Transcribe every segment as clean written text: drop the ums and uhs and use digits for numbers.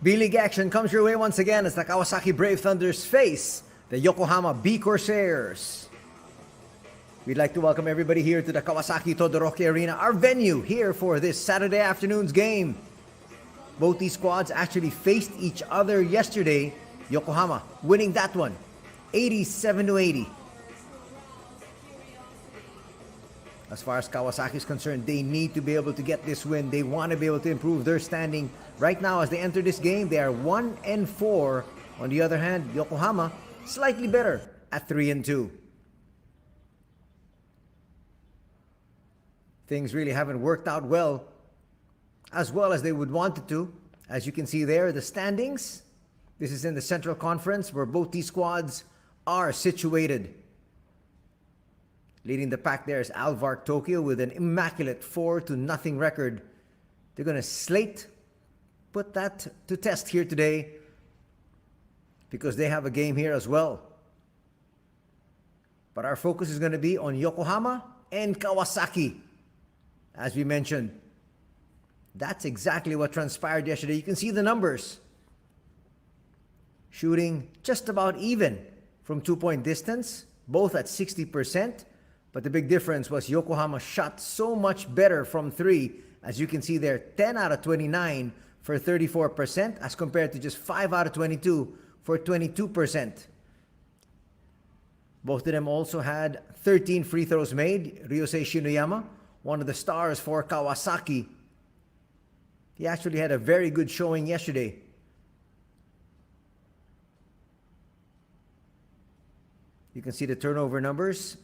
B-League action comes your way once again as the Kawasaki Brave Thunders face the Yokohama B-CORSAIRS. We'd like to welcome everybody here to the Kawasaki Todoroki Arena, our venue here for this Saturday afternoon's game. Both these squads actually faced each other yesterday. Yokohama winning that one, 87-80. As far as Kawasaki is concerned, they need to be able to get this win. They want to be able to improve their standing. Right now, as they enter this game, they are 1-4. On the other hand, Yokohama slightly better at 3-2. Things really haven't worked out well as they would want it to. As you can see there, the standings. This is in the Central Conference where both these squads are situated. Leading the pack there is Alvark Tokyo with an immaculate 4-0 record. They're going to put that to test here today because they have a game here as well. But our focus is going to be on Yokohama and Kawasaki. As we mentioned, that's exactly what transpired yesterday. You can see the numbers. Shooting just about even from 2-point distance, both at 60%. But the big difference was Yokohama shot so much better from 3. As you can see there, 10 out of 29 for 34% as compared to just 5 out of 22 for 22%. Both of them also had 13 free throws made. Ryusei Shinoyama, one of the stars for Kawasaki, he actually had a very good showing yesterday. You can see the turnover numbers.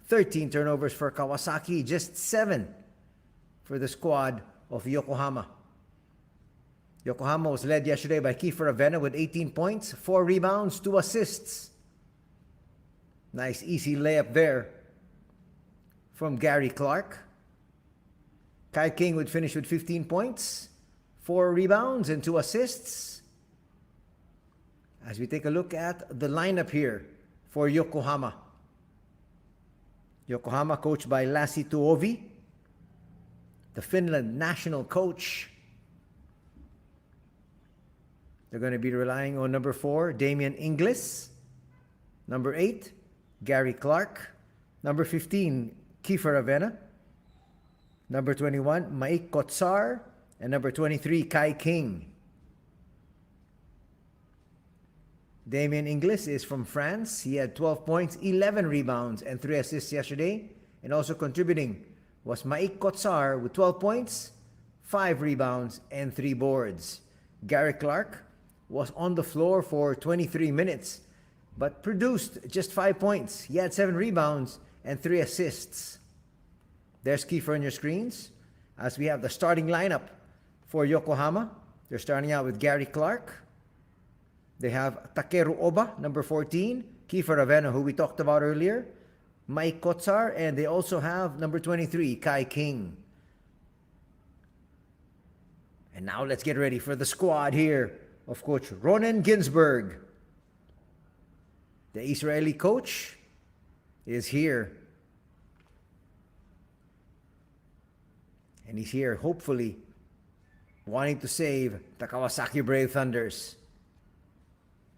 13 turnovers for Kawasaki, just 7 for the squad of Yokohama. Yokohama was led yesterday by Kiefer Avena with 18 points, 4 rebounds, 2 assists. Nice easy layup there from Gary Clark. Kai King would finish with 15 points, 4 rebounds, and 2 assists. As we take a look at the lineup here for Yokohama. Yokohama coached by Lassi Tuovi, the Finland national coach. They're going to be relying on number 4, Damian Inglis. Number 8, Gary Clark. Number 15, Kiefer Avena. Number 21, Maik Kotsar. And number 23, Kai King. Damian Inglis is from France. He had 12 points, 11 rebounds, and 3 assists yesterday. And also contributing was Maik Kotsar with 12 points, 5 rebounds, and 3 boards. Gary Clark was on the floor for 23 minutes, but produced just 5 points. He had 7 rebounds and 3 assists. There's Kiefer on your screens. As we have the starting lineup for Yokohama. They're starting out with Gary Clark. They have Takeru Oba, number 14, Kiefer Avena, who we talked about earlier, Maik Kotsar, and they also have number 23, Kai King. And now let's get ready for the squad here of Coach Ronen Ginsberg. The Israeli coach is here. And he's here, hopefully, wanting to save the Kawasaki Brave Thunders.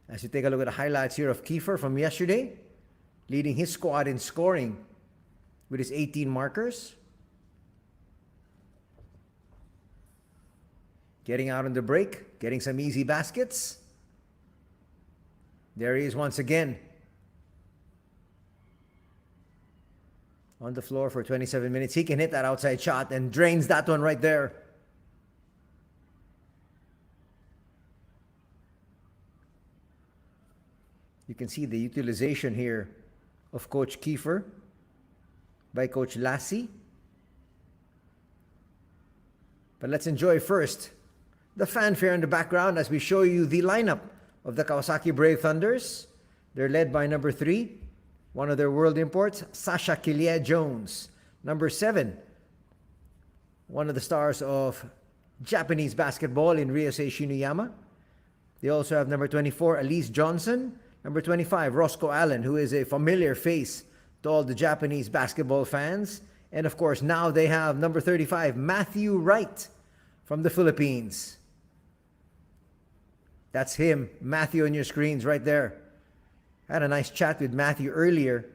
As you take a look at the highlights here of Kiefer from yesterday, leading his squad in scoring with his 18 markers. Getting out on the break, getting some easy baskets. There he is once again. On the floor for 27 minutes. He can hit that outside shot and drains that one right there. You can see the utilization here of Coach Kiefer by Coach Lassi. But let's enjoy first the fanfare in the background as we show you the lineup of the Kawasaki Brave Thunders. They're led by number 3, one of their world imports, Sasha Kilie-Jones. Number 7, one of the stars of Japanese basketball in Ryusei Shinoyama. They also have number 24, Elise Johnson. Number 25, Roscoe Allen, who is a familiar face to all the Japanese basketball fans. And of course, now they have number 35, Matthew Wright from the Philippines. That's him, Matthew, on your screens right there. I had a nice chat with Matthew earlier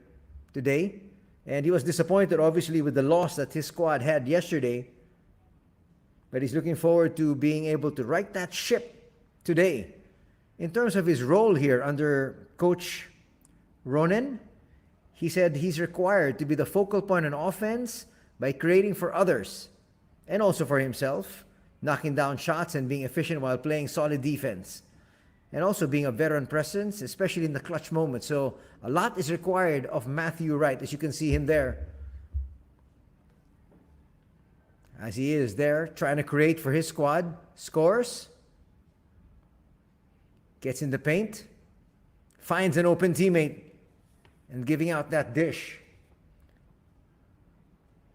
today, and he was disappointed, obviously, with the loss that his squad had yesterday. But he's looking forward to being able to right that ship today. In terms of his role here under Coach Ronen, he said he's required to be the focal point on offense by creating for others and also for himself, knocking down shots and being efficient while playing solid defense. And also being a veteran presence, especially in the clutch moments. So a lot is required of Matthew Wright, as you can see him there. As he is there, trying to create for his squad. Scores. Gets in the paint. Finds an open teammate. And giving out that dish.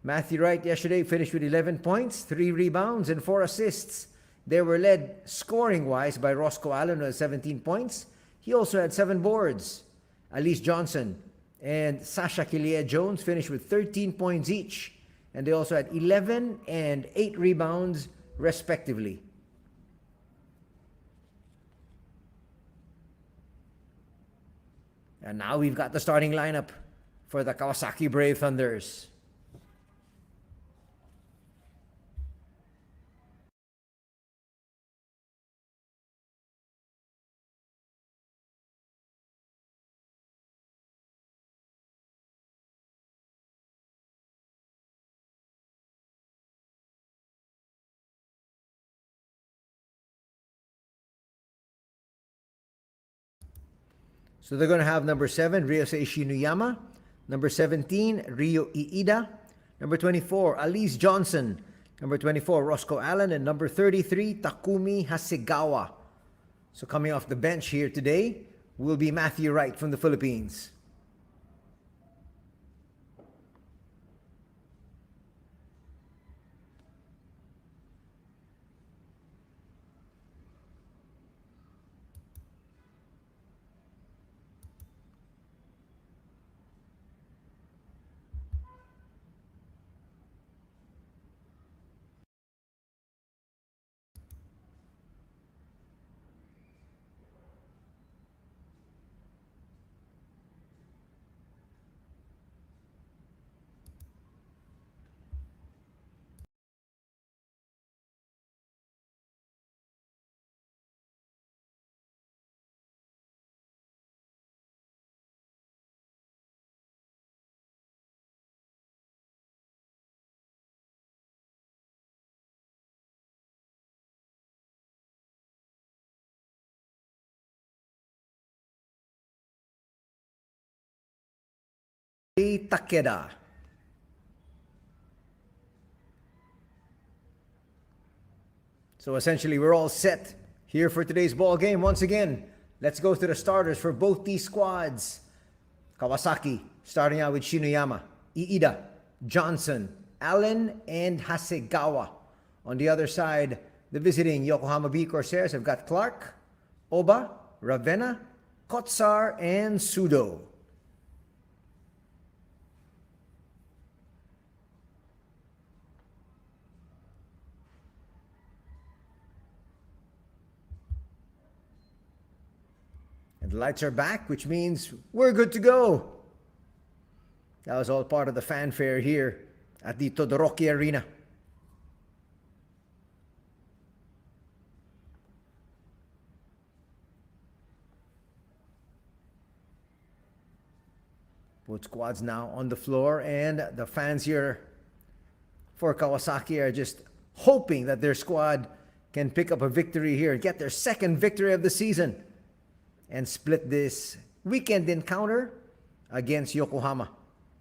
Matthew Wright yesterday finished with 11 points, 3 rebounds, and 4 assists. They were led scoring-wise by Roscoe Allen with 17 points. He also had 7 boards. Elise Johnson and Sasha Kilia-Jones finished with 13 points each. And they also had 11 and 8 rebounds, respectively. And now we've got the starting lineup for the Kawasaki Brave Thunders. So they're going to have number 7, Ryosei Shinuyama. Number 17, Ryo Iida. Number 24, Elise Johnson. Number 24, Roscoe Allen. And number 33, Takumi Hasegawa. So coming off the bench here today will be Matthew Wright from the Philippines. Takeda. So essentially, we're all set here for today's ball game. Once again, let's go through the starters for both these squads. Kawasaki, starting out with Shinuyama, Iida, Johnson, Allen, and Hasegawa. On the other side, the visiting Yokohama B-CORSAIRS have got Clark, Oba, Ravenna, Kotsar, and Sudo. And the lights are back, which means we're good to go. That was all part of the fanfare here at the Todoroki Arena. Both squads now on the floor, and the fans here for Kawasaki are just hoping that their squad can pick up a victory here and get their second victory of the season and split this weekend encounter against Yokohama.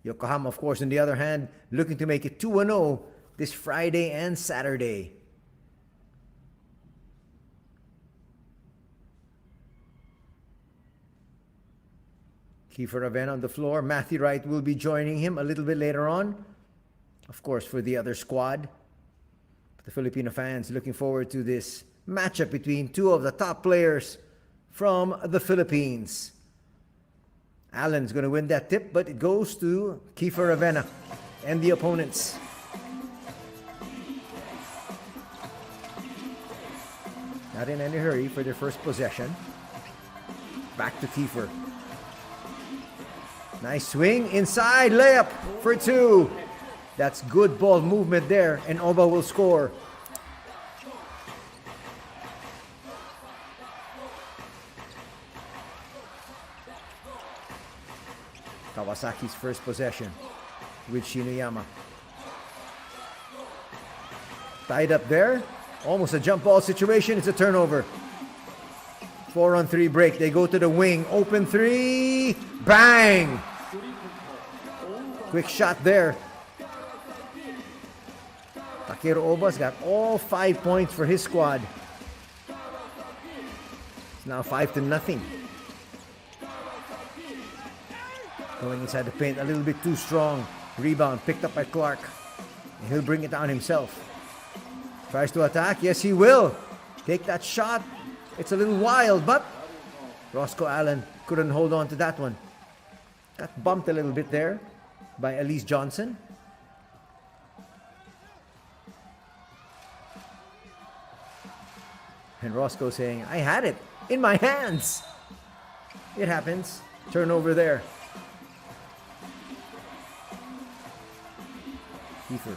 Yokohama, of course, on the other hand, looking to make it 2-0 this Friday and Saturday. Kiefer Ravenna on the floor. Matthew Wright will be joining him a little bit later on, of course, for the other squad. The Filipino fans looking forward to this matchup between two of the top players from the Philippines. Allen's going to win that tip, but it goes to Kiefer Ravenna and the opponents. Not in any hurry for their first possession. Back to Kiefer. Nice swing. Inside. Layup for 2. That's good ball movement there. And Oba will score. Kawasaki's first possession with Shinoyama. Tied up there. Almost a jump ball situation. It's a turnover. 4-on-3 break. They go to the wing. Open 3. Bang! Quick shot there. Takeru Oba's got all 5 points for his squad. It's now 5-0. Going inside the paint a little bit too strong. Rebound picked up by Clark. And he'll bring it down himself. Tries to attack. Yes, he will. Take that shot. It's a little wild, but Roscoe Allen couldn't hold on to that one. Got bumped a little bit there by Elise Johnson. And Roscoe saying, I had it in my hands. It happens. Turnover there. Kiefer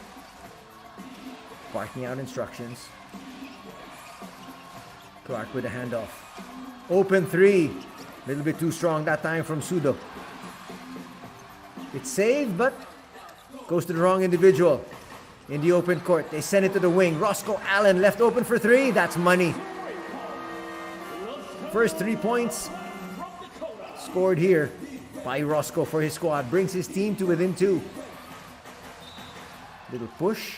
barking out instructions. Clark with a handoff. Open 3. A little bit too strong that time from Sudo. It's saved, but goes to the wrong individual. In the open court, they send it to the wing. Roscoe Allen left open for 3. That's money. First 3 points scored here by Roscoe for his squad. Brings his team to within 2. Little push.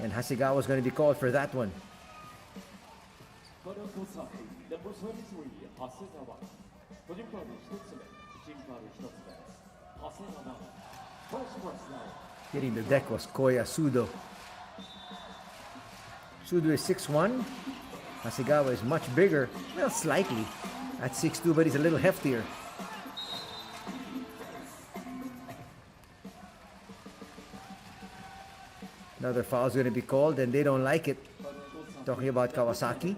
And Hasegawa's going to be called for that one. Hitting the deck was Koya Sudo. Sudo is 6'1". Hasegawa is much bigger. Well, slightly. At 6'2", but he's a little heftier. Another foul is going to be called, and they don't like it. Talking about Kawasaki.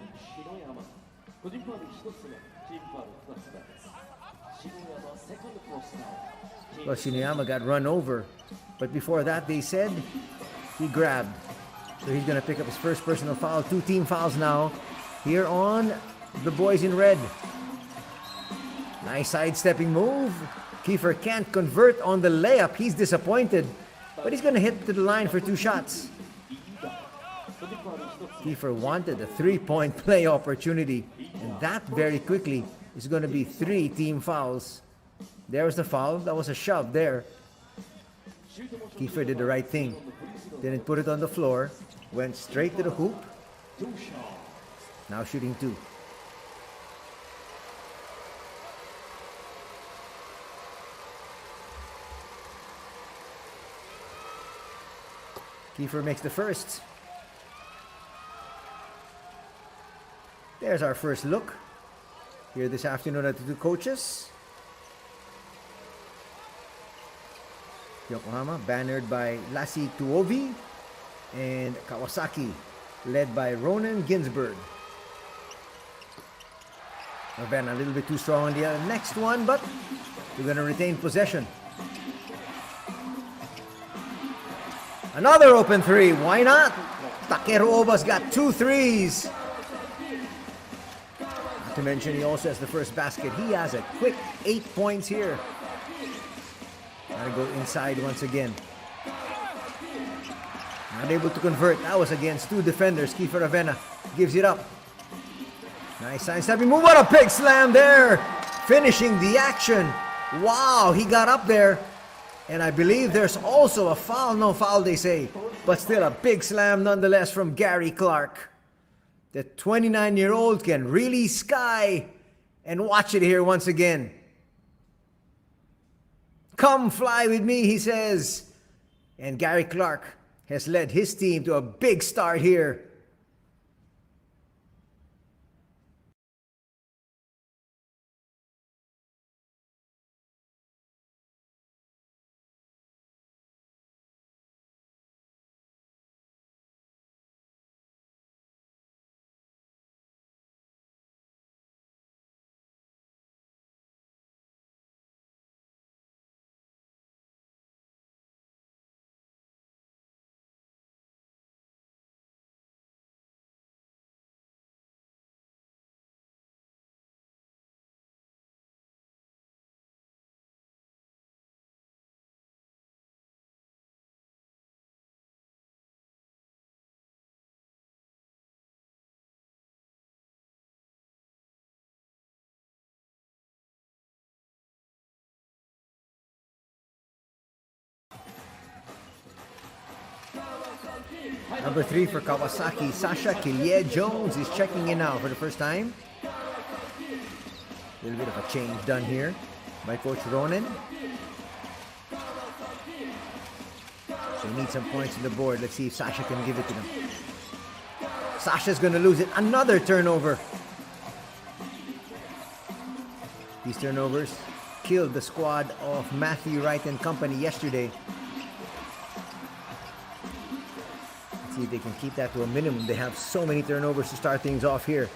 Well, Shinoyama got run over. But before that, they said he grabbed. So he's going to pick up his first personal foul. 2 team fouls now here on the boys in red. Nice sidestepping move. Kiefer can't convert on the layup. He's disappointed. But he's going to hit to the line for 2 shots. Kiefer wanted a 3-point play opportunity. And that very quickly is going to be 3 team fouls. There was the foul. That was a shove there. Kiefer did the right thing. Didn't put it on the floor. Went straight to the hoop. Now shooting 2. Kiefer makes the first. There's our first look here this afternoon at the 2 coaches. Yokohama, bannered by Lassie Tuovi, and Kawasaki, led by Ronan Ginsberg. Ravenna a little bit too strong on the next one, but we're going to retain possession. Another open 3. Why not? Takeru Oba's got 2 threes. Not to mention he also has the first basket. He has a quick 8 points here. Gotta go inside once again. Not able to convert. That was against 2 defenders. Kiefer Ravenna gives it up. Nice sidestepping move. What a big slam there. Finishing the action. Wow, he got up there. And I believe there's also a foul. No foul, they say. But still a big slam nonetheless from Gary Clark. The 29-year-old can really sky. And watch it here once again. Come fly with me, he says. And Gary Clark has led his team to a big start here. Number 3 for Kawasaki, Sasha Killier-Jones is checking in now for the first time. A little bit of a change done here by Coach Ronen. So he needs some points on the board. Let's see if Sasha can give it to them. Sasha's going to lose it. Another turnover. These turnovers killed the squad of Matthew Wright and company yesterday. Let's see if they can keep that to a minimum. They have so many turnovers to start things off here.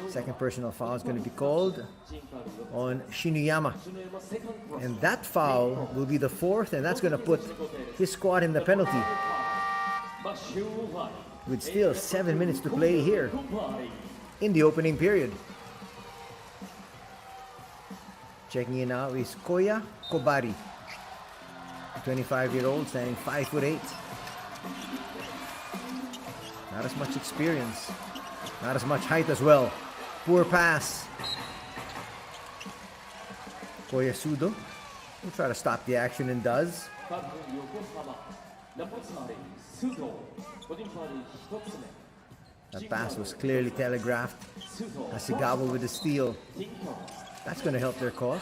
Second personal foul is going to be called on Shinuyama. And that foul will be the 4th, and that's going to put his squad in the penalty. With still 7 minutes to play here in the opening period. Checking in now is Koya Kobari. 25-year-old, standing 5'8". Not as much experience. Not as much height as well. Poor pass. Koyasudo will try to stop the action and does. That pass was clearly telegraphed. Hasegawa with the steal. That's going to help their cause.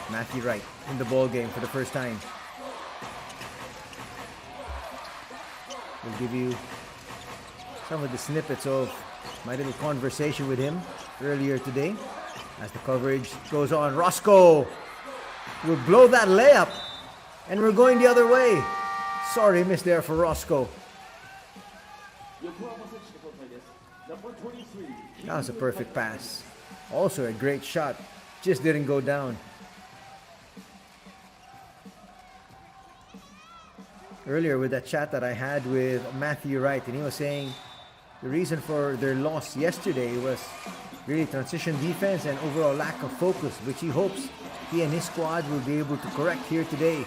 Matthew Wright in the ball game for the first time. We'll give you some of the snippets of my little conversation with him earlier today. As the coverage goes on, Roscoe will blow that layup, and we're going the other way. Sorry, miss there for Roscoe. That was a perfect pass. Also a great shot, just didn't go down. Earlier with that chat that I had with Matthew Wright, and he was saying the reason for their loss yesterday was really transition defense and overall lack of focus, which he hopes he and his squad will be able to correct here today.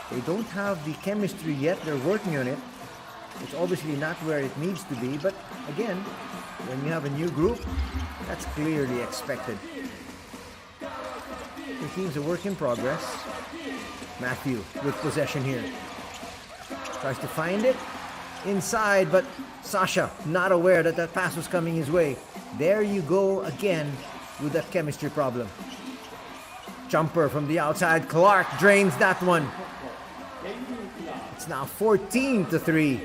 They don't have the chemistry yet, they're working on it. It's obviously not where it needs to be, but again, when you have a new group, that's clearly expected. The team's a work in progress. Matthew with possession here. Tries to find it inside, but Sasha not aware that that pass was coming his way. There you go again with that chemistry problem. Jumper from the outside. Clark drains that one. It's now 14-3.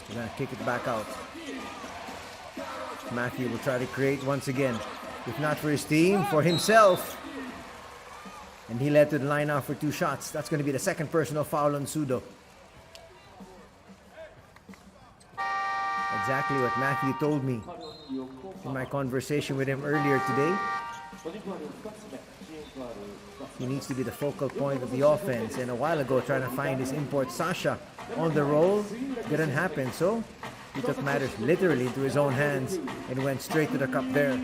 We're gonna kick it back out. Matthew will try to create once again. If not for his team, for himself. And he led to the line now for 2 shots. That's going to be the second personal foul on Sudo. Exactly what Matthew told me in my conversation with him earlier today. He needs to be the focal point of the offense. And a while ago, trying to find his import Sasha on the roll didn't happen. So he took matters literally into his own hands and went straight to the cup there.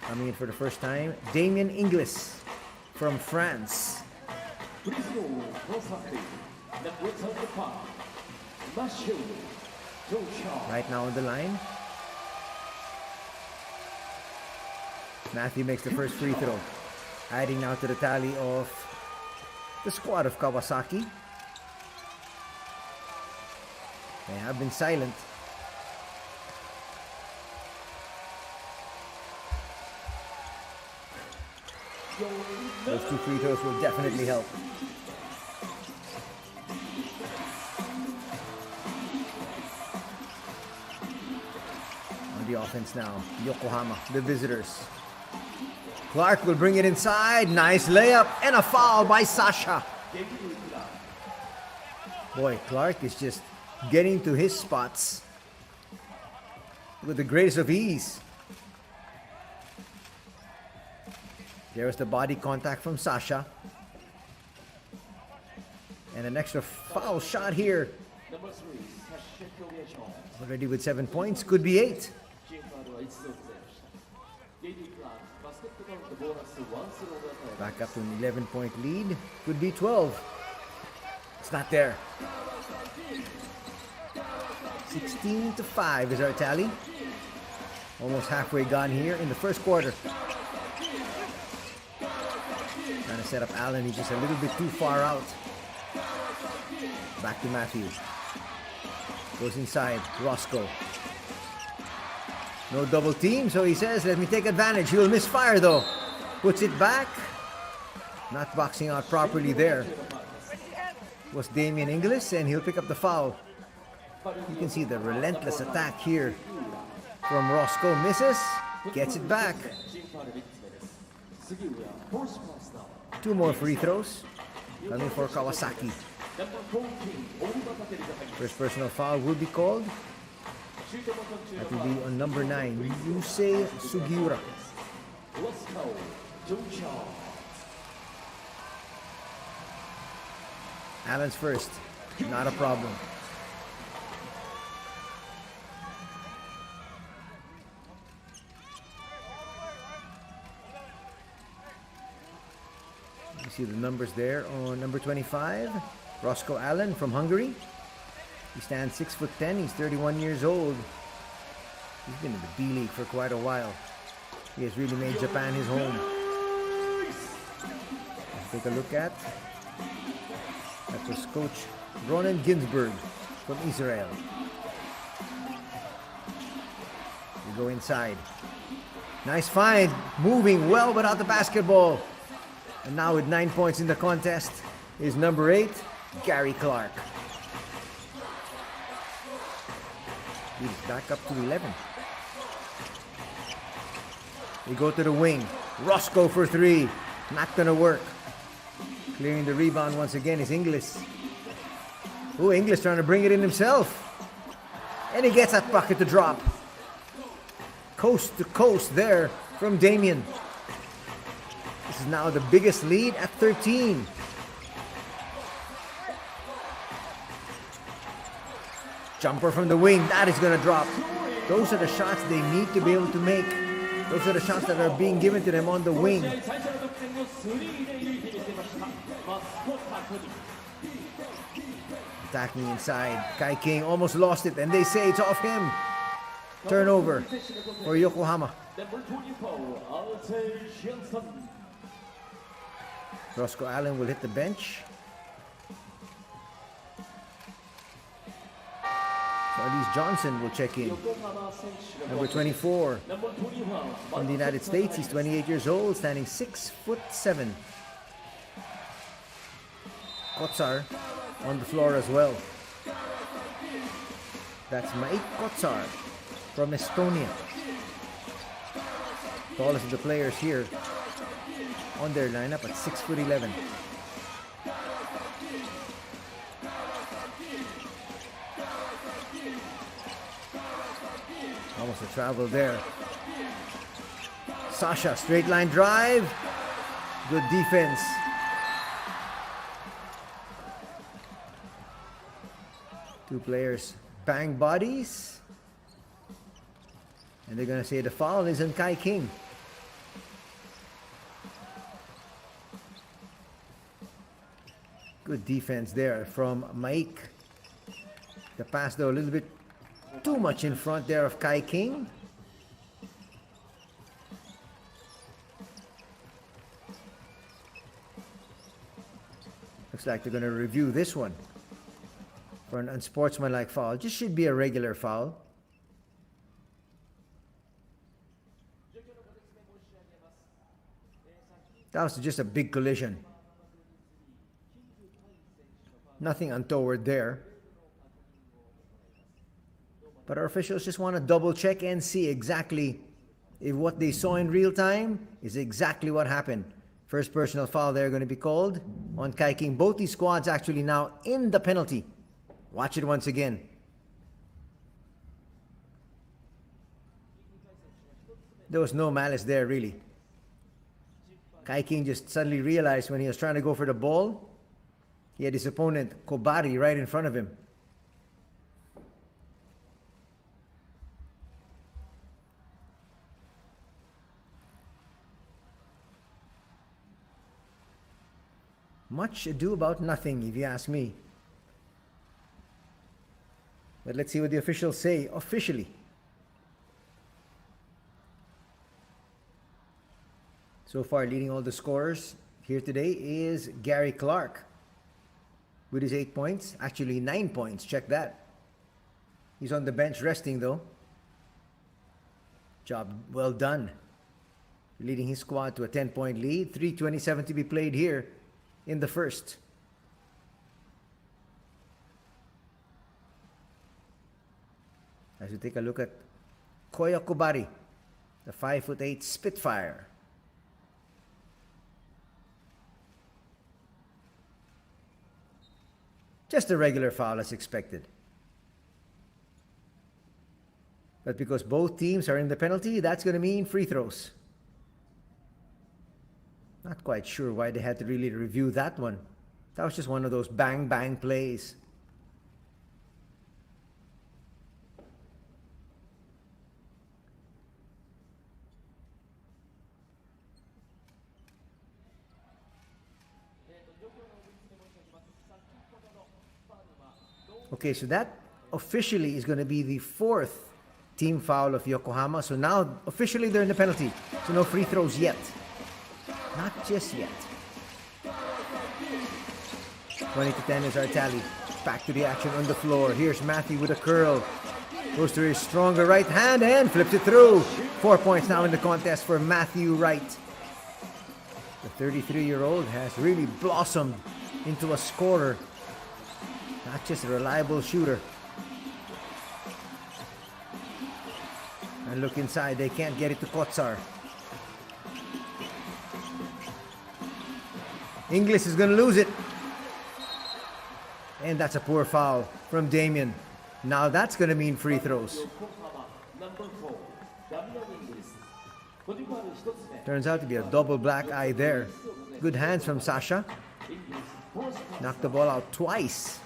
Coming in for the first time, Damien Inglis from France. Right now on the line. Matthew makes the first free throw. Adding now to the tally of the squad of Kawasaki. They have been silent. Those 2 free throws will definitely help. On the offense now, Yokohama, the visitors. Clark will bring it inside. Nice layup and a foul by Sasha. Boy, Clark is just getting to his spots with the greatest of ease. There's the body contact from Sasha. And an extra foul shot here. Already with 7 points, could be 8. Back up to an 11-point lead. Could be 12. It's not there. 16-5 is our tally. Almost halfway gone here in the first quarter. Trying to set up Allen. He's just a little bit too far out. Back to Matthew. Goes inside. Roscoe. No double team, so he says, let me take advantage. He will misfire though. Puts it back. Not boxing out properly there. Was Damian Inglis, and he'll pick up the foul. You can see the relentless attack here from Roscoe. Misses. Gets it back. 2 more free throws coming for Kawasaki. First personal foul will be called. That will be on number 9, Yusei Sugiura. Allen's first. Not a problem. You see the numbers there on number 25, Roscoe Allen from Hungary. He stands 6'10". He's 31 years old. He's been in the B-League for quite a while. He has really made Japan his home. Let's take a look at. That was Coach Ronan Ginsberg from Israel. We go inside. Nice find. Moving well without the basketball. And now with 9 points in the contest is number 8, Gary Clark. He's back up to 11. We go to the wing. Roscoe for 3. Not gonna work. Clearing the rebound once again is Inglis. Oh, Inglis trying to bring it in himself. And he gets that bucket to drop. Coast to coast there from Damian. This is now the biggest lead at 13. Jumper from the wing, that is going to drop. Those are the shots they need to be able to make. Those are the shots that are being given to them on the wing. Attacking inside. Kai King almost lost it, and they say it's off him. Turnover for Yokohama. Roscoe Allen will hit the bench. Charlize Johnson will check in. Number 24 from the United States. He's 28 years old, standing 6'7". Kotsar on the floor as well. That's Maik Kotsar from Estonia. Tallest of the players here on their lineup at 6'11". Almost a travel there. Sasha, straight line drive. Good defense. Two players bang bodies. And they're going to say the foul is on Kai King. Good defense there from Maik. The pass though a little bit too much in front there of Kai King. Looks like they're going to review this one for an unsportsmanlike foul. Just should be a regular foul. That was just a big collision. Nothing untoward there. But our officials just want to double check and see exactly if what they saw in real time is exactly what happened. First personal foul there going to be called on Kai King. Both these squads actually now in the penalty. Watch it once again. There was no malice there really. Kai King just suddenly realized when he was trying to go for the ball, he had his opponent Kobari right in front of him. Much ado about nothing, if you ask me. But let's see what the officials say officially. So far, leading all the scorers here today is Gary Clark with his 8 points. Actually, 9 points. Check that. He's on the bench resting, though. Job well done. Leading his squad to a 10-point lead. 3:27 to be played here in the first. As we take a look at Koya Kobari, the 5'8" Spitfire. Just a regular foul as expected. But because both teams are in the penalty, that's going to mean free throws. Not quite sure why they had to really review that one. That was just one of those bang-bang plays. Okay, so that officially is going to be the 4th team foul of Yokohama. So now officially they're in the penalty. So no free throws yet. Not just yet. 20-10 is our tally. Back to the action on the floor. Here's Matthew with a curl. Goes to his stronger right hand and flips it through. 4 points now in the contest for Matthew Wright. The 33-year-old has really blossomed into a scorer. Not just a reliable shooter. And look inside, they can't get it to Kotsar. Inglis is going to lose it. And that's a poor foul from Damien. Now that's going to mean free throws. Turns out to be a double black eye there. Good hands from Sasha. Knocked the ball out twice.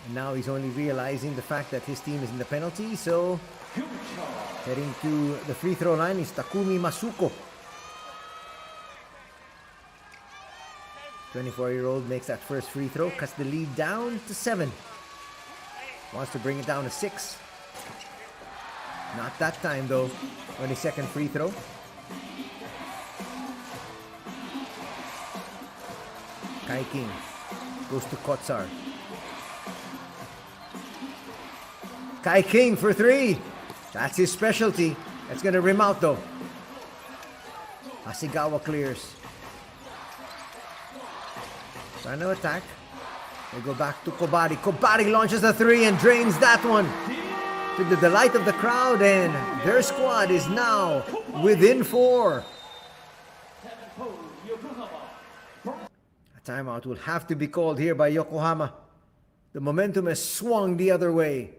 And now he's only realizing the fact that his team is in the penalty, so heading to the free throw line is Takumi Masuko. 24-year-old makes that first free throw, cuts the lead down to 7. Wants to bring it down to 6. Not that time though. On his second free throw. Kai King goes to Kotsar. Kai King for 3. That's his specialty. That's going to rim out though. Hasegawa clears. Trying to attack. They go back to Kobari. Kobari launches a 3 and drains that one. To the delight of the crowd, and their squad is now within 4. A timeout will have to be called here by Yokohama. The momentum has swung the other way.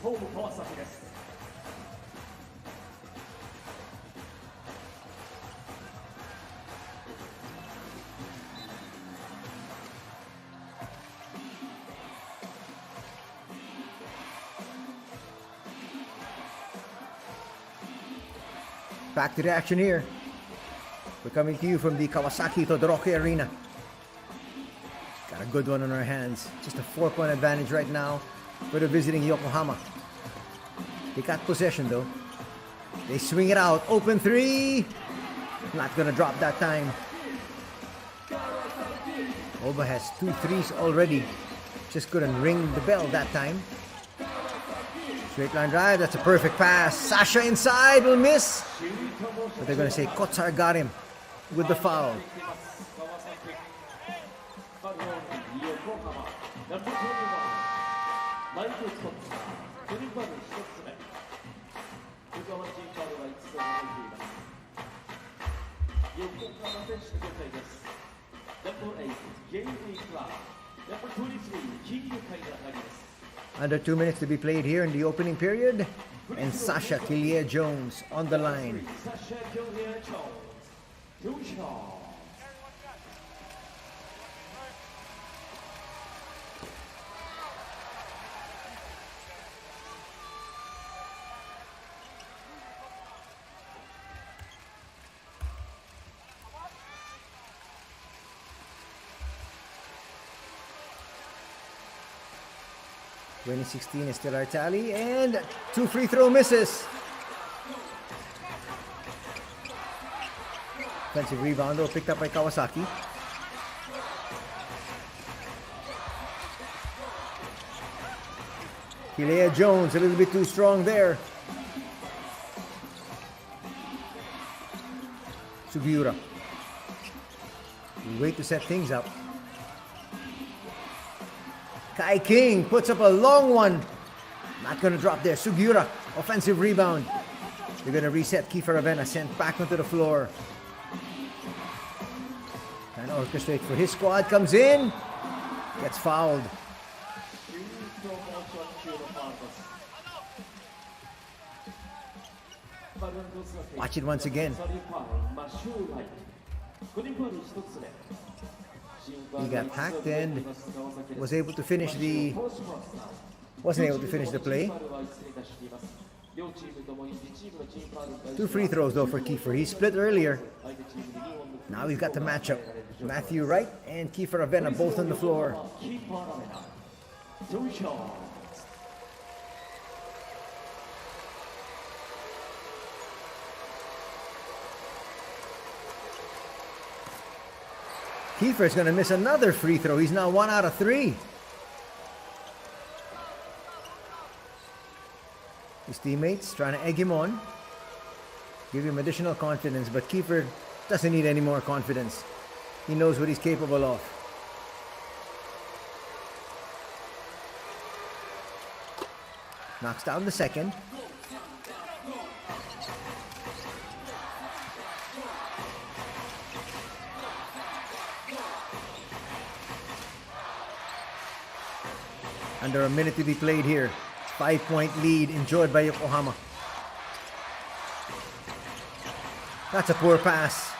KAWASAKI です。back to the action here. We're coming to you from the Kawasaki Todoroki Arena. Got a good one on our hands. Just a 4-point advantage right now for the visiting Yokohama. They got possession though. They swing it out. Open three. Not gonna drop that time. Oba has 2 threes already. Just couldn't ring the bell that time. Straight line drive. That's a perfect pass. Sasha inside will miss. But they're gonna say Kotsar got him with the foul. Under 2 minutes to be played here in the opening period. And Sasha Killier-Jones on the line. Winning 16 is still our tally, and 2 free throw misses. Offensive rebound though, picked up by Kawasaki. Killier-Jones a little bit too strong there. Sugiura. Wait to set things up. Kai King puts up a long one. Not going to drop there. Sugiura, offensive rebound. They're going to reset. Kiefer Avena sent back onto the floor. Trying to orchestrate for his squad. Comes in. Gets fouled. Watch it once again. He got hacked and wasn't able to finish the play. 2 free throws though for Kiefer. He split earlier. Now we've got the matchup. Matthew Wright and Kiefer Avena both on the floor. Kiefer's going to miss another free throw. He's now 1 out of 3. His teammates trying to egg him on, give him additional confidence, but Kiefer doesn't need any more confidence. He knows what he's capable of. Knocks down the second. Under a minute to be played here. 5-point lead enjoyed by Yokohama. That's a poor pass.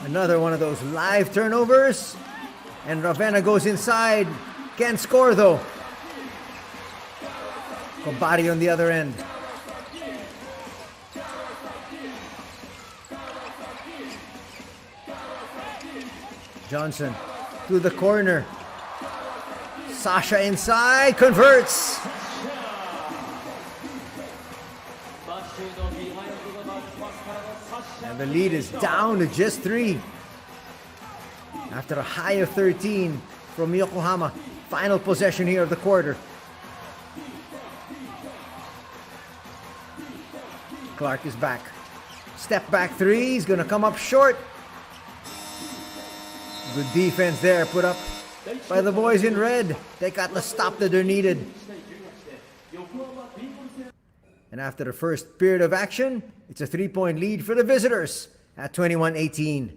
Another one of those live turnovers. And Ravena goes inside. Can't score though. Kobari on the other end. Johnson to the corner. Sasha inside, converts. And the lead is down to just 3. After a high of 13 from Yokohama. Final possession here of the quarter. Clark is back. Step back 3, he's gonna come up short. Good defense there, put up by the boys in red. They got the stop that they're needed. And after the first period of action, it's a 3-point lead for the visitors at 21-18.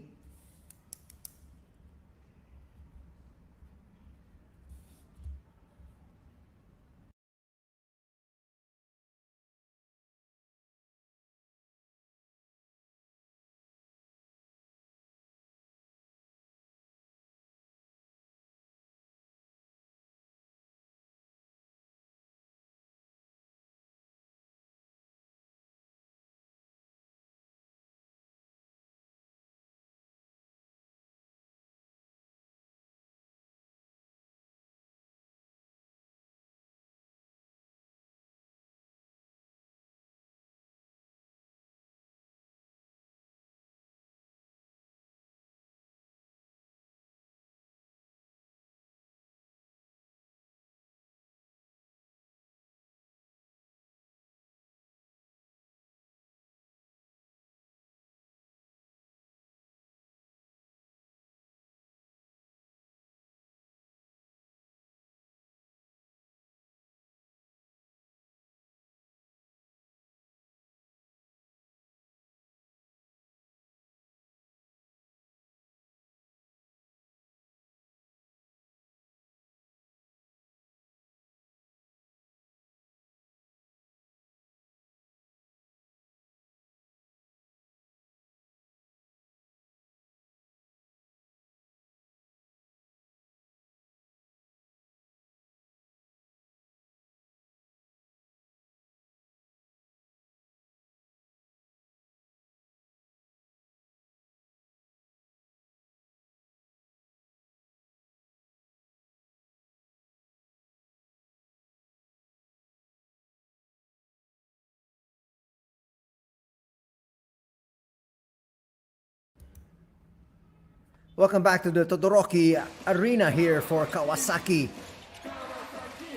Welcome back to the Todoroki Arena here for Kawasaki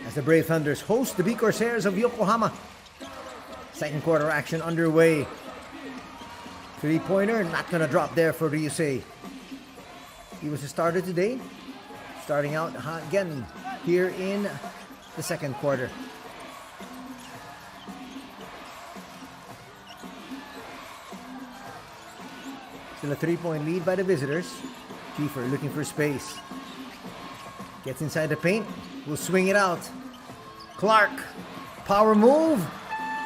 as the Brave Thunders host the B-CORSAIRS of Yokohama. Second quarter action underway. Three-pointer, not gonna drop there for Ryusei. He was a starter today, starting out again here in the second quarter. Still a three-point lead by the visitors. Kiefer looking for space. Gets inside the paint. Will swing it out. Clark. Power move.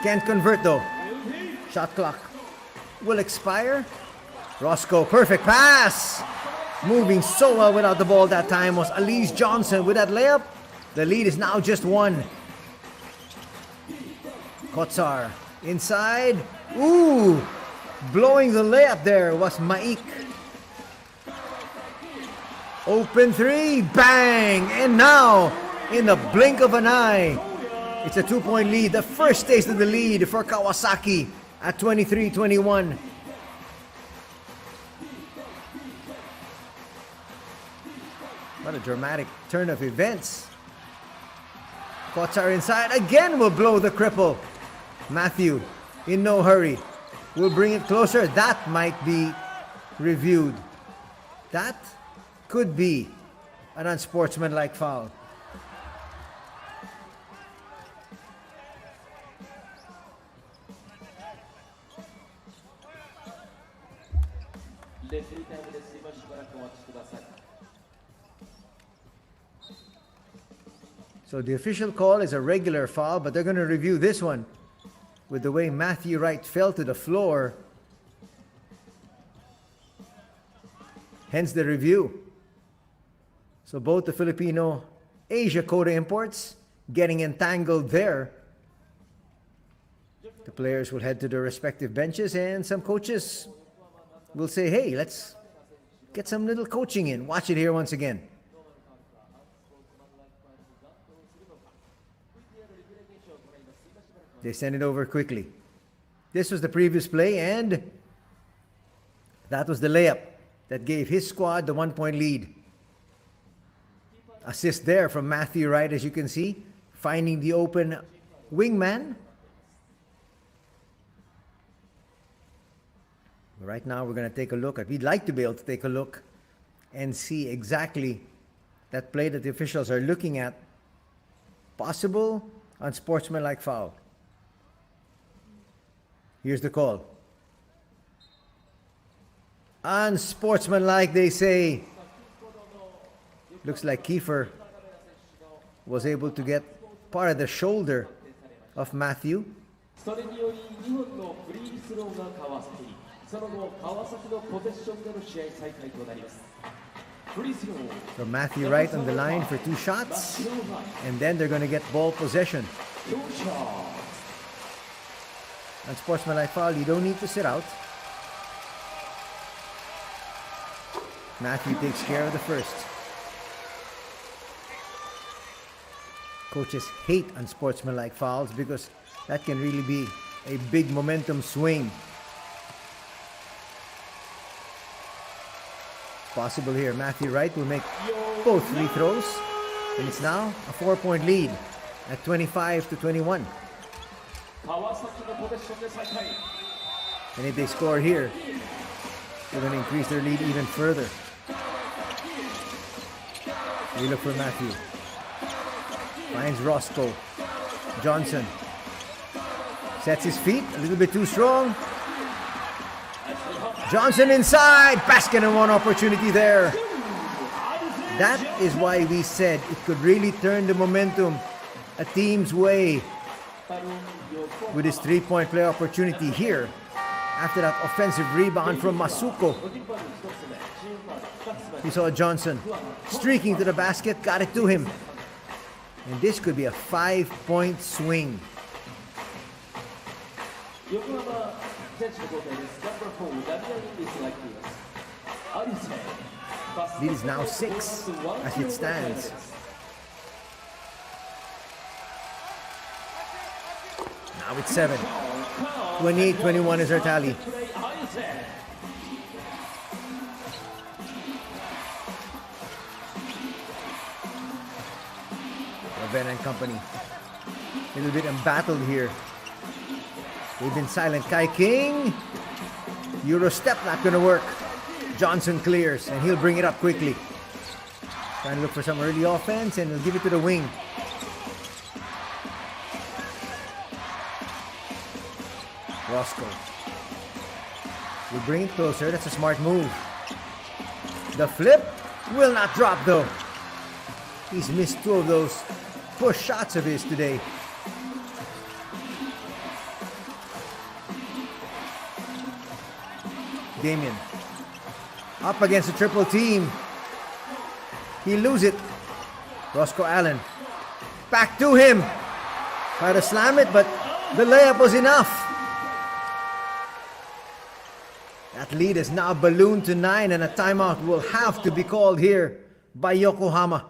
Can't convert though. Shot clock will expire. Roscoe, perfect pass. Moving so well without the ball that time was Elise Johnson with that layup. The lead is now just one. Kotsar inside. Ooh. Blowing the layup there was Maik. Open three, bang! And now, in the blink of an eye, it's a 2-point lead. The first taste of the lead for Kawasaki at 23-21. What a dramatic turn of events. Kotsar inside, again will blow the cripple. Matthew, in no hurry, will bring it closer. That might be reviewed. That could be an unsportsmanlike foul. So the official call is a regular foul, but they're going to review this one with the way Matthew Wright fell to the floor. Hence the review. So both the Filipino Asia Coda imports getting entangled there. The players will head to their respective benches and some coaches will say, hey, let's get some little coaching in. Watch it here once again. They send it over quickly. This was the previous play and that was the layup that gave his squad the 1-point lead. Assist there from Matthew Wright, as you can see, finding the open wingman. Right now we're going to take a look at, we'd like to be able to take a look and see exactly that play that the officials are looking at. Possible unsportsmanlike foul. Here's the call. Unsportsmanlike, they say. Looks like Kiefer was able to get part of the shoulder of Matthew. So Matthew Wright on the line for 2 shots, and then they're going to get ball possession. Unsportsmanlike foul, you don't need to sit out. Matthew takes care of the first. Coaches hate unsportsmanlike fouls because that can really be a big momentum swing. Possible here. Matthew Wright will make both free throws, and it's now a 4-point lead at 25-21. And if they score here, they're going to increase their lead even further. We look for Matthew. Finds Roscoe. Johnson sets his feet a little bit too strong. Johnson inside. Basket and one opportunity there. That is why we said it could really turn the momentum a team's way with his 3-point play opportunity here after that offensive rebound from Masuko. We saw Johnson streaking to the basket, got it to him. And this could be a 5-point swing. Lead is now 6 as it stands. Now it's 7. 28-21 is our tally. Avena and company. A little bit embattled here. They've been silent. Kai King. Euro step not gonna work. Johnson clears and he'll bring it up quickly. Trying to look for some early offense and he'll give it to the wing. Roscoe. Will bring it closer. That's a smart move. The flip will not drop though. He's missed 2 of those push shots of his today. Damien. Up against a triple team. He lose it. Roscoe Allen. Back to him. Try to slam it, but the layup was enough. That lead is now ballooned to 9 and a timeout will have to be called here by Yokohama.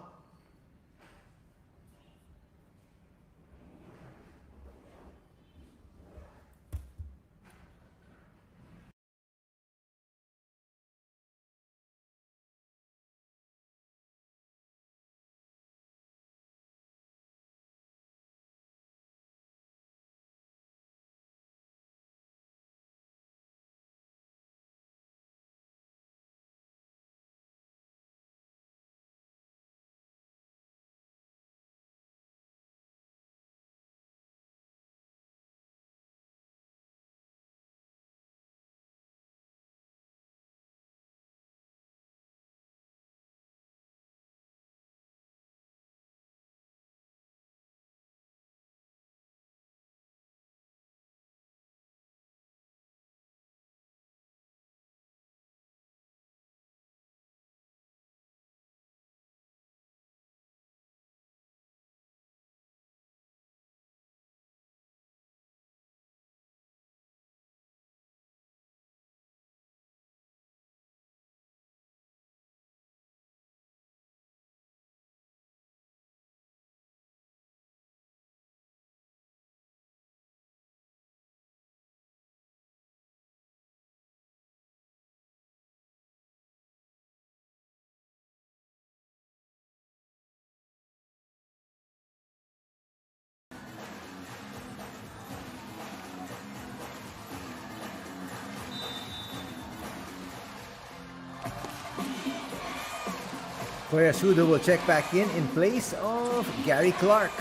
Koyasudo will check back in place of Gary Clark.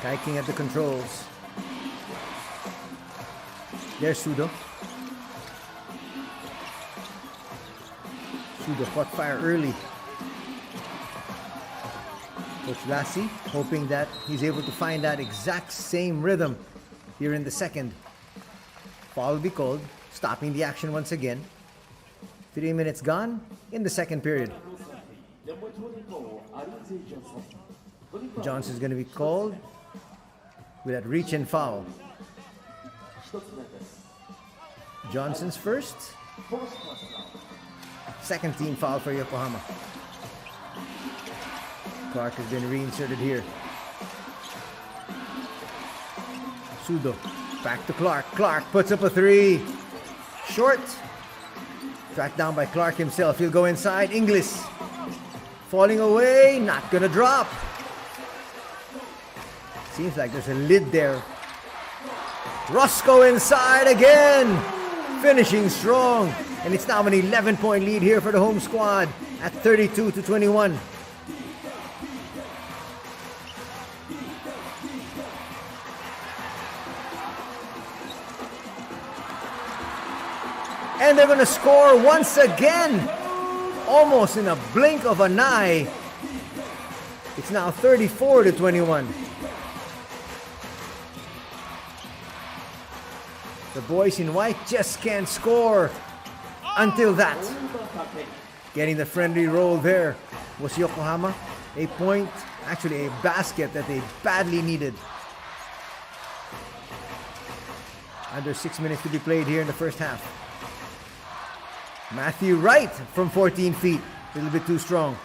Kai King at the controls. There's Sudo. Sudo caught fire early. Coach Lassie hoping that he's able to find that exact same rhythm here in the second. Foul will be called, stopping the action once again. 3 minutes gone in the second period. Johnson's going to be called with that reach and foul. Johnson's first. Second team foul for Yokohama. Clark has been reinserted here. Sudo. Back to Clark. Clark puts up a 3. Short. Tracked down by Clark himself. He'll go inside. Inglis. Falling away. Not gonna drop. Seems like there's a lid there. Roscoe inside again. Finishing strong. And it's now an 11-point lead here for the home squad at 32-21. And they're going to score once again. Almost in a blink of an eye. It's now 34-21. The boys in white just can't score until that. Getting the friendly roll there was Yokohama. A point, actually a basket that they badly needed. Under 6 minutes to be played here in the first half. Matthew Wright from 14 feet. A little bit too strong.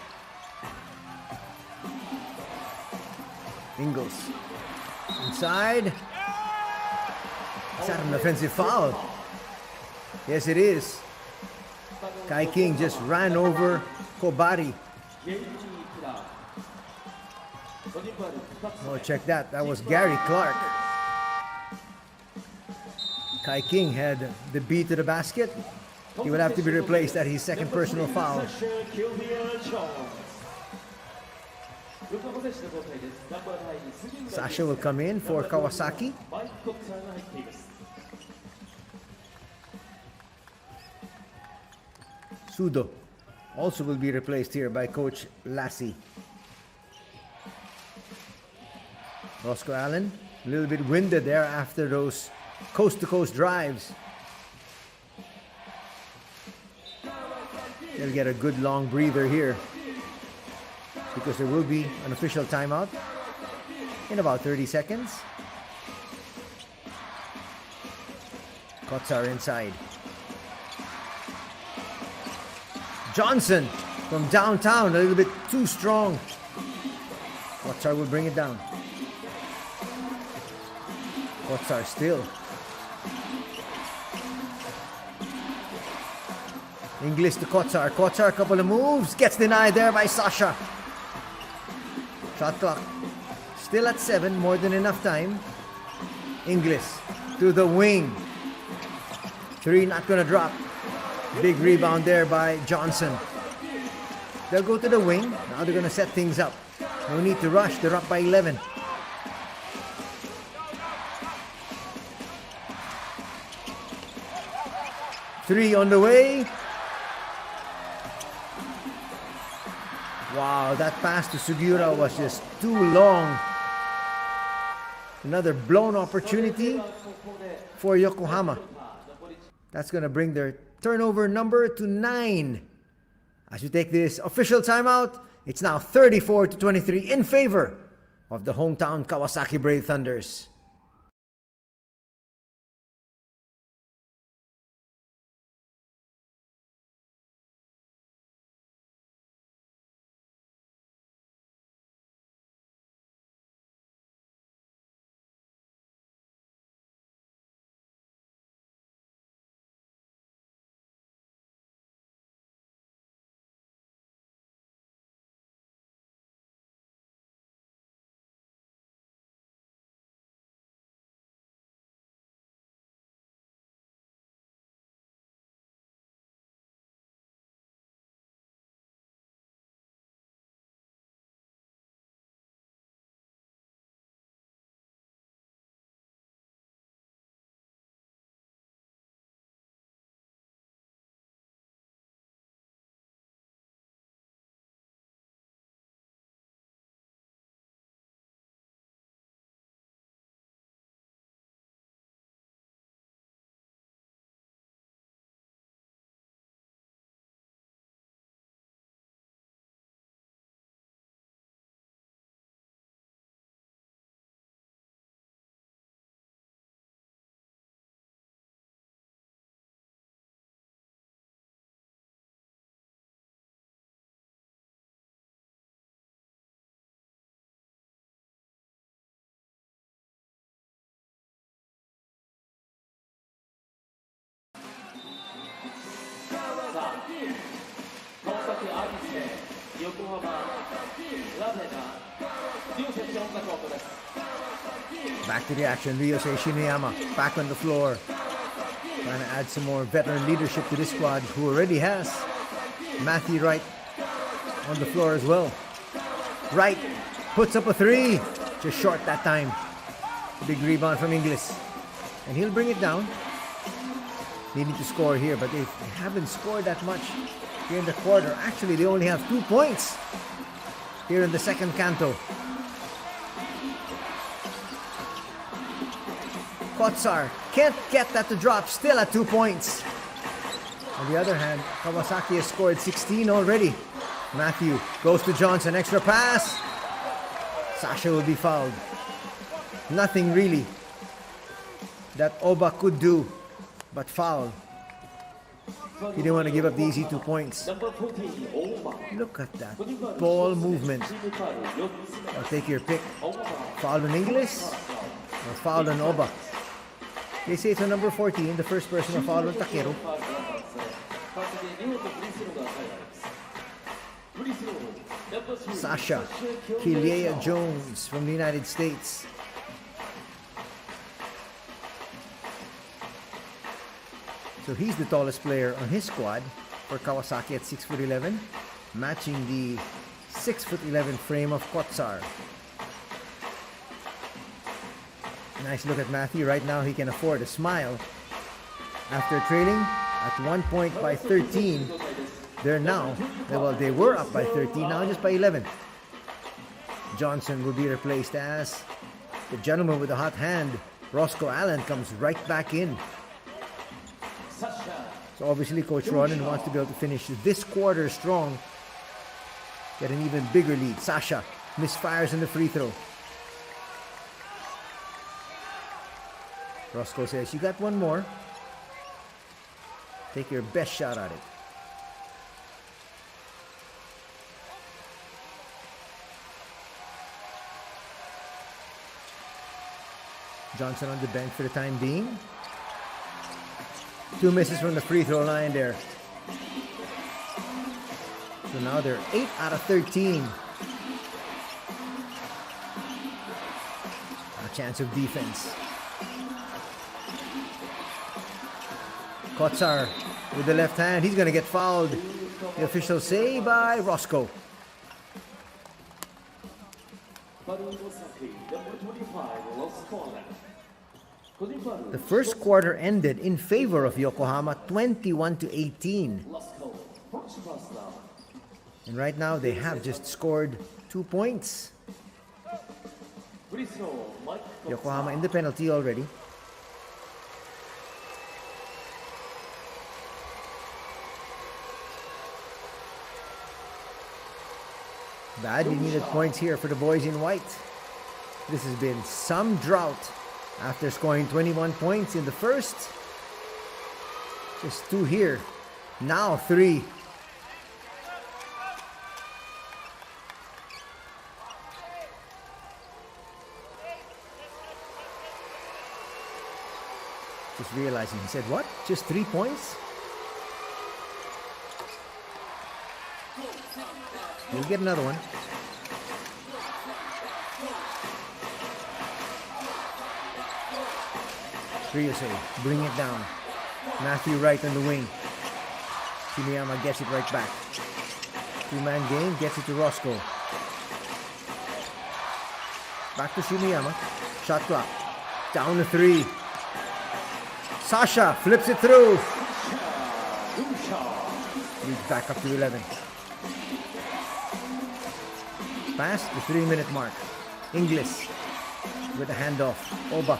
Ingles. Inside. Is that an offensive foul? Yes, it is. Kai King just ran over Kobari. Oh, check that. That was Gary Clark. Kai King had the beat to the basket. He would have to be replaced at his second personal foul. Sasha will come in for Kawasaki. Sudo also will be replaced here by Coach Lassie. Roscoe Allen, a little bit winded there after those coast-to-coast drives. They'll get a good long breather here because there will be an official timeout in about 30 seconds. Kotsar inside. Johnson from downtown, a little bit too strong. Kotsar will bring it down. Kotsar still. Inglis to Kotsar. Kotsar, a couple of moves. Gets denied there by Sasha. Shot clock still at 7, more than enough time. Inglis to the wing. 3 not gonna drop. Big rebound there by Johnson. They'll go to the wing. Now they're gonna set things up. No need to rush. They're up by 11. Three on the way. Wow, that pass to Sugiura was just too long. Another blown opportunity for Yokohama. That's going to bring their turnover number to 9. As we take this official timeout, it's now 34-23 in favor of the hometown Kawasaki Brave Thunders. Back to the action. Ryosei Shiniyama back on the floor. Trying to add some more veteran leadership to this squad, who already has Matthew Wright on the floor as well. Wright puts up a 3. Just short that time. Big rebound from Inglis. And he'll bring it down. They need to score here, but they haven't scored that much here in the quarter. Actually, they only have 2 points here in the second canto. Kotsar can't get that to drop, still at 2 points. On the other hand, Kawasaki has scored 16 already. Matthew goes to Johnson, extra pass. Sasha will be fouled. Nothing really that Oba could do but foul. He didn't want to give up the easy 2 points. Look at that ball movement. I'll take your pick. Foul on Inglis or foul on Oba. They say it's on number 14, the first personal foul on Takeru. Sasha Kilea Jones from the United States. So he's the tallest player on his squad for Kawasaki at 6'11", matching the 6'11" frame of Kotsar. Nice look at Matthew. Right now he can afford a smile. After trailing at 1 point by 13, they're now, well, they were up by 13, now just by 11. Johnson will be replaced as the gentleman with the hot hand, Roscoe Allen, comes right back in. So obviously Coach Ronan wants to be able to finish this quarter strong, get an even bigger lead. Sasha misfires in the free throw. Roscoe says, you got one more. Take your best shot at it. Johnson on the bench for the time being. 2 misses from the free throw line there. So now they're 8 out of 13. A chance of defense. Kotsar with the left hand. He's going to get fouled. The officials say by Roscoe. The first quarter ended in favor of Yokohama, 21-18. And right now they have just scored 2 points. Yokohama in the penalty already. Badly needed points here for the boys in white. This has been some drought after scoring 21 points in the first. Just 2 here. Now 3. Just realizing, he said, what? Just 3 points? You'll get another one. Ryusei, bring it down. Matthew Wright on the wing. Shimiyama gets it right back. 2-man game, gets it to Roscoe. Back to Shimiyama. Shot clock. Down to 3. Sasha flips it through. Leads back up to 11. Past the 3-minute mark. Inglis with a handoff. Oba.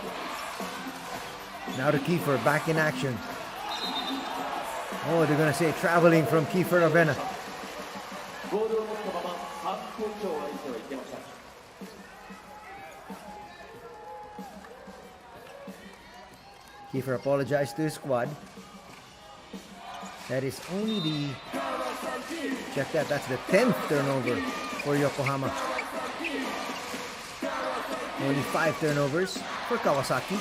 Now to Kiefer, back in action. Oh, they're going to say traveling from Kiefer Avena. Kiefer apologized to his squad. That is only the... Check that, that's the 10th turnover for Yokohama. Only 5 turnovers for Kawasaki.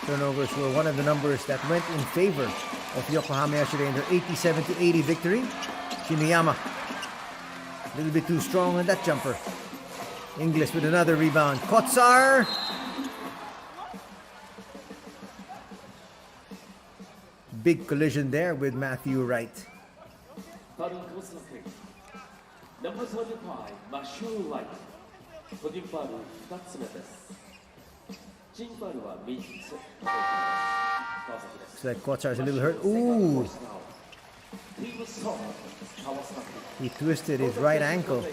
Turnovers were one of the numbers that went in favor of Yokohama yesterday in their 87-80 victory. Shimiyama, a little bit too strong on that jumper. Inglis with another rebound. Kotsar! Big collision there with Matthew Wright. Number 35, Mashu Wright. Looks like Kotsar's a little hurt. Ooh! He twisted his right ankle.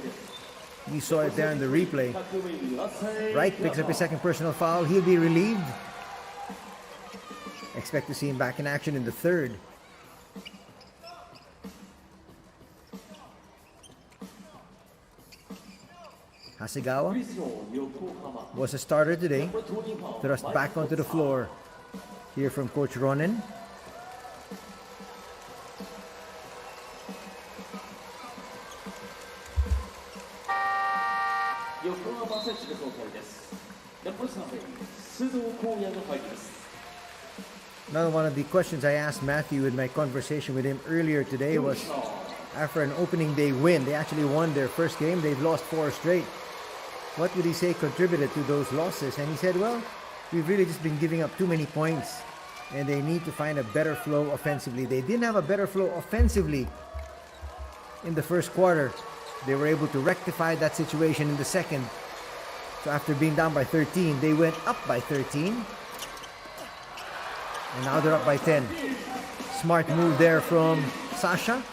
You saw it there in the replay. Wright picks up his second personal foul. He'll be relieved. Expect to see him back in action in the third. Hasegawa was a starter today. Thrust back onto the floor. Here from Coach Ronan. Another one of the questions I asked Matthew in my conversation with him earlier today was, after an opening day win, they actually won their first game, they've lost 4 straight. What would he say contributed to those losses? And he said, well, we've really just been giving up too many points and they need to find a better flow offensively. They didn't have a better flow offensively in the first quarter. They were able to rectify that situation in the second. So after being down by 13, they went up by 13. And now they're up by 10. Smart move there from Sasha.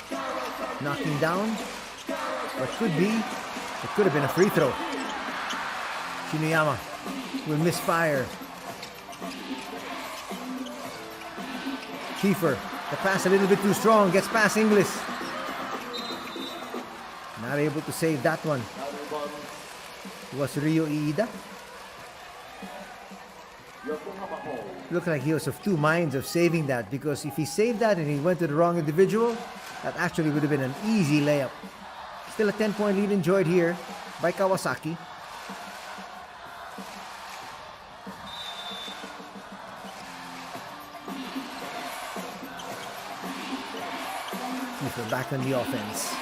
Knocking down. What could be, it could have been a free throw. Shinuyama will misfire. Kiefer, the pass a little bit too strong, gets past Inglis. Not able to save that one. It was Ryo Iida. Looked like he was of two minds of saving that, because if he saved that and he went to the wrong individual, that actually would have been an easy layup. Still a 10-point lead enjoyed here by Kawasaki. Kiefer back on the offense.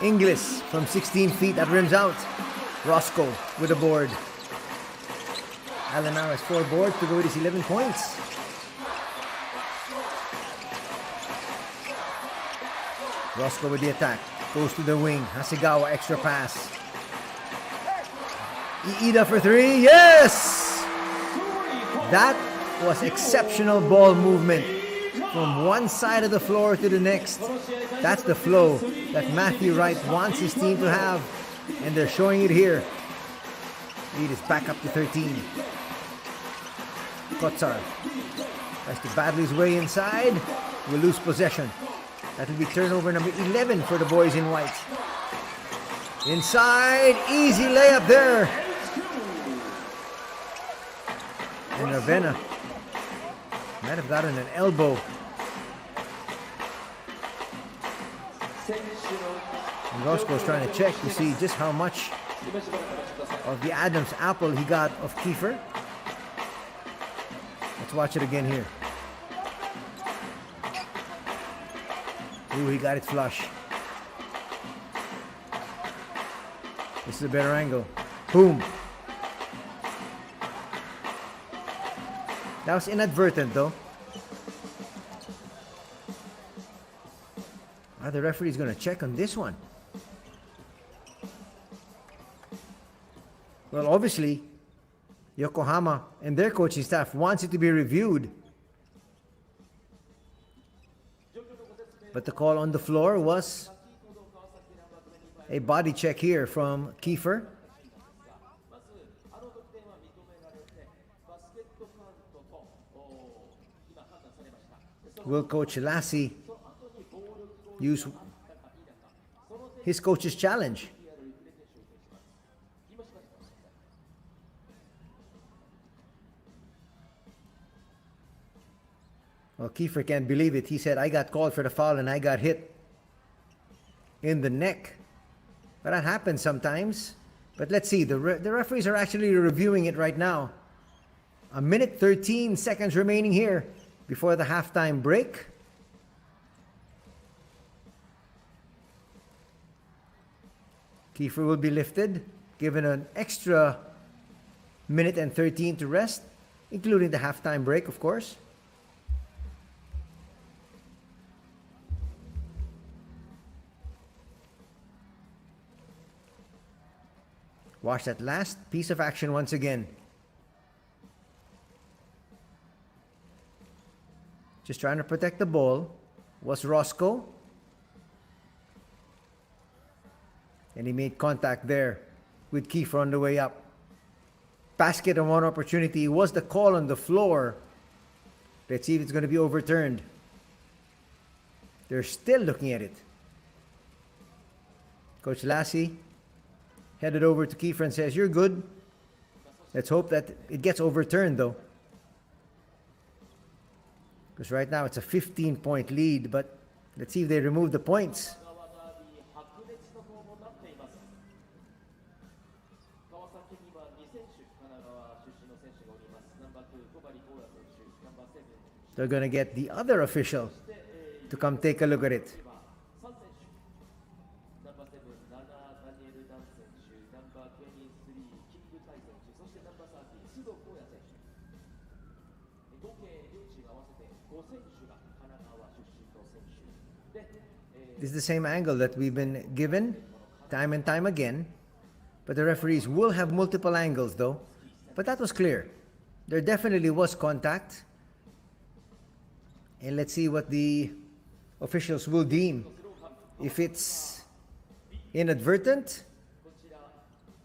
Inglis from 16 feet, that rims out. Roscoe with a board. Allen now has 4 boards to go with his 11 points. Roscoe with the attack. Goes to the wing. Hasegawa extra pass. Iida for 3. Yes! That was exceptional ball movement from one side of the floor to the next. That's the flow that Matthew Wright wants his team to have, and they're showing it here. Lead is back up to 13. Kotsar tries to battle his way inside. Will lose possession. That will be turnover number 11 for the boys in white. Inside, easy layup there. And Ravenna might have gotten an elbow. And Roscoe's trying to check to see just how much of the Adam's apple he got of Kiefer. Let's watch it again here. Ooh, he got it flush. This is a better angle. Boom. That was inadvertent though. Are the referees going to check on this one? Well, obviously, Yokohama and their coaching staff wants it to be reviewed. But the call on the floor was a body check here from Kiefer. Will Coach Lassie use his coach's challenge? Well, Kiefer can't believe it. He said, I got called for the foul and I got hit in the neck. But that happens sometimes. But let's see. The referees are actually reviewing it right now. 1 minute 13 seconds remaining here before the halftime break. Kiefer will be lifted, given an extra 1:13 to rest, including the halftime break, of course. Watch that last piece of action once again. Just trying to protect the ball was Roscoe. And he made contact there with Kiefer on the way up. Basket and one opportunity was the call on the floor. Let's see if it's going to be overturned. They're still looking at it. Coach Lassie headed over to Kiefer and says, you're good. Let's hope that it gets overturned though. Because right now it's a 15-point lead, but let's see if they remove the points. They're going to get the other official to come take a look at it. ナンバー7、ダニエル・ダン選手、ナンバー23、キング・タイ選手、そしてナンバー30、須藤浩也選手。合計両チーム合わせて5選手が神奈川出身の選手で、This is the same angle that we've been given time and time again. But the referees will have multiple angles though. But that was clear. There definitely was contact. And let's see what the officials will deem. If it's inadvertent, こちら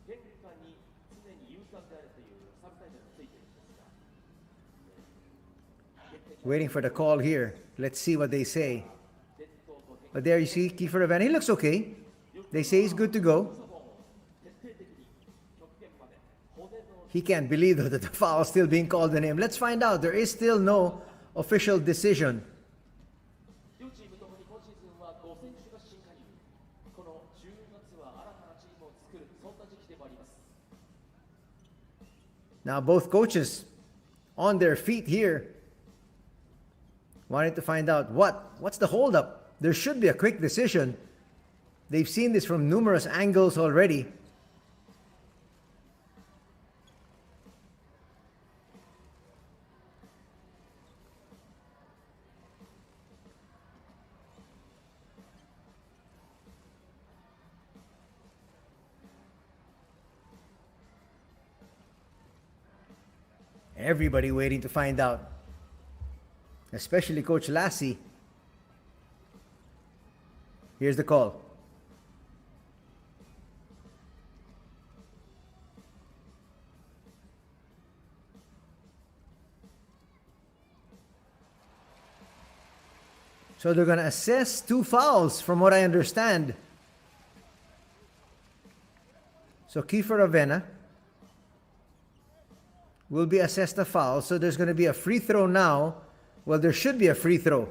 玄関に常に勇敢であるというサブタイトルがついているんですが、 waiting for the call here. Let's see what they say. But there you see Kiefer Avena. He looks okay. They say he's good to go. He can't believe though that the foul is still being called on him. Let's find out. There is still no official decision. 両チームともに今シーズンは5選手が新加入。この10月は新たなチームを作る、そんな時期でもあります。 Now both coaches on their feet here, wanted to find out what's the holdup. There should be a quick decision. They've seen this from numerous angles already. Everybody waiting to find out, especially Coach Lassie. Here's the call. So they're going to assess 2 fouls from what I understand. So Kiefer Avena will be assessed a foul. So there's going to be a free throw now. Well, there should be a free throw.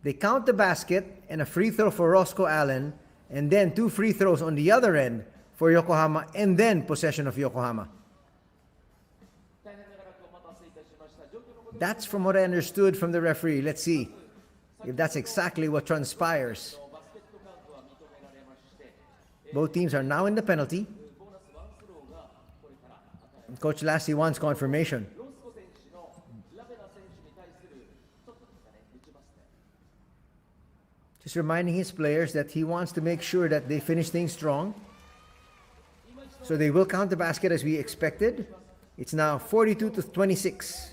They count the basket and a free throw for Roscoe Allen, and then 2 free throws on the other end for Yokohama, and then possession of Yokohama. That's from what I understood from the referee. Let's see if that's exactly what transpires. Both teams are now in the penalty. Coach Lassie wants confirmation. Just reminding his players that he wants to make sure that they finish things strong. So they will count the basket as we expected. It's now 42-26.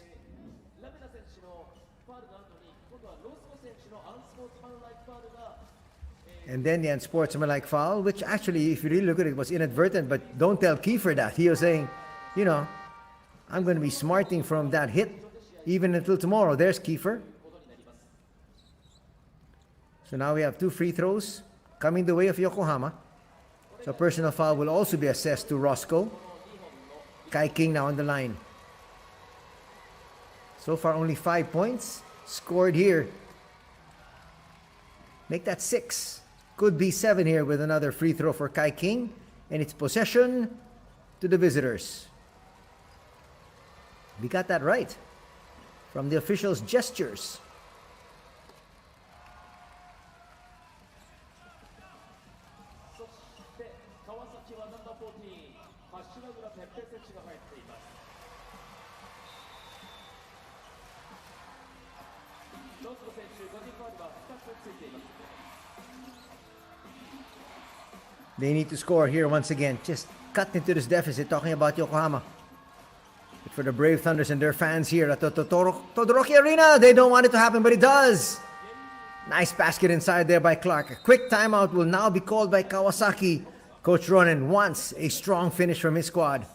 And then the unsportsmanlike foul, which actually, if you really look at it, was inadvertent. But don't tell Kiefer that. He was saying, you know, I'm going to be smarting from that hit even until tomorrow. There's Kiefer. So now we have 2 free throws coming the way of Yokohama. So personal foul will also be assessed to Roscoe. Kai King now on the line. So far only 5 points scored here. Make that 6. Could be 7 here with another free throw for Kai King. And it's possession to the visitors. We got that right from the officials' gestures. Kawasaki はナンバー14、柏村哲平選手が入っています。ロスコ選手、ボディファウルは2つついています。 They need to score here once again. Just cut into this deficit, talking about Yokohama. But for the Brave Thunders and their fans here at the Todoroki Arena, they don't want it to happen, but it does. Nice basket inside there by Clark. A quick timeout will now be called by Kawasaki. Coach Ronan wants a strong finish from his squad.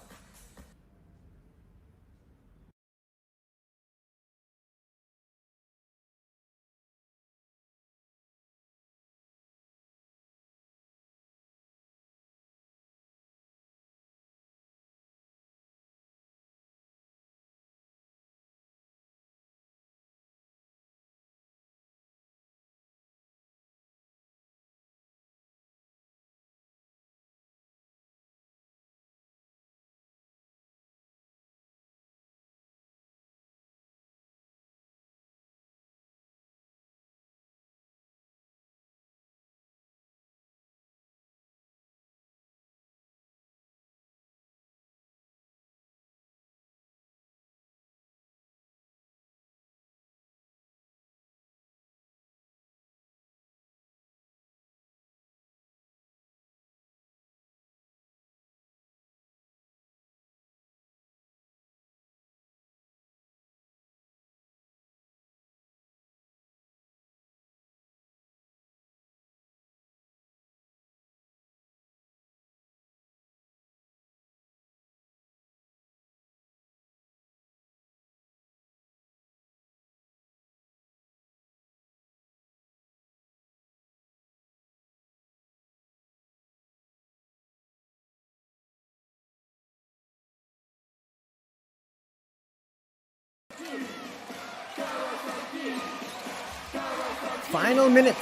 Final minute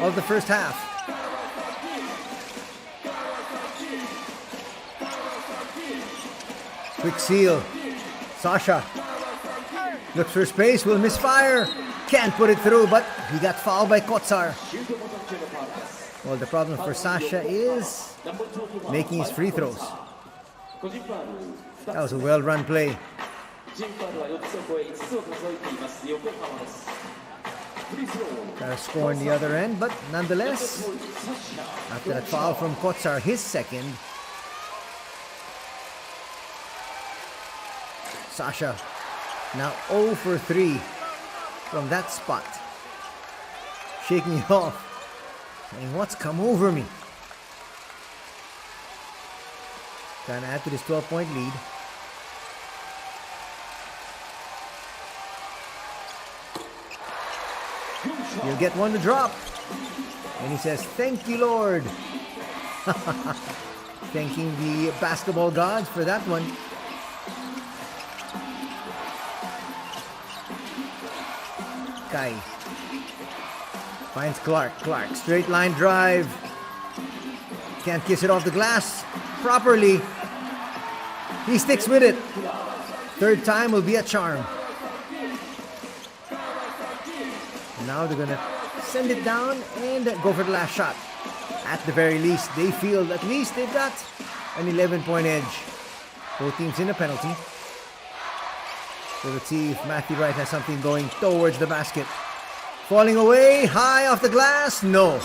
of the first half. Quick seal. Sasha looks for space, will misfire. Can't put it through, but he got fouled by KAWASAKI. Well, the problem for Sasha is making his free throws. That was a well-run play. Got a score on the other end, but nonetheless, after that foul from KAWASAKI, his second, Sasha now 0 for 3 from that spot. Shaking it off, saying, what's come over me? Trying to add to this 12-point lead. You'll get one to drop. And he says, thank you, Lord. Thanking the basketball gods for that one. Kai finds Clark. Clark, straight line drive. Can't kiss it off the glass properly. He sticks with it. Third time will be a charm. Now they're going to send it down and go for the last shot. At the very least, they feel at least they've got an 11-point edge. Both teams in a penalty. So let's see if Matthew Wright has something going towards the basket. Falling away, high off the glass, no.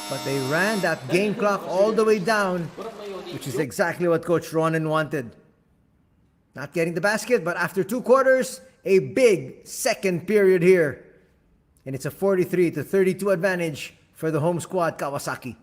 But they ran that game clock all the way down, which is exactly what Coach Ronan wanted. Not getting the basket, but after 2 quarters, a big second period here. And it's a 43-32 advantage for the home squad, Kawasaki.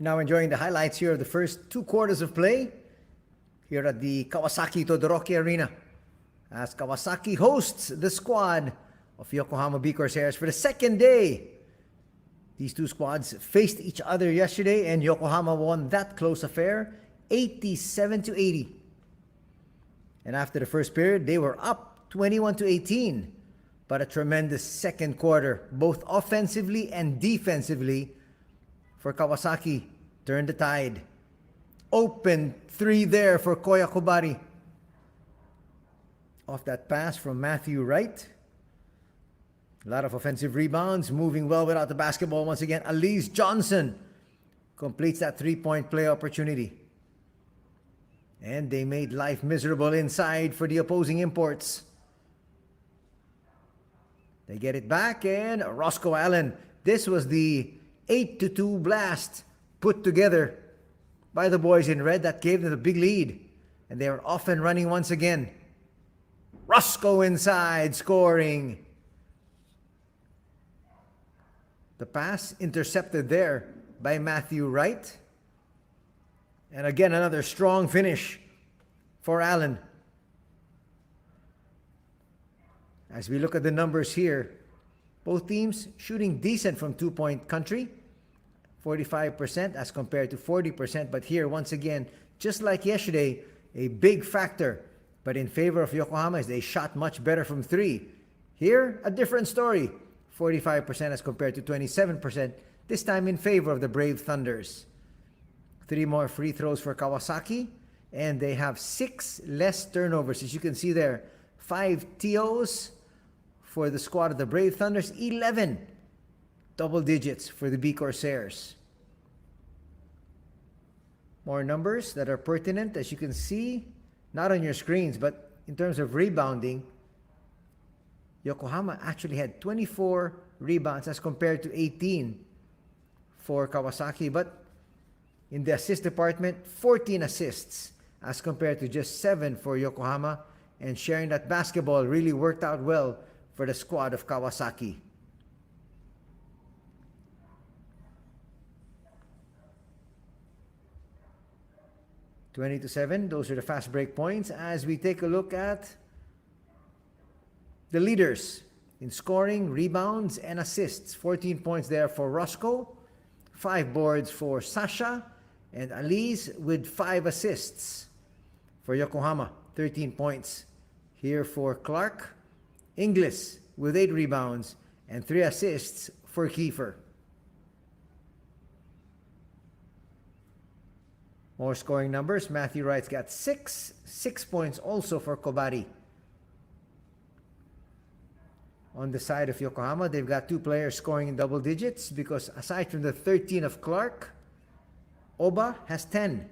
Now enjoying the highlights here of the first 2 quarters of play here at the Kawasaki Todoroki Arena as Kawasaki hosts the squad of Yokohama B-CORSAIRS for the second day. These two squads faced each other yesterday and Yokohama won that close affair 87-80. And after the first period, they were up 21-18. But a tremendous second quarter, both offensively and defensively, for Kawasaki turned the tide. Open 3 there for Koya Kobari. Off that pass from Matthew Wright. A lot of offensive rebounds, moving well without the basketball once again. Elise Johnson completes that 3-point play opportunity. And they made life miserable inside for the opposing imports. They get it back and Roscoe Allen. This was the 8-2 blast put together by the boys in red that gave them the big lead. And they are off and running once again. Roscoe inside scoring. The pass intercepted there by Matthew Wright. And again, another strong finish for Allen. As we look at the numbers here, both teams shooting decent from 2-point country, 45% as compared to 40%. But here, once again, just like yesterday, a big factor. But in favor of Yokohama is they shot much better from 3. Here, a different story. 45% as compared to 27%, this time in favor of the Brave Thunders. 3 more free throws for Kawasaki, and they have 6 less turnovers. As you can see there, 5 TOs for the squad of the Brave Thunders, 11 double digits for the B-CORSAIRS. More numbers that are pertinent, as you can see, not on your screens, but in terms of rebounding, Yokohama actually had 24 rebounds as compared to 18 for Kawasaki. But in the assist department, 14 assists as compared to just 7 for Yokohama. And sharing that basketball really worked out well for the squad of Kawasaki. (20-7). Those are the fast break points. As we take a look at the leaders in scoring, rebounds, and assists. 14 points there for Roscoe, 5 boards for Sasha, and Elise with 5 assists. For Yokohama, 13 points here for Clark. Inglis with 8 rebounds and 3 assists for Kiefer. More scoring numbers. Matthew Wright's got 6 points also for Kobari. On the side of Yokohama, they've got 2 players scoring in double digits because aside from the 13 of Clark, Oba has 10.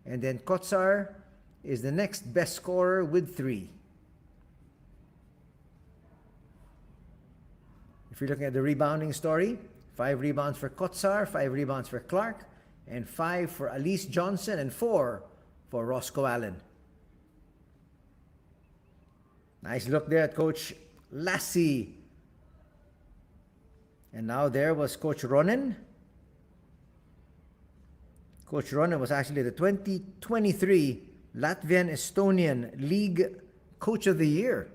And then Kotsar is the next best scorer with 3. If you're looking at the rebounding story, 5 rebounds for Kotsar, 5 rebounds for Clark, and 5 for Elise Johnson, and 4 for Roscoe Allen. Nice look there at Coach Lassie. And now there was Coach Ronen. Coach Ronen was actually the 2023 Latvian-Estonian League Coach of the Year.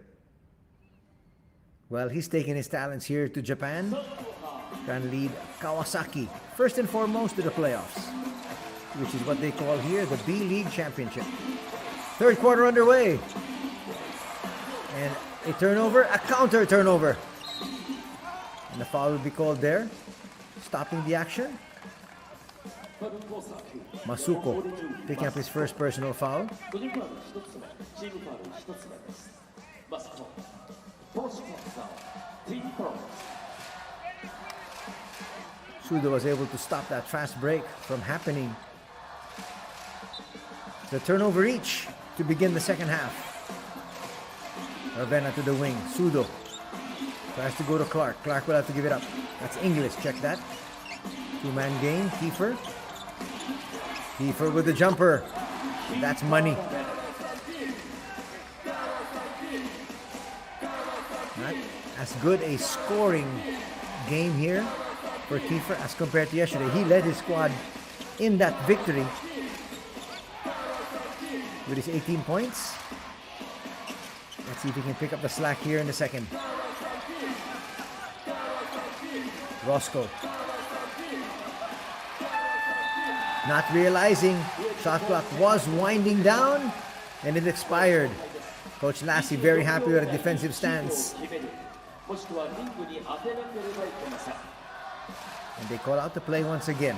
Well, he's taking his talents here to Japan. Trying to lead Kawasaki, first and foremost, to the playoffs, which is what they call here the B.LEAGUE Championship. Third quarter underway. And a turnover, a counter turnover. And the foul will be called there, stopping the action. Masuko picking up his first personal foul. Sudo was able to stop that fast break from happening. The turnover each to begin the second half. Ravenna to the wing. Sudo tries to go to Clark. Clark will have to give it up. That's Inglis. Check that. 2-man game. Kiefer. Kiefer with the jumper. That's money. Not as good a scoring game here for Kiefer as compared to yesterday. He led his squad in that victory with his 18 points. Let's see if he can pick up the slack here in the second. Roscoe. Not realizing shot clock was winding down and it expired. Coach Lassie very happy with a defensive stance. And they call out the play once again.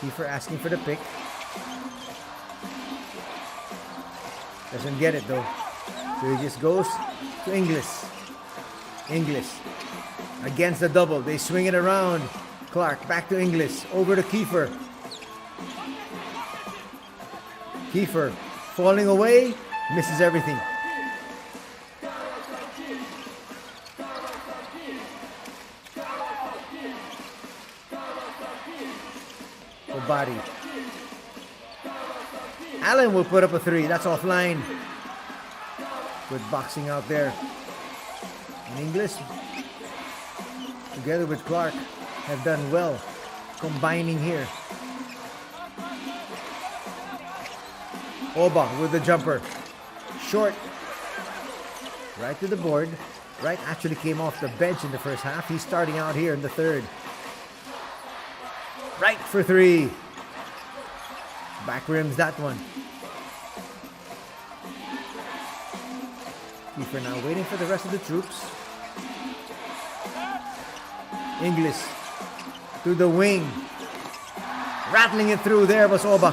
Kiefer asking for the pick. Doesn't get it though. So he just goes to Inglis. Inglis against the double. They swing it around. Clark back to Inglis. Over to Kiefer. Kiefer falling away. Misses everything. Body. Allen will put up a three. That's offline. Good boxing out there. And Inglis, together with Clark, have done well combining here. Oba with the jumper. Short. Right to the board. Wright actually came off the bench in the first half. He's starting out here in the third. Right for three. Back rims that one. Kiefer now waiting for the rest of the troops. Inglis to the wing. Rattling it through there was Oba.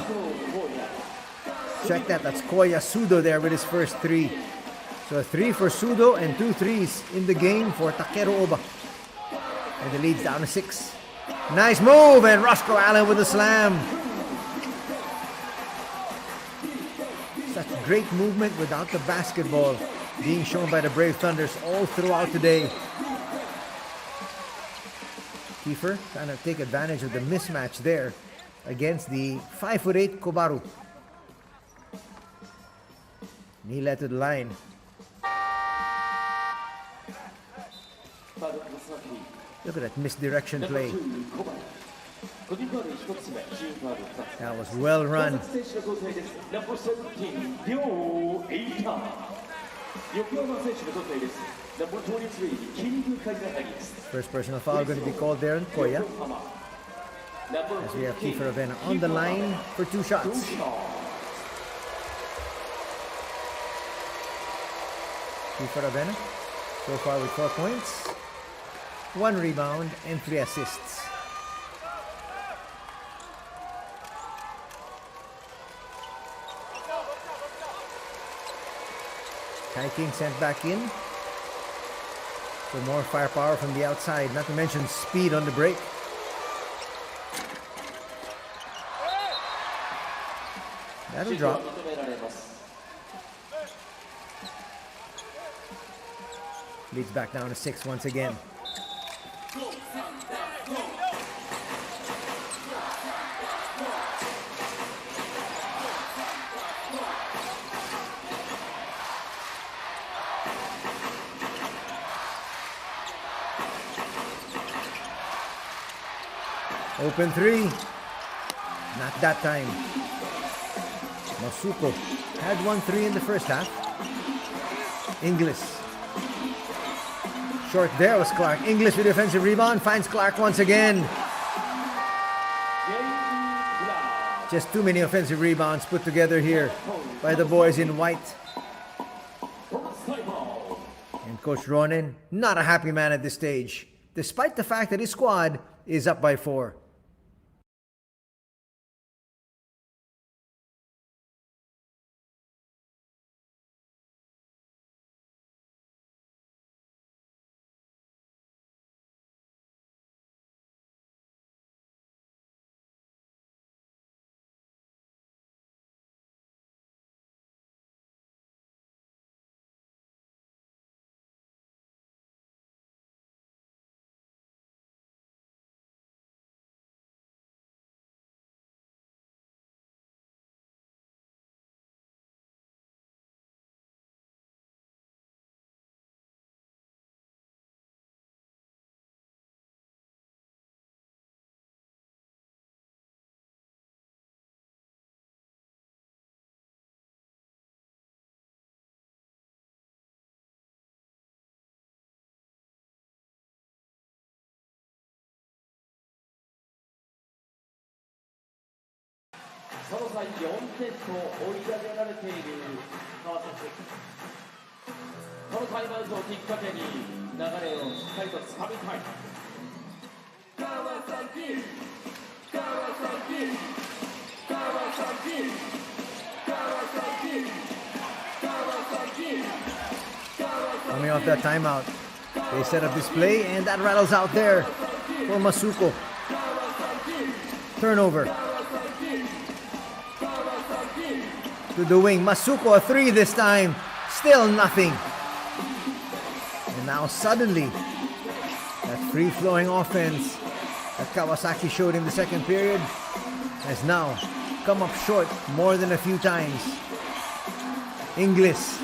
Check that. That's Koya Sudo there with his first three. So a three for Sudo and 2 threes in the game for Takeru Oba. And the lead's down to 6. Nice move, and Roscoe Allen with a slam. Such great movement without the basketball being shown by the Brave Thunders all throughout today. Kiefer trying to take advantage of the mismatch there against the 5'8" Kobaru. He led to the line. Look at that misdirection play. That was well run. First personal foul going to be called there on Koya. As we have Kiefer Avena on the line for 2 shots. Kiefer Avena so far with 4 points, 1 rebound, and 3 assists. Kai King sent back in for more firepower from the outside, not to mention speed on the break. That'll drop. Leads back down to 6 once again. Open 3. Not that time. Masuko had 1-3 in the first half. Inglis. Short there was Clark. Inglis with defensive rebound. Finds Clark once again. Just too many offensive rebounds put together here by the boys in white. And Coach Ronen, not a happy man at this stage, despite the fact that his squad is up by 4. その際4点と追い上げられている川崎。このタイムアウトをきっかけに流れをしっかりとつかみたい。川崎川崎川崎川崎川崎。 Coming off that timeout, they set up this play, and that rattles out there for Masuko. Turnover. To the wing. Masuko, a three this time. Still nothing. And now suddenly, that free-flowing offense that Kawasaki showed in the second period has now come up short more than a few times. Inglis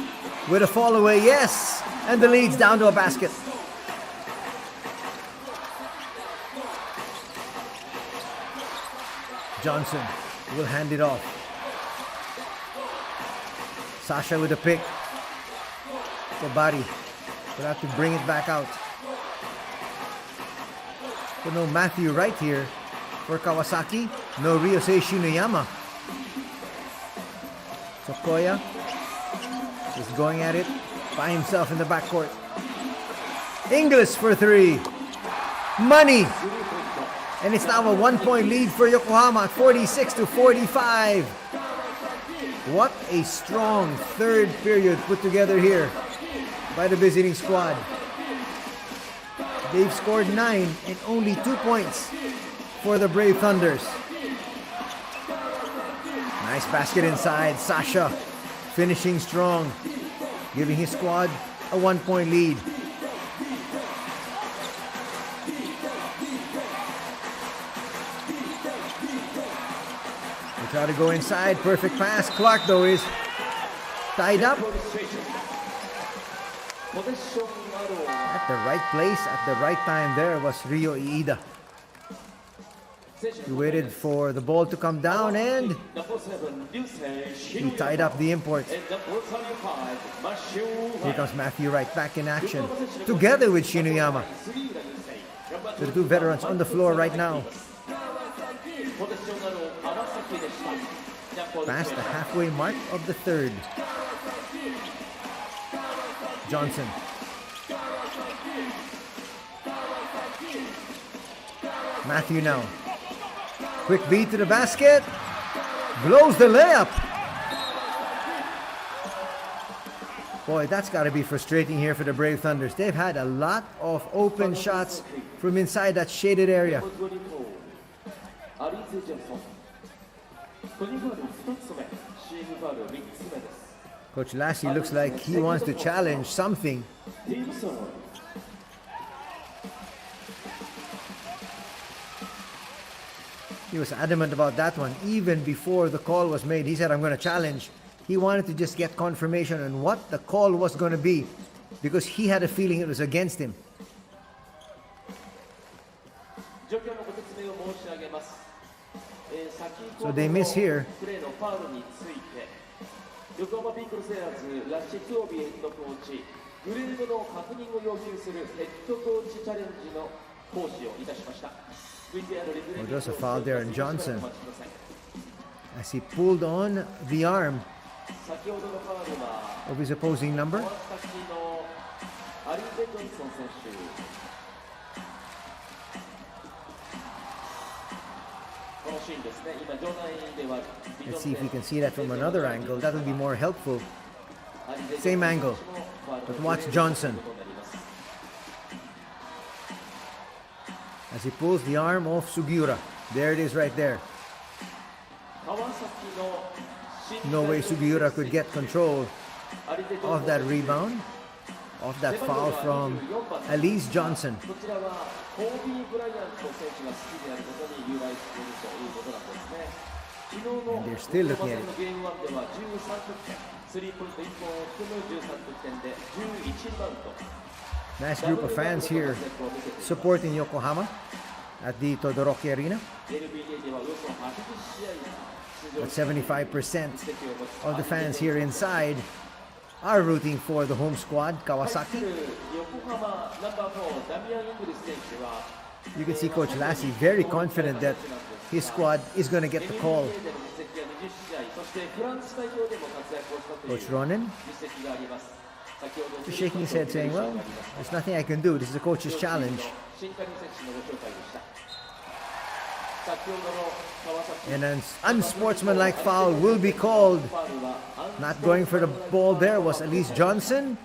with a fall away, yes! And the lead's down to a basket. Johnson will hand it off. Sasha with a pick. Kobari will have to bring it back out. So no Matthew Wright here for Kawasaki. No Ryosei Shinoyama. So Koya is going at it by himself in the backcourt. Inglis for three. Money! And it's now a 1-point lead for Yokohama at 46-45. What a strong third period put together here by the visiting squad. They've scored 9 and only 2 points for the Brave Thunders. Nice basket inside. Sasha finishing strong, giving his squad a 1-point lead. They try to go inside. Perfect pass. Clark, though, is tied up. At the right place, at the right time there was Ryo Iida. He waited for the ball to come down and he tied up the import. Here comes Matthew Wright back in action together with Shinoyama. The two veterans on the floor right now. Past the halfway mark of the third. Johnson. Matthew now. Quick beat to the basket. Blows the layup. Boy, that's got to be frustrating here for the Brave Thunders. They've had a lot of open shots from inside that shaded area. Coach Lassie looks like he wants to challenge something. He was adamant about that one. Even before the call was made, he said, I'm going to challenge. He wanted to just get confirmation on what the call was going to be because he had a feeling it was against him. So they miss here. Oh, there's a foul there on Johnson as he pulled on the arm of his opposing number. Let's see if we can see that from another angle. That would be more helpful. Same angle, but watch Johnson as he pulls the arm off Sugiura. There it is right there. No way Sugiura could get control of that rebound, of that foul from Elise Johnson. And they're still looking at it. Nice group of fans here supporting Yokohama at the Todoroki Arena. But 75% of the fans here inside are rooting for the home squad, Kawasaki. You can see Coach Lassie very confident that his squad is going to get the call. 20試合、そしてフランス代表でも活躍をしたという Coach Ronan 実績があります。先ほど just shaking his head saying, well, there's nothing I can do. This is the coach's challenge. 新加入選手のご紹介でした。先ほどの川崎 And an unsportsmanlike foul will be called. ファウルは Not going for the ball there was at least Johnson.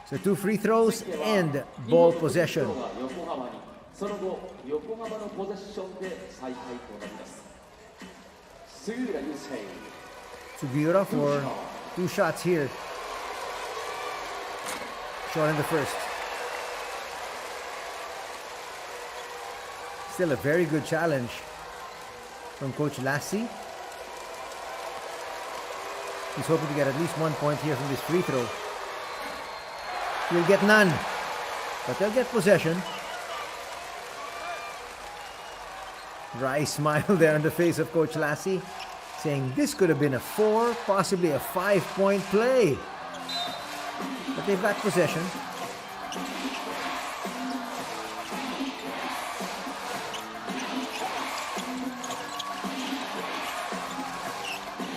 So 2 free throws and ball possession. 横浜に、その後横浜のポゼッションで再開となります。杉浦雄星 Sugiura for 2 shots here. Shot in the first. Still a very good challenge from Coach Lassie. He's hoping to get at least 1 point here from this free throw. He'll get none, but they'll get possession. Dry smile there on the face of Coach Lassie, saying this could have been a 4, possibly a 5-point play. But they've got possession.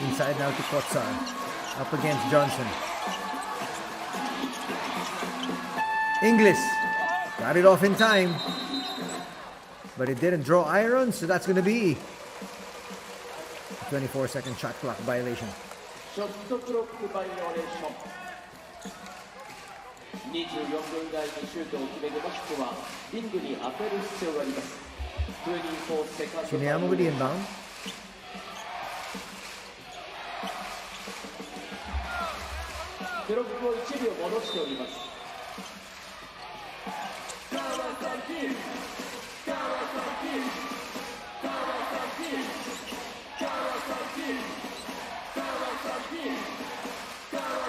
Inside now to Kotsar. Up against Johnson. Inglis got it off in time. But it didn't draw iron, so that's going to be a 24-second shot clock violation. ショットクロックバイオレーション。24分以内にシュートを決めてもしくはリングに当てる必要があります。24セカンド。 Shineyama with the inbound. クロックを1秒戻しております。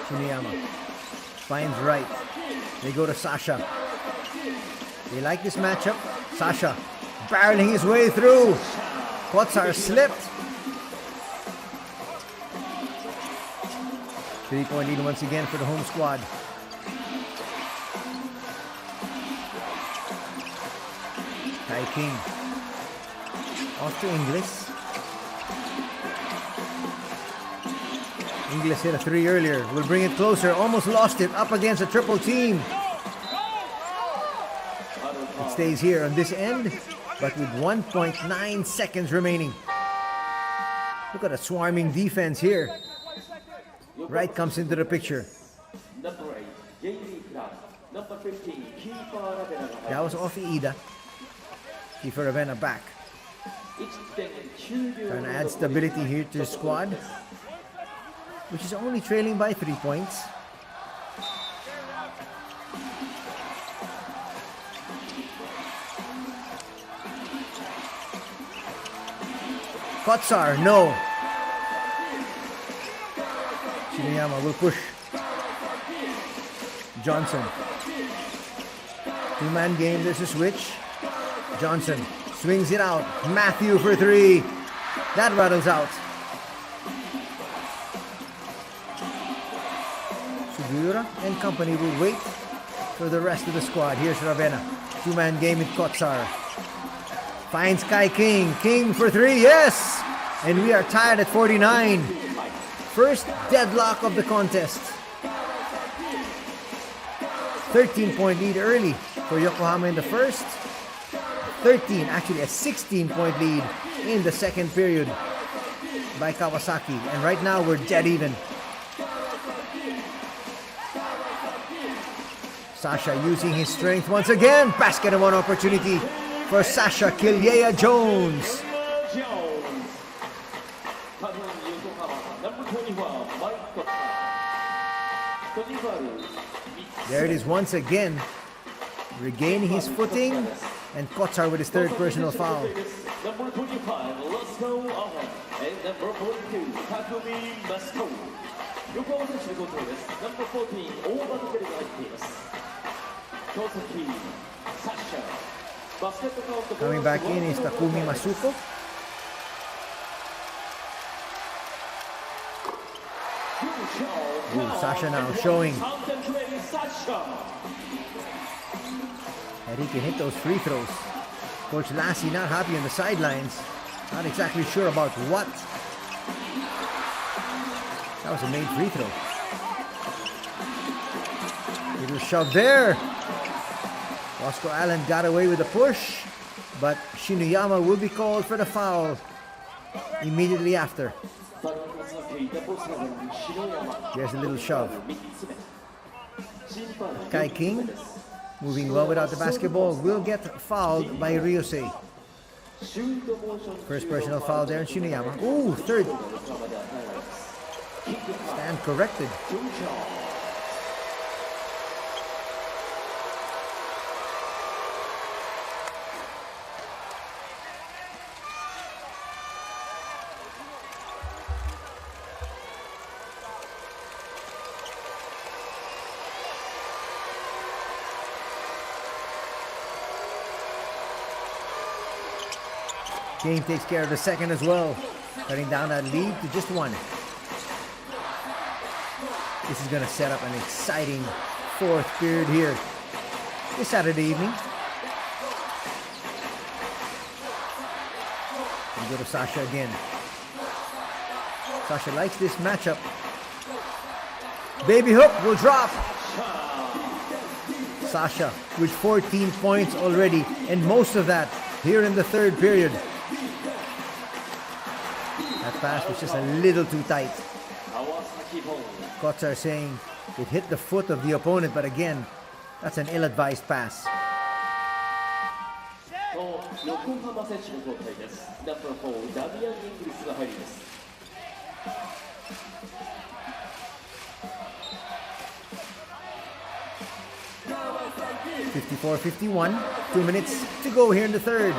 Shineyama finds right. They go to Sasha. They like this matchup. Sasha barreling his way through. Kotsar slipped. 3-point lead once again for the home squad. Kai King off to Inglis. Inglis hit a 3 earlier. Will bring it closer. Almost lost it. Up against a triple team. It stays here on this end, but with 1.9 seconds remaining. Look at a swarming defense here. Wright comes into the picture. That was off Ida. Kiefer Ravenna back. Trying to add stability here to the squad, which is only trailing by 3 points. Kotsar, no. Shineyama will push. Johnson. 2-man game, there's a switch. Johnson swings it out. Matthew for 3. That rattles out. Sugiura and company will wait for the rest of the squad. Here's Ravenna. 2-man game with Kotsar. Finds Kai King. King for 3. Yes! And we are tied at 49. First deadlock of the contest. 13-point lead early for Yokohama in the first. 13, actually a 16-point lead in the second period by Kawasaki. And right now we're dead even. Sasha using his strength once again. Basket and one opportunity for Sasha Kilyea Jones. There it is once again. Regaining his footing. And Kotsar with his third personal foul. Number 25, Lasco Allen. And number 42, Takumi Masko. 横浜選手の交代です。Number 14、大場の蹴りが入っています。川崎、サッシャ。バスケットカウント。Coming back in is Takumi Masuko. Ooh, Sasha now showing that he can hit those free throws. Coach Lassie not happy on the sidelines. Not exactly sure about what. That was a made free throw. Little shove there. Roscoe Allen got away with a push, but Shinuyama will be called for the foul immediately after. There's a little shove. Kai King, moving well without the basketball, will get fouled by Ryusei. First personal foul there in Shinuyama. Ooh, third. Stand corrected. King takes care of the second as well, cutting down that lead to just one. This is going to set up an exciting fourth period here this Saturday evening. We go to Sasha again. Sasha likes this matchup. Baby hook will drop. Sasha with 14 points already, and most of that here in the third period. That pass was just a little too tight. Kotsar saying it hit the foot of the opponent, but again, that's an ill-advised pass. (54-51). 2 minutes to go here in the third.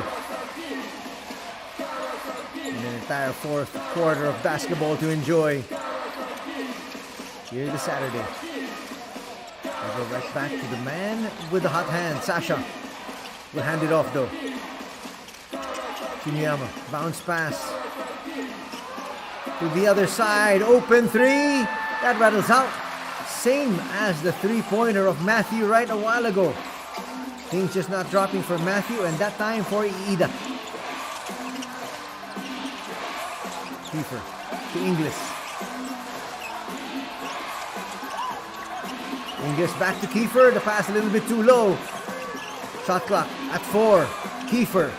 And an entire fourth quarter of basketball to enjoy here this Saturday. I go right back to the man with the hot hand. Sasha will hand it off though. Shinuyama, bounce pass to the other side. Open three. That rattles out. Same as the three-pointer of Matthew right a while ago. Things just not dropping for Matthew, and that time for Iida. Kiefer to Inglis. Inglis back to Kiefer. The pass a little bit too low. Shot clock at 4. Kiefer.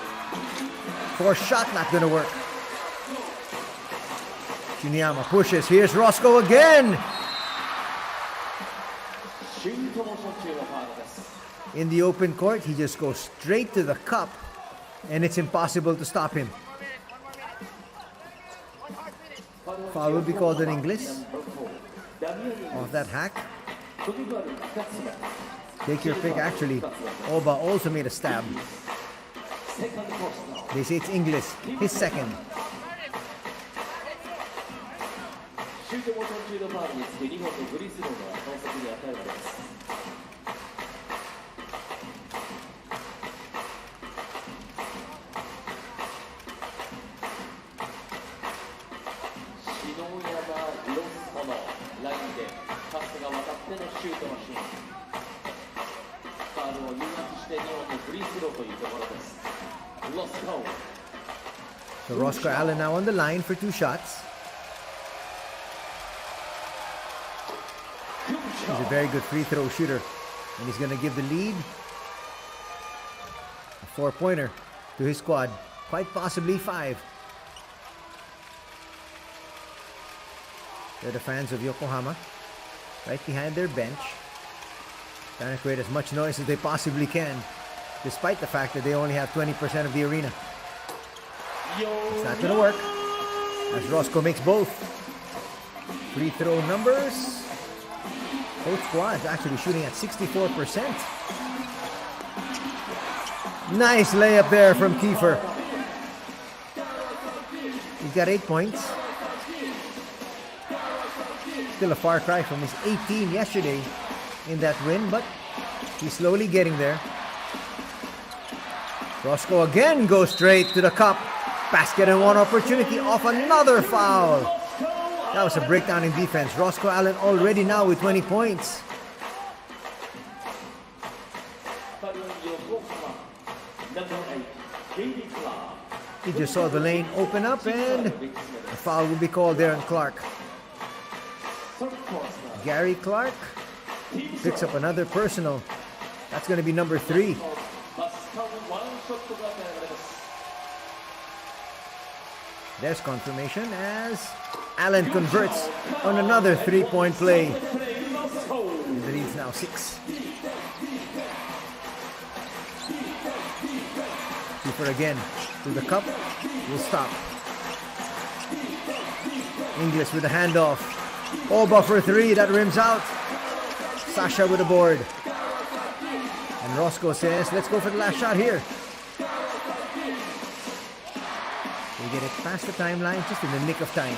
4 shot not gonna work. Shinuyama pushes. Here's Roscoe again. In the open court, he just goes straight to the cup, and it's impossible to stop him. Foul will be called in English off that hack. Take your pick, actually. Oba also made a stab. They say it's English, his second. So Roscoe Allen now on the line for 2 shots. He's a very good free throw shooter, and he's going to give the lead, a 4-pointer, to his squad, quite possibly 5. They're the fans of Yokohama, right behind their bench, trying to create as much noise as they possibly can, despite the fact that they only have 20% of the arena. It's not going to work, as Roscoe makes both. Free throw numbers. Both squads actually shooting at 64%. Nice layup there from Kiefer. He's got 8 points. Still a far cry from his 18 yesterday in that win, but he's slowly getting there. Roscoe again goes straight to the cup. Basket and one opportunity off another foul. That was a breakdown in defense. Roscoe Allen already now with 20 points. He just saw the lane open up, and a foul will be called there on Clark. Gary Clark picks up another personal. That's going to be number 3. There's confirmation as Allen converts on another 3-point play. And the lead's now 6. Keeper again to the cup. Will stop. Inglis with a handoff. Oba for 3. That rims out. Sasha with a board. And Roscoe says, let's go for the last shot here. They get it past the timeline just in the nick of time.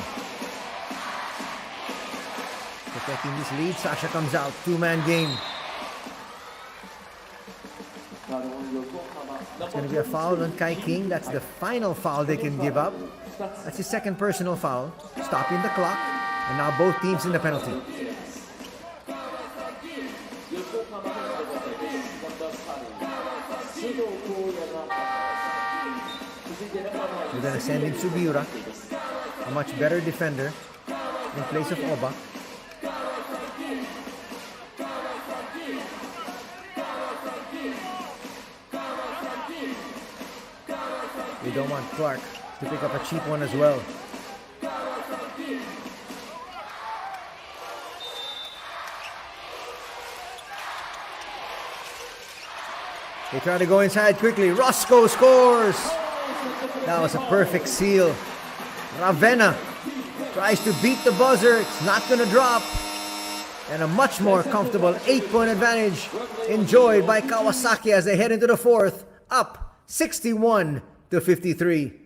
Protecting this lead, Sasha comes out. 2-man game. It's going to be a foul on Kai King. That's the final foul they can give up. That's his second personal foul. Stopping the clock. And now both teams in the penalty. We're going to send in Sugiura, a much better defender, in place of Oba. We don't want Clark to pick up a cheap one as well. They try to go inside quickly. Roscoe scores! That was a perfect seal. Ravenna tries to beat the buzzer. It's not going to drop. And a much more comfortable 8-point advantage enjoyed by Kawasaki as they head into the 4th, up 61-53.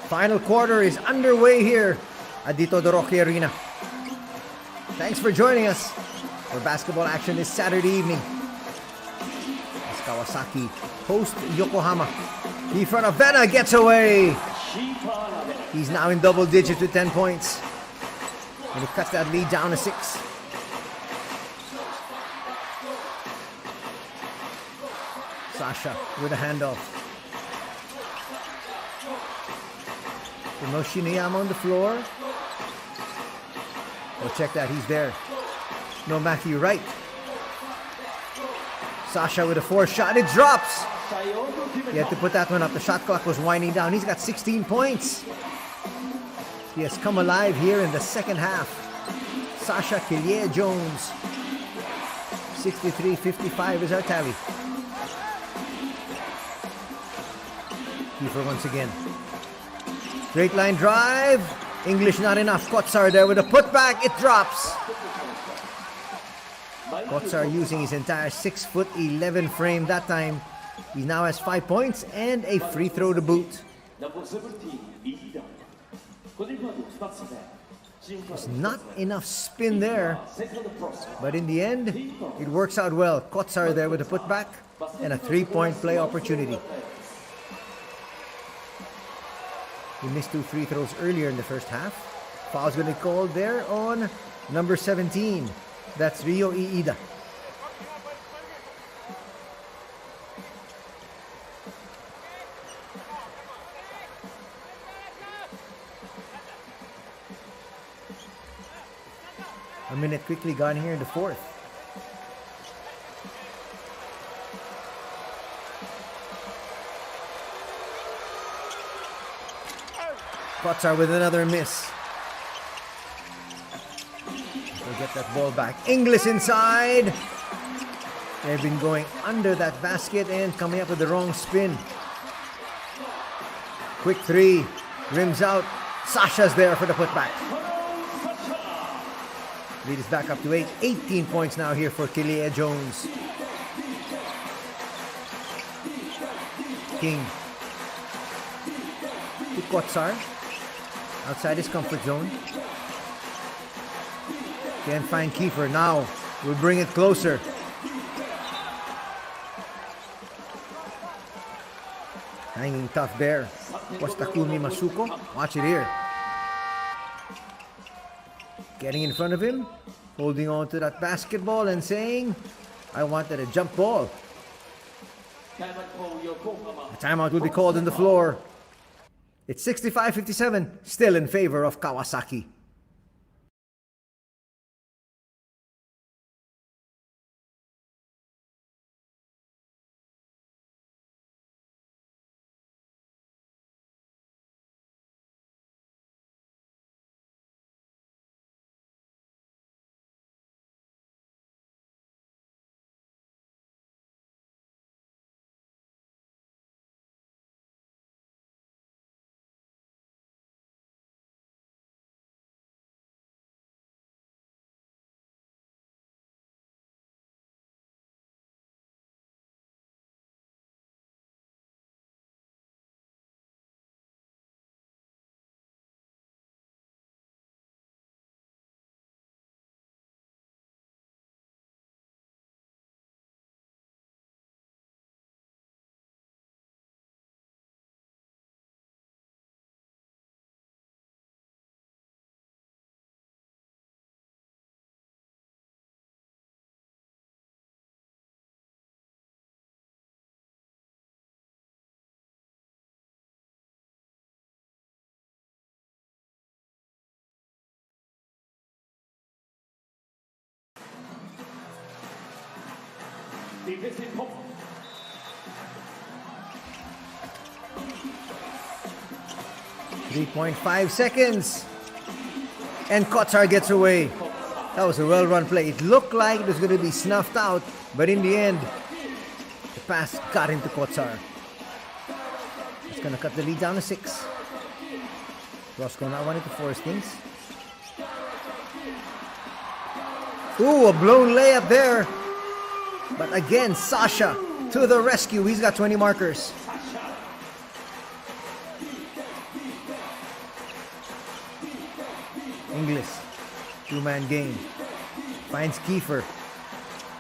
Final quarter is underway here at Dito Roque Arena. Thanks for joining us for basketball action this Saturday evening. As Kawasaki host Yokohama. Kiefer Ravenna gets away. He's now in double digits with 10 points. And he cuts that lead down to 6. Sasha with a handoff. No Shiniyama on the floor. Oh, check that, he's there. No Matthew Wright. Sasha with a 4-shot. It drops. シャイオンと決め He had to put that one up. The shot clock was winding down. He's got 16 points. He has come alive here in the second half. Sasha Killier-Jones. 63-55 is our tally. Kiefer once again. Straight line drive. English not enough. Kotsar there with a putback. It drops. Kotsar using his entire 6'11" frame that time. He now has 5 points and a free throw to boot. ナンバー17リーダー個人ファウル2つ目チームファウ It's ル not enough spin there, セカンドクロス but in the end, it works out well. Kotsar there with a putback and a 3-point play opportunity. He missed 2 free throws earlier in the first half. Foul's going to be called there on number 17. That's Ryo Iida. A minute quickly gone here in the fourth. Kotsar with another miss. We'll get that ball back. Inglis inside. They've been going under that basket and coming up with the wrong spin. Quick three. Rims out. Sasha's there for the putback. Lead is back up to 8. 18 points now here for Killier-Jones. King. To Kotsar. Outside his comfort zone. Can't find Kiefer. Now we'll bring it closer. Hanging tough there. Was Takumi Masuko? Watch it here. Getting in front of him. Holding on to that basketball and saying, I wanted a jump ball. タイムアウトフォー横浜 A timeout will be called on the floor. It's 65-57, still in favor of Kawasaki. Defensive pop. .5 seconds. And Kotsar gets away. That was a well-run play. It looked like it was going to be snuffed out, but in the end, the pass got into Kotsar. It's going to cut the lead down to 6. Roscoe not wanting to force things. Ooh, a blown layup there. But again, Sasha to the rescue. He's got 20 markers. Inglis, two-man game. Finds Kiefer.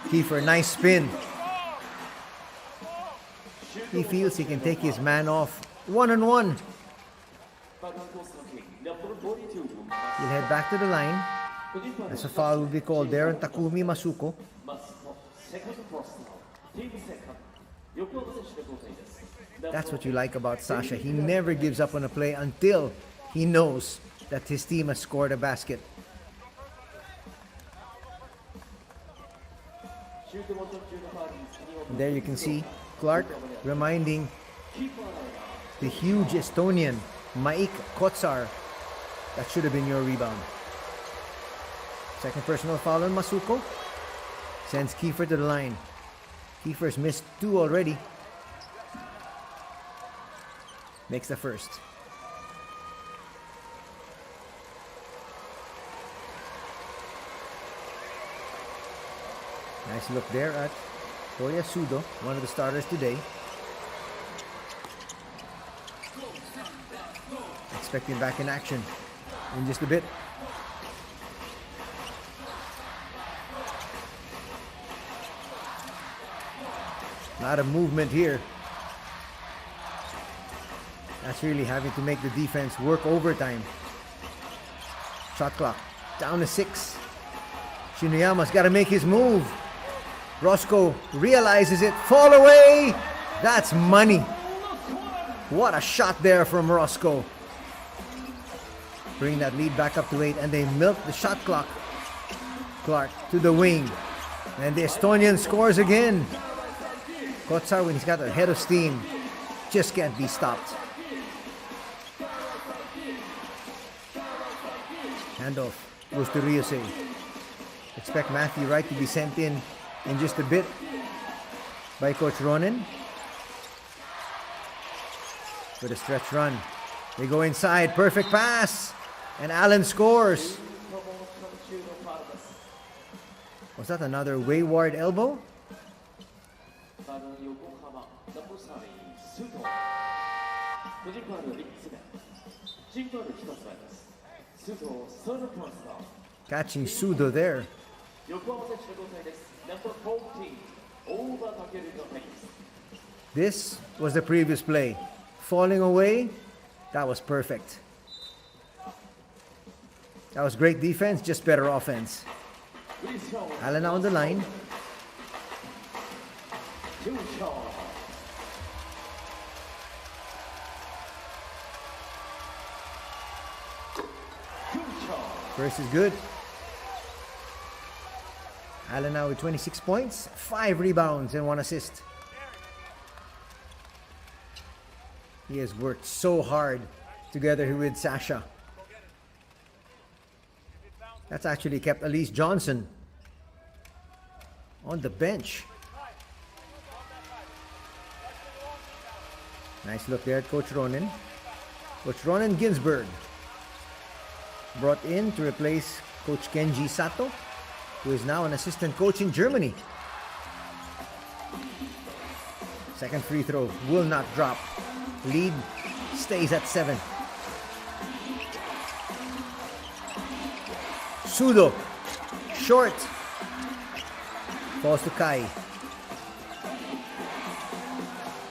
Kiefer, nice spin. He feels he can take his man off. 1-on-1. He'll head back to the line. As a foul will be called there on Takumi Masuko. That's what you like about Sasha. He never gives up on a play until he knows that his team has scored a basket. There you can see Clark reminding the huge Estonian B-CORSAIRS that should have been your rebound. Second personal foul on Masuko. Sends Kiefer to the line. Kiefer's missed 2 already. Makes the first. Nice look there at Toya Sudo, one of the starters today. Expecting back in action in just a bit. A lot of movement here. That's really having to make the defense work overtime. Shot clock down to 6. Shinoyama's got to make his move. Roscoe realizes it. Fall away. That's money. What a shot there from Roscoe. Bring that lead back up to 8, and they milk the shot clock. Clark to the wing. And the Estonian scores again. Kotsar, when he's got a head of steam, just can't be stopped. Handoff goes to Ryusei. Expect Matthew Wright to be sent in just a bit by Coach Ronen. With a stretch run. They go inside. Perfect pass. And Allen scores. Was that another wayward elbow? Catching Sudo there. This was the previous play. Falling away, that was perfect. That was great defense, just better offense. Allen on the line. First is good. Allen now with 26 points, 5 rebounds and 1 assist. He has worked so hard together with Sasha. That's actually kept Elise Johnson on the bench. Nice look there at Coach Ronen. Coach Ronen Ginsberg brought in to replace Coach Kenji Sato, who is now an assistant coach in Germany. Second free throw will not drop. Lead stays at 7. Sudo, short, falls to Kai.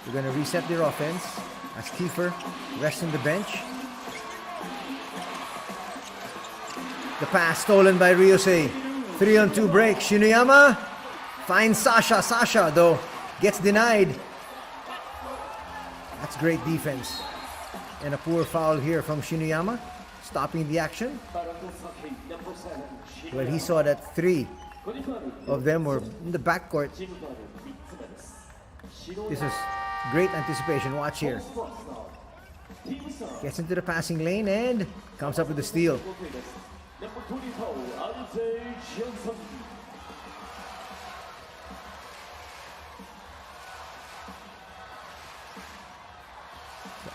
We're going to reset their offense as Kiefer rests on the bench. The pass stolen by Ryusei. 3-on-2 break. Shinoyama finds Sasha. Sasha, though, gets denied. That's great defense. And a poor foul here from Shinoyama, stopping the action. Well, he saw that 3 of them were in the backcourt. This is great anticipation. Watch here. Gets into the passing lane and comes up with the steal.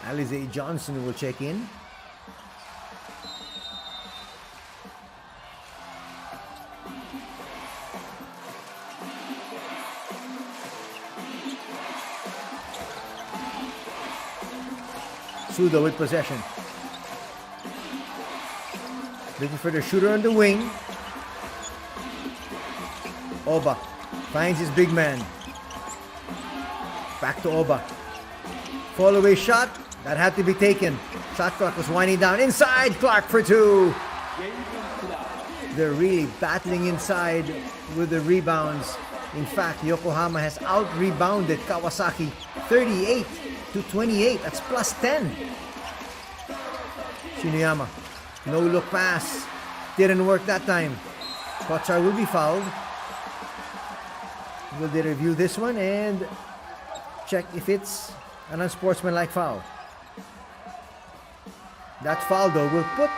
Alize Johnson will check in. Sudo with possession. Looking for the shooter on the wing. Oba finds his big man. Back to Oba. Fall away shot. That had to be taken. Shot clock was winding down. Inside, Clark for 2. They're really battling inside with the rebounds. In fact, Yokohama has out-rebounded Kawasaki 38-28. That's plus 10. Shinoyama. No look pass. Didn't work that time. Kotsar will be fouled. Will they review this one and check if it's an unsportsmanlike foul? That foul, though, will put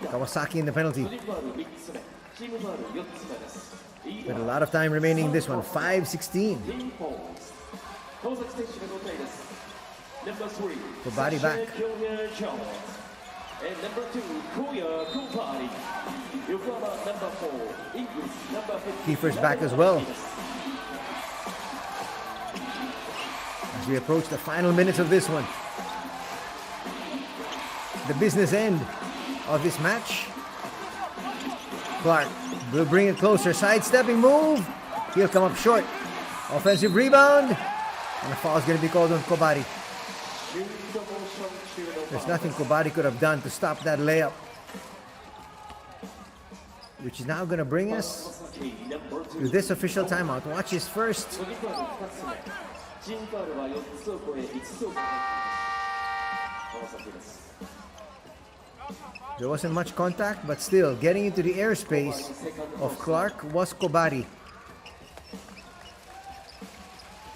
Kawasaki in the penalty. With a lot of time remaining in this one, 5:16. Kobari back. And number 2, Koya Kubari. Yokohama number 4, English number 15. Kiefer's back as well. As we approach the final minutes of this one. The business end of this match. Clark will bring it closer. Sidestepping move. He'll come up short. Offensive rebound. And a foul is going to be called on Kobari. There's nothing Kobari could have done to stop that layup. Which is now going to bring us to this official timeout. Watch his first. There wasn't much contact, but still, getting into the airspace of Clark was Kobari.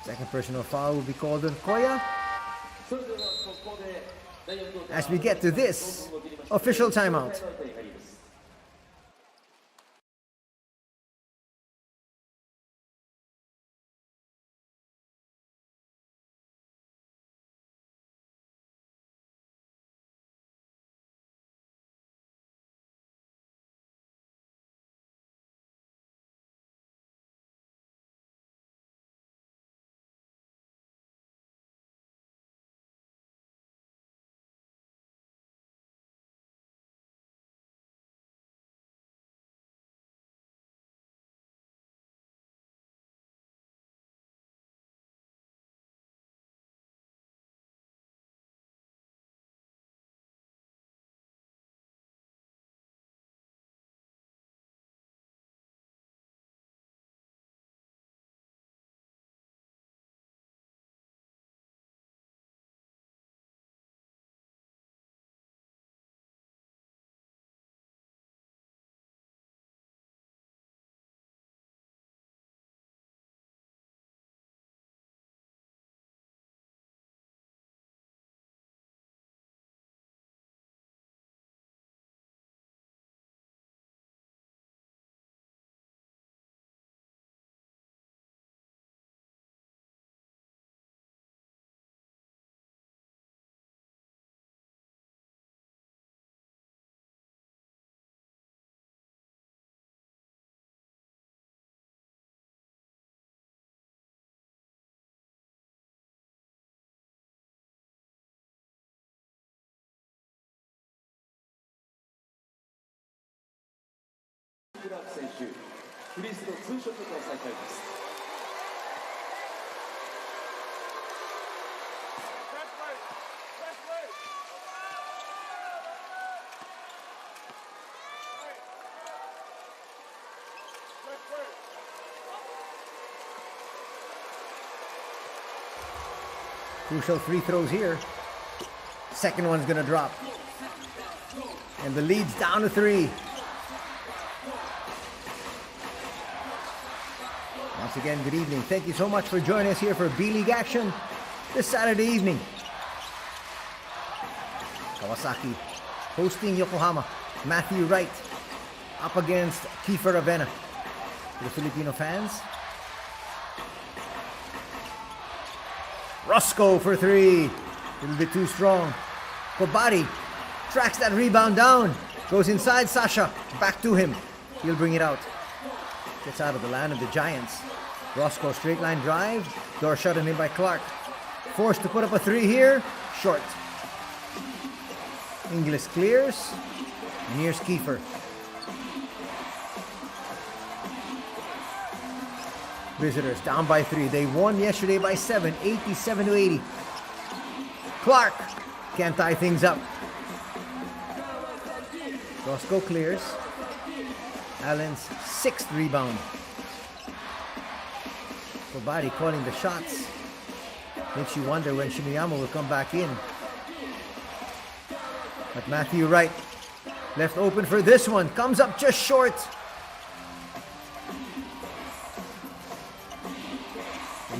Second personal foul will be called on Koya. As we get to this official timeout. Crucial free throws here. Second one's gonna drop. And the lead's down to 3. Once again, good evening. Thank you so much for joining us here for B-League action this Saturday evening. Kawasaki hosting Yokohama. Matthew Wright up against Kiefer Avena. For the Filipino fans. Roscoe for 3. A little bit too strong. Kobari tracks that rebound down. Goes inside Sasha. Back to him. He'll bring it out. Gets out of the land of the Giants. Roscoe straight line drive. Door shut in by Clark. Forced to put up a 3 here. Short. Inglis clears. And here's Kiefer. Visitors down by 3. They won yesterday by 7, 87-80. Clark can't tie things up. Roscoe clears. Allen's 6th rebound. Kobari calling the shots. Makes you wonder when Shinoyama will come back in. But Matthew Wright left open for this one. Comes up just short.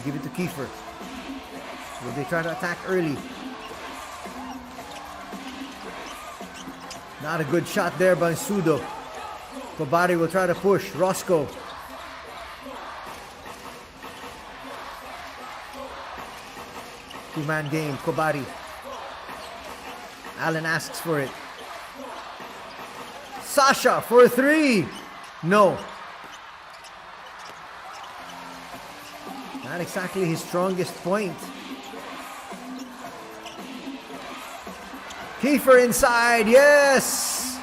Give it to Kiefer. Will they try to attack early? Not a good shot there by Sudo. Kobari will try to push. Roscoe. Two-man game. Kobari. Allen asks for it. Sasha for a three. No. Not exactly his strongest point. Kiefer inside. Yes.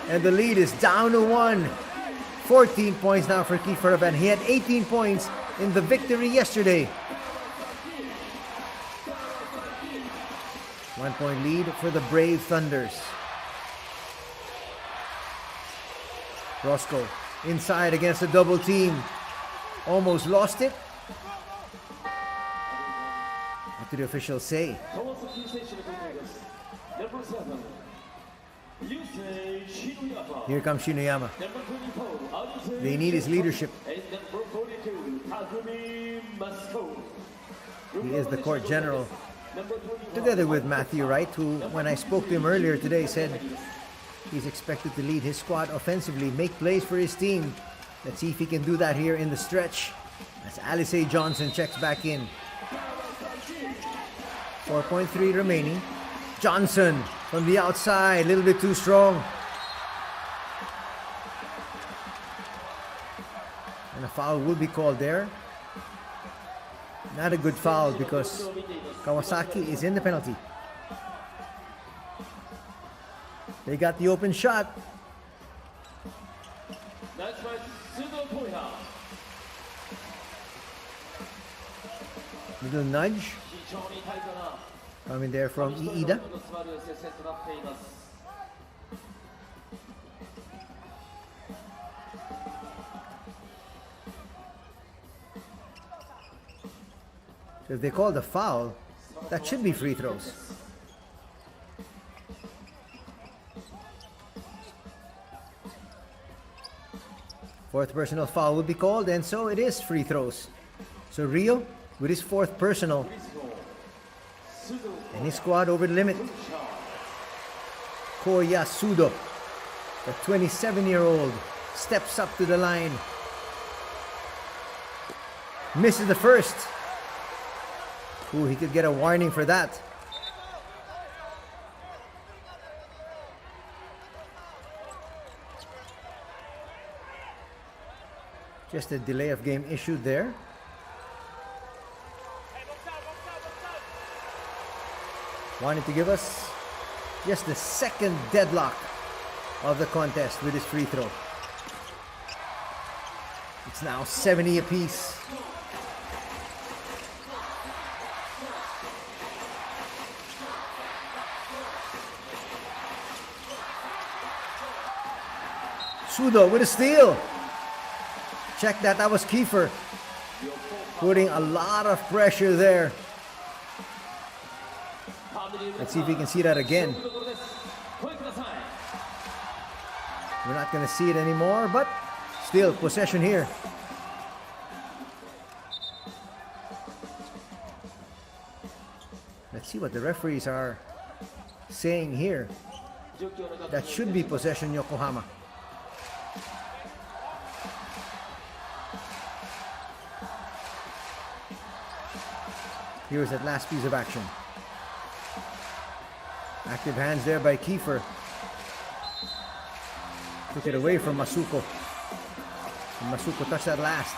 And the lead is down to 1. 14 points now for Kiefer Aben. He had 18 points in the victory yesterday. 1 point lead for the Brave Thunders. Roscoe inside against a double team. Almost lost it. What did the officials say? Here comes Shinoyama. They need his leadership. He is the court general. Together with Matthew Wright, who, when I spoke to him earlier today, said he's expected to lead his squad offensively, make plays for his team. Let's see if he can do that here in the stretch. As Alice Johnson checks back in. 4.3 remaining. Johnson from the outside, a little bit too strong. And a foul will be called there. Not a good foul because Kawasaki is in the penalty. They got the open shot. Little nudge. Coming there from Iida. So if they call the foul, that should be free throws. Fourth personal foul will be called, and so it is free throws. So Rio with his fourth personal. And his squad over the limit. Koya Sudo, the 27-year-old, steps up to the line. Misses the first. Ooh, he could get a warning for that. Just a delay of game issued there. Wanted to give us just the second deadlock of the contest with his free throw. It's now 70 apiece. Sudo with a steal. Check that, that was Kiefer. Putting a lot of pressure there. Let's see if we can see that again. We're not going to see it anymore, but still possession here. Let's see what the referees are saying here. That should be possession Yokohama. Here's that last piece of action. Active hands there by Kiefer. Took it away from Masuko. And Masuko touched that last.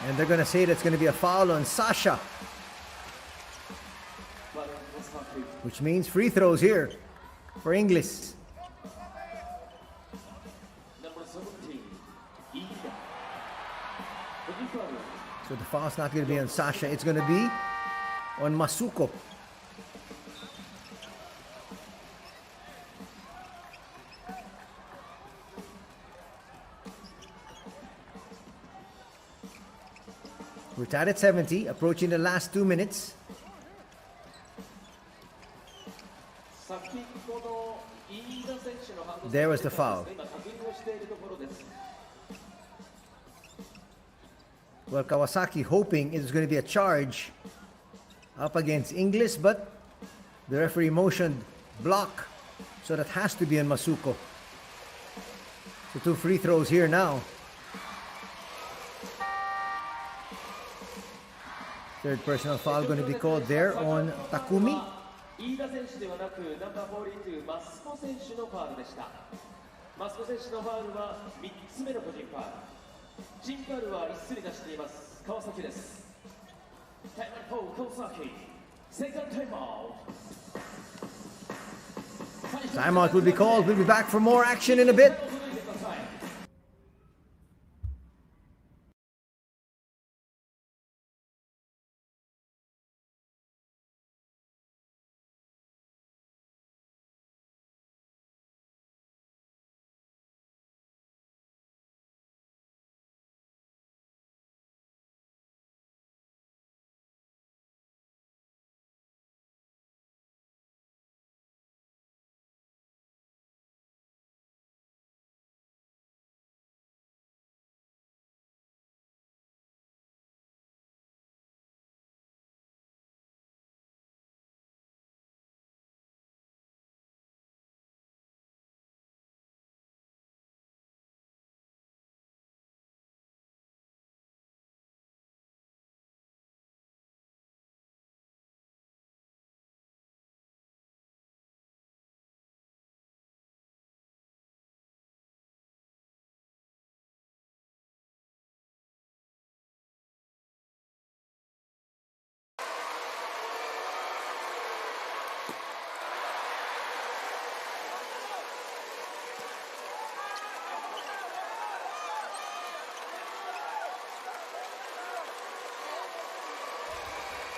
And they're going to say that's going to be a foul on Sasha. Which means free throws here for Inglis. So the foul's not going to be on Sasha. It's going to be on Masuko. We're tied at 70, approaching the last 2 minutes. There was the foul. 今確認をしているところです。 Well, Kawasaki hoping it was going to be a charge up against Inglis, but the referee motioned block, so that has to be on Masuko. So 2 free throws here now. Third personal foul going to be called there on Takumi. 飯田選手ではなくナンバー42マスコ選手のファウルでした。マスコ選手のファウルは3つ目の個人ファウル。チームファウルは1つに出しています川崎です。タイムアウト川崎。セカンドタイムアウト。 Timeout will be called. We'll be back for more action in a bit.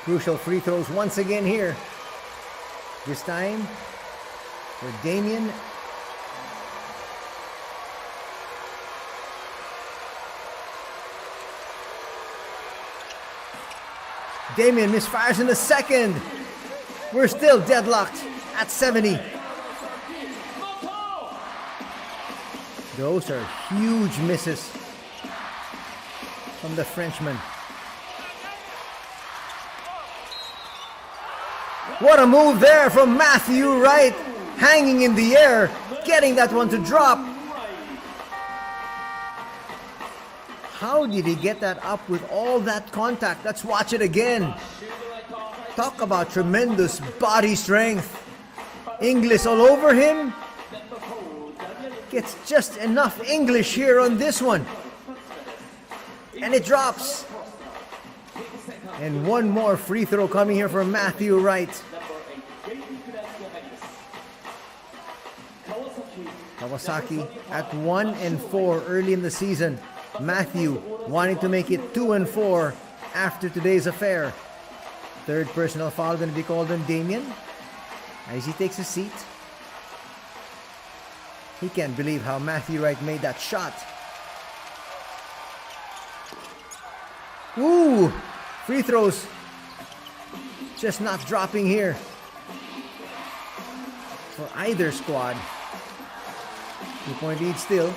Crucial free throws once again here. This time for Damien. Damien misfires in the second. We're still deadlocked at 70. Those are huge misses from the Frenchman. What a move there from Matthew Wright, hanging in the air, getting that one to drop. How did he get that up with all that contact? Let's watch it again. Talk about tremendous body strength. Inglis all over him. Gets just enough English here on this one. And it drops. And one more free throw coming here from Matthew Wright. Kawasaki at 1-4 early in the season. Matthew wanting to make it 2-4 after today's affair. Third personal foul going to be called on Damien as he takes a seat. He can't believe how Matthew Wright made that shot. Ooh! Free throws just not dropping here for either squad. 2-point lead still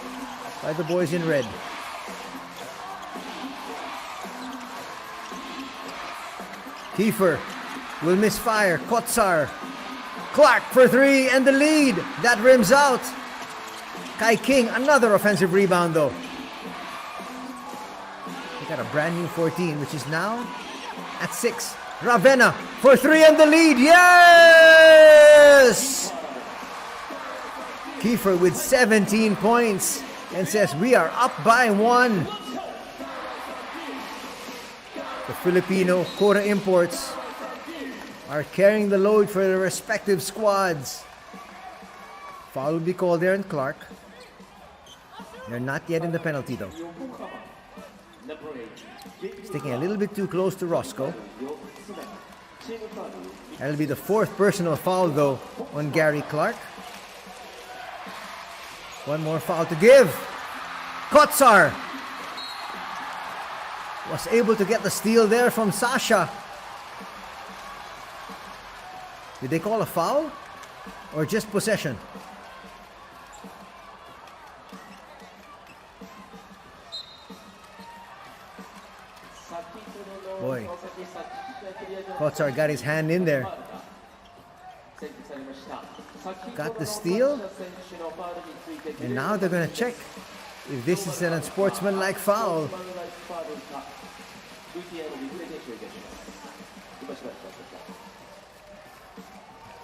by the boys in red. Kiefer will misfire. Kotsar. Clark for 3 and the lead. That rims out. Kai King, another offensive rebound though. They got a brand new 14, which is now at 6. Ravenna for 3 and the lead. Yes! Kiefer with 17 points and says we are up by 1. The Filipino Kora imports are carrying the load for their respective squads. Foul will be called there on Clark. They're not yet in the penalty though. Sticking a little bit too close to Roscoe. That'll be the 4th personal foul though on Gary Clark. One more foul to give. Kotsar was able to get the steal there from Sasha. Did they call a foul or just possession? Boy, Kotsar got his hand in there. Got the steal. And now they're going to check if this is an unsportsmanlike foul.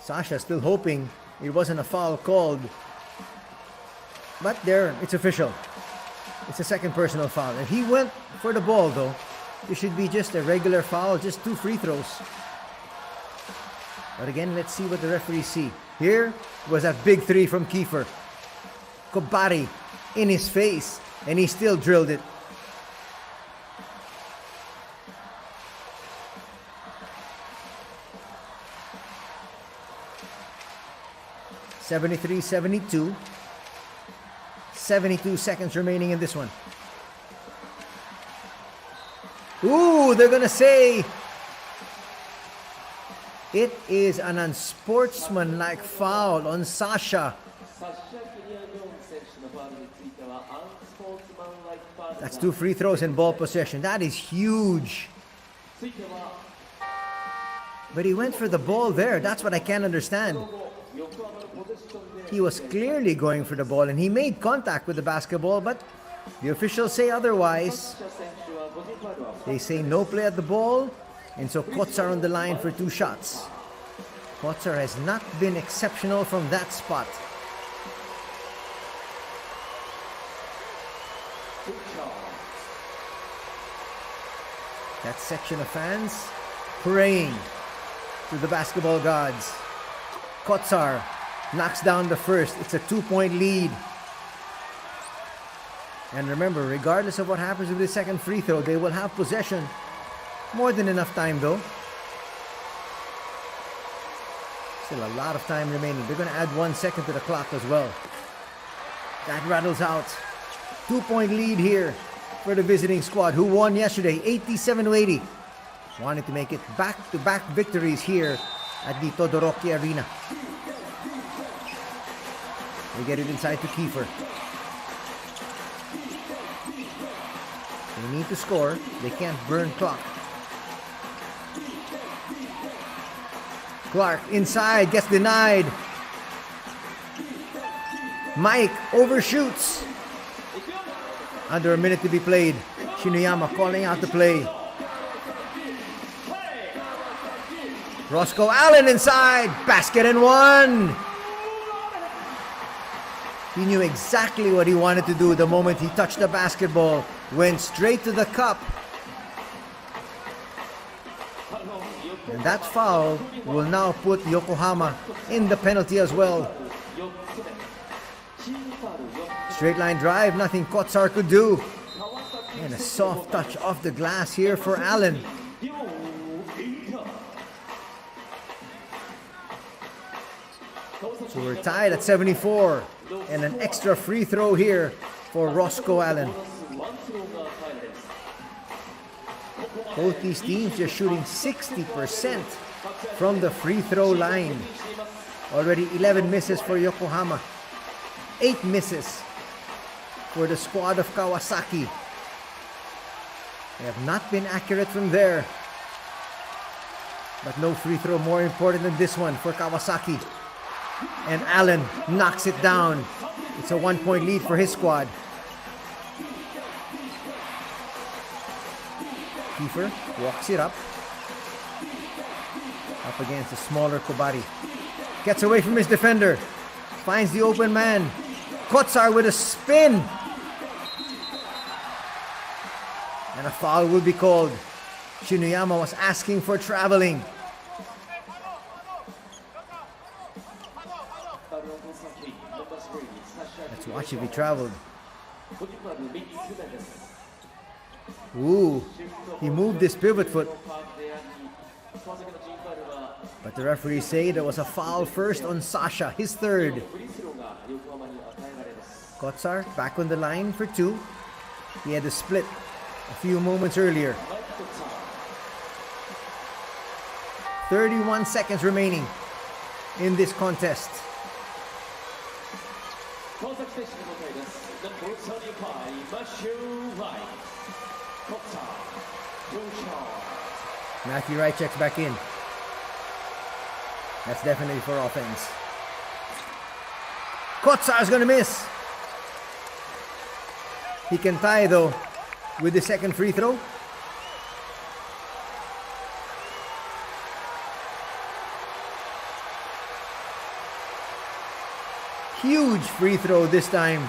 Sasha still hoping it wasn't a foul called. But there, it's official. It's a second personal foul. And he went for the ball though. It should be just a regular foul, just 2 free throws. But again, let's see what the referees see. Here was a big 3 from Kiefer. Kobari in his face, and he still drilled it. (73-72). 72 seconds remaining in this one. Ooh, they're gonna say it is an unsportsmanlike foul on Sasha. That's 2 free throws in ball possession. That is huge. But he went for the ball there. That's what I can't understand. He was clearly going for the ball and he made contact with the basketball, but the officials say otherwise. They say no play at the ball, and so Kotsar on the line for 2 shots. Kotsar has not been exceptional from that spot. That section of fans praying to the basketball gods. Kotsar knocks down the first. It's a 2-point lead. And remember, regardless of what happens with the second free throw, they will have possession. More than enough time though. Still a lot of time remaining. They're going to add 1 second to the clock as well. That rattles out. 2-point lead here for the visiting squad, who won yesterday 87-80. Wanted to make it back-to-back victories here at the Todoroki Arena. They get it inside to Kiefer. They need to score. They can't burn clock. Clark inside, gets denied. Mike overshoots. Under a minute to be played. Shinuyama calling out the play. Roscoe Allen inside. Basket and 1. He knew exactly what he wanted to do the moment he touched the basketball. Went straight to the cup. And that foul will now put Yokohama in the penalty as well. Straight line drive, nothing Kotsar could do. And a soft touch off the glass here for Allen. So we're tied at 74. And an extra free throw here for Roscoe Allen. Both these teams just shooting 60% from the free throw line. Already 11 misses for Yokohama. 8 misses for the squad of Kawasaki. They have not been accurate from there. But no free throw more important than this one for Kawasaki. And Allen knocks it down. It's a 1-point lead for his squad. Kiefer walks it up. Up against the smaller Kobari. Gets away from his defender. Finds the open man. Kotsar with a spin. And a foul will be called. Shinuyama was asking for traveling. Let's watch if he traveled. Ooh, he moved his pivot foot. But the referees say there was a foul first on Sasha, his third. Kotsar back on the line for 2. He had a split a few moments earlier. 31 seconds remaining in this contest. Matthew Wright checks back in. That's definitely for offense. Kotsar's gonna miss. He can tie though with the second free throw. Huge free throw this time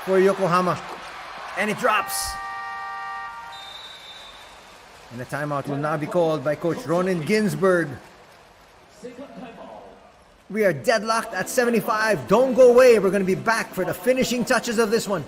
for Yokohama. And it drops. And a timeout will now be called by Coach Ronan Ginsberg. We are deadlocked at 75. Don't go away. We're going to be back for the finishing touches of this one.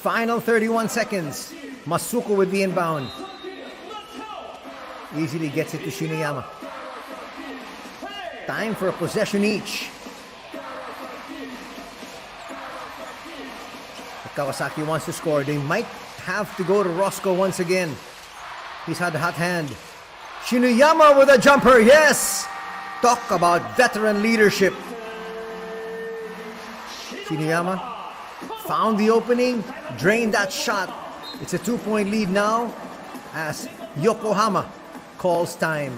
Final 31 seconds. Masuko with the inbound. Easily gets it to Shiniyama. Time for a possession each. If Kawasaki wants to score, they might have to go to Roscoe once again. He's had a hot hand. Shiniyama with a jumper, yes! Talk about veteran leadership. Shiniyama found the opening, drained that shot. It's a 2-point lead now as Yokohama calls time.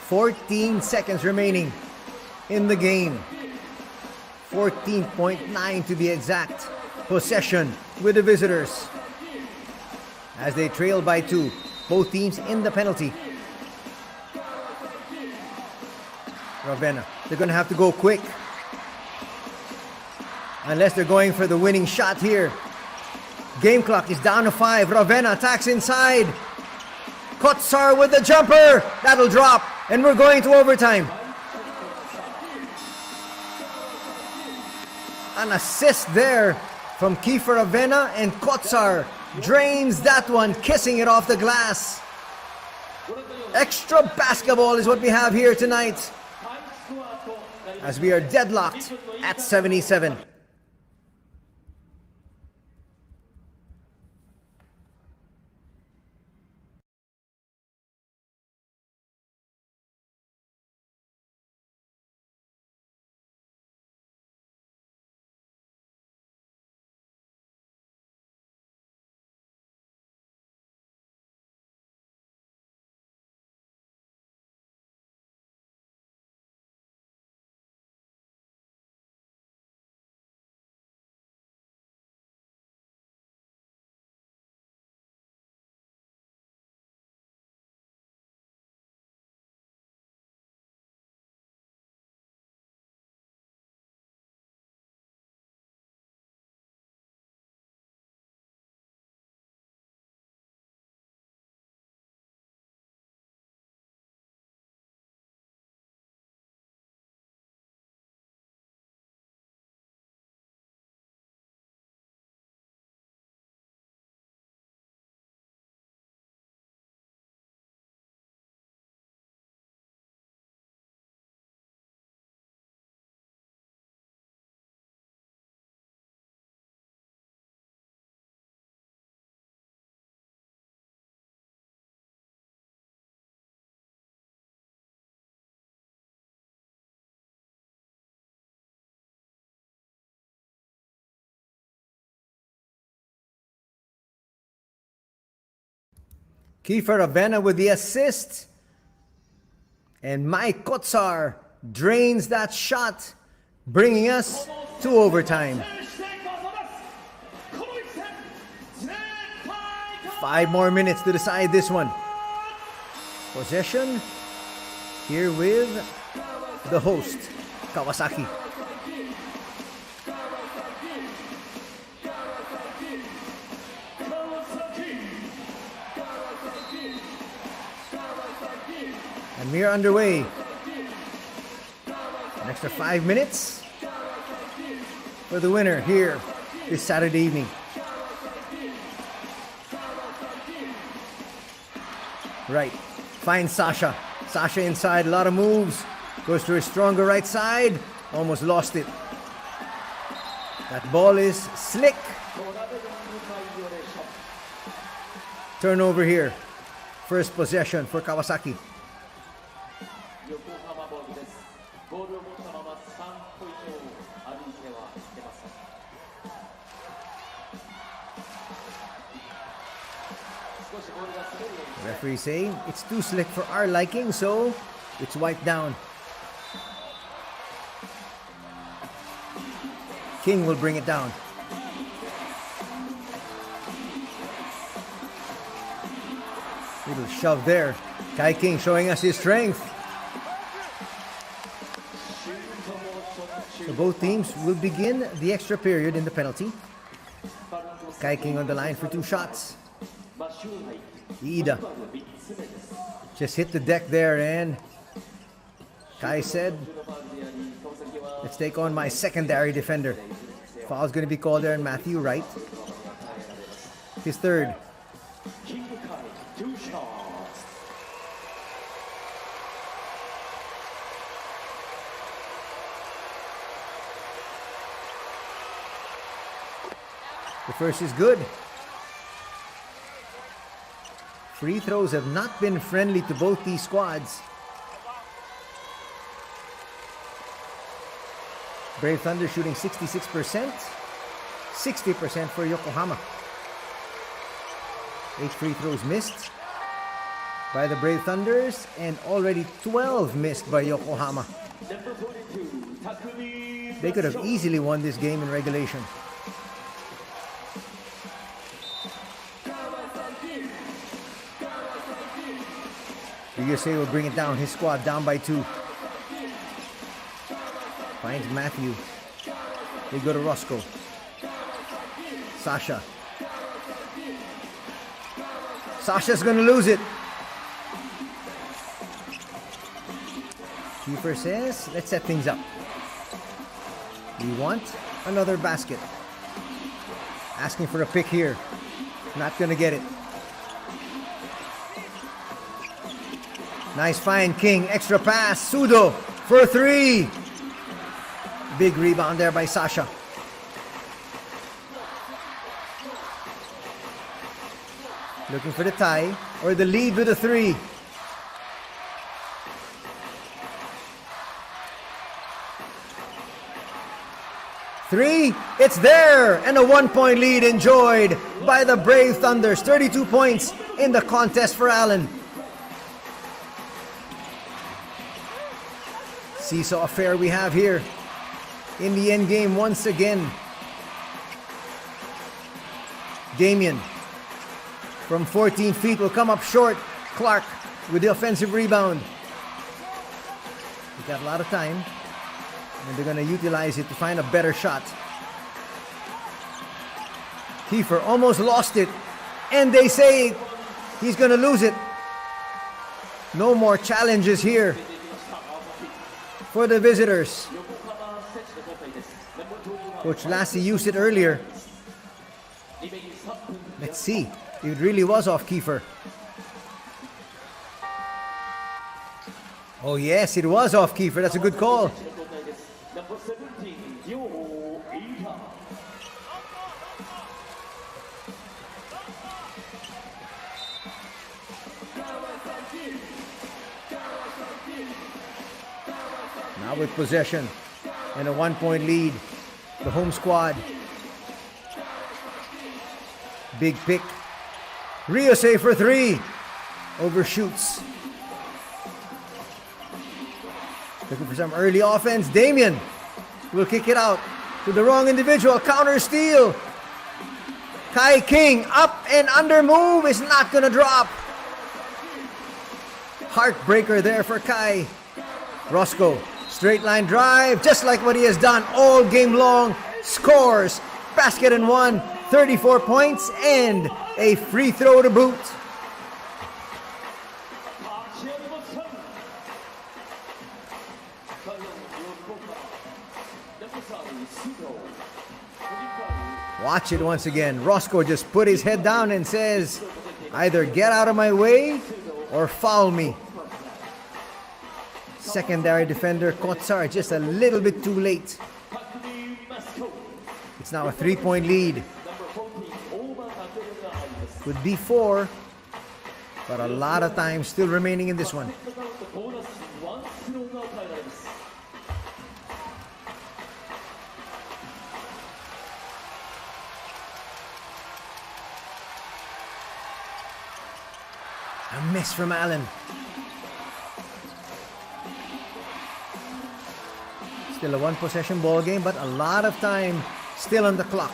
"14 seconds remaining in the game. 14.9 to be exact. Possession with the visitors. As they trail by 2. Both teams in the penalty. Ravenna, they're going to have to go quick. Unless they're going for the winning shot here. Game clock is down to 5. Ravenna attacks inside. Kotsar with the jumper. That'll drop. And we're going to overtime. An assist there from Kiefer Ravenna, and Kotsar drains that one, kissing it off the glass. Extra basketball is what we have here tonight, as we are deadlocked at 77. Kiefer Avena with the assist. And Mike Kotsar drains that shot, bringing us to overtime. 5 more minutes to decide this one. Possession here with the host, Kawasaki. And we're underway. An extra 5 minutes for the winner here this Saturday evening. Right, finds Sasha. Sasha inside, a lot of moves. Goes to his stronger right side. Almost lost it. That ball is slick. Turnover here. First possession for Kawasaki. Referee saying it's too slick for our liking, so it's wiped down. King will bring it down. Little shove there. Kai King showing us his strength. So both teams will begin the extra period in the penalty. Kai King on the line for 2 shots. Iida just hit the deck there, and Kai said, let's take on my secondary defender. Foul's going to be called there on Matthew Wright. His third. The first is good. Free throws have not been friendly to both these squads. Brave Thunder shooting 66%, 60% for Yokohama. 8 free throws missed by the Brave Thunders, and already 12 missed by Yokohama. They could have easily won this game in regulation. The USA will bring it down. His squad down by 2. Finds Matthew. They go to Roscoe. Sasha. Sasha's gonna lose it. Keeper says, let's set things up. We want another basket. Asking for a pick here. Not gonna get it. Nice find, King. Extra pass. Sudo for 3. Big rebound there by Sasha. Looking for the tie or the lead with a 3. Three, it's there, and a 1-point lead enjoyed by the Brave Thunders. 32 points in the contest for Allen. Seesaw affair we have here in the end game once again. Damien from 14 feet will come up short. Clark with the offensive rebound. We got a lot of time, and they're going to utilize it to find a better shot. Kiefer almost lost it, and they say he's going to lose it. No more challenges here for the visitors. Coach Lassie used it earlier. Let's see. It really was off Kiefer. Oh yes, it was off Kiefer. That's a good call. Now with possession and a 1-point lead, the home squad. Big pick. Ryosei for 3. overshoots. Looking for some early offense. Damien will kick it out to the wrong individual. Counter steal. Kai King up and under move is not gonna drop. Heartbreaker there for Kai. Roscoe, straight line drive, just like what he has done all game long. Scores, basket and one, 34 points and a free throw to boot. Watch it once again. Roscoe just put his head down and says, either get out of my way or foul me. Secondary defender KAWASAKI just a little bit too late. It's now a 3-point lead. Could be 4, but a lot of time still remaining in this one. A miss from Allen. Still a one-possession ball game, but a lot of time still on the clock.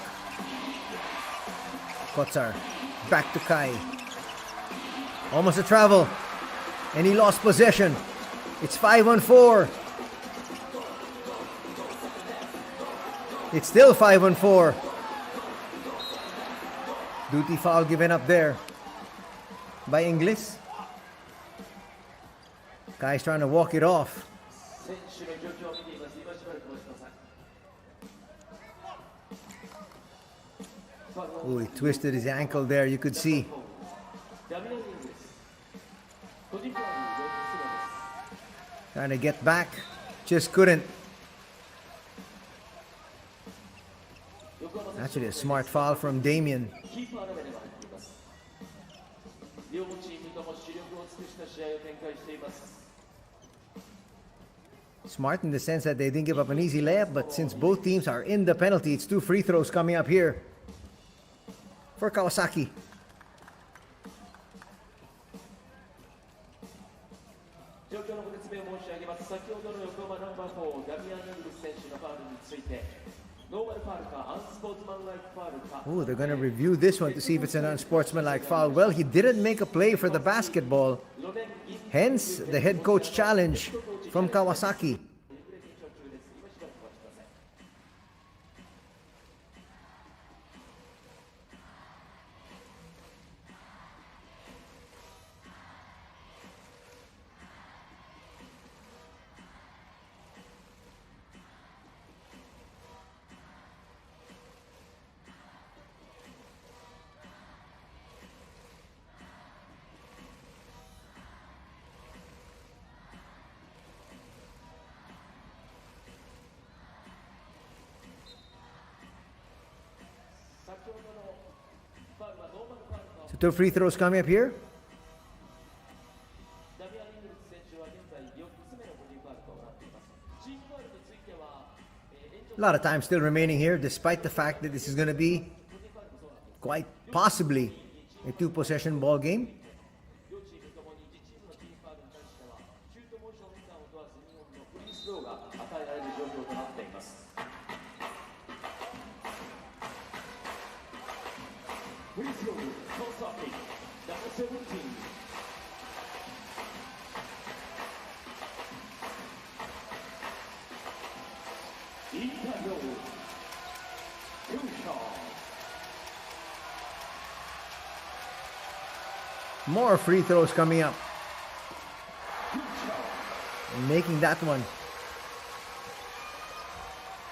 KAWASAKI back to Kai. Almost a travel, and he lost possession. It's 5-on-4. It's still 5-on-4. Duty foul given up there by Inglis. Kai's trying to walk it off. Oh, he twisted his ankle there, you could see. Trying to get back, just couldn't. Actually a smart foul from Damien. Smart in the sense that they didn't give up an easy layup, but since both teams are in the penalty, it's 2 free throws coming up here for Kawasaki. Oh, they're going to review this one to see if it's an unsportsmanlike foul. Well, he didn't make a play for the basketball. Hence, the head coach challenge from Kawasaki. So 2 free throws coming up here. A lot of time still remaining here, despite the fact that this is going to be quite possibly a 2-possession ball game. More free throws coming up. And making that one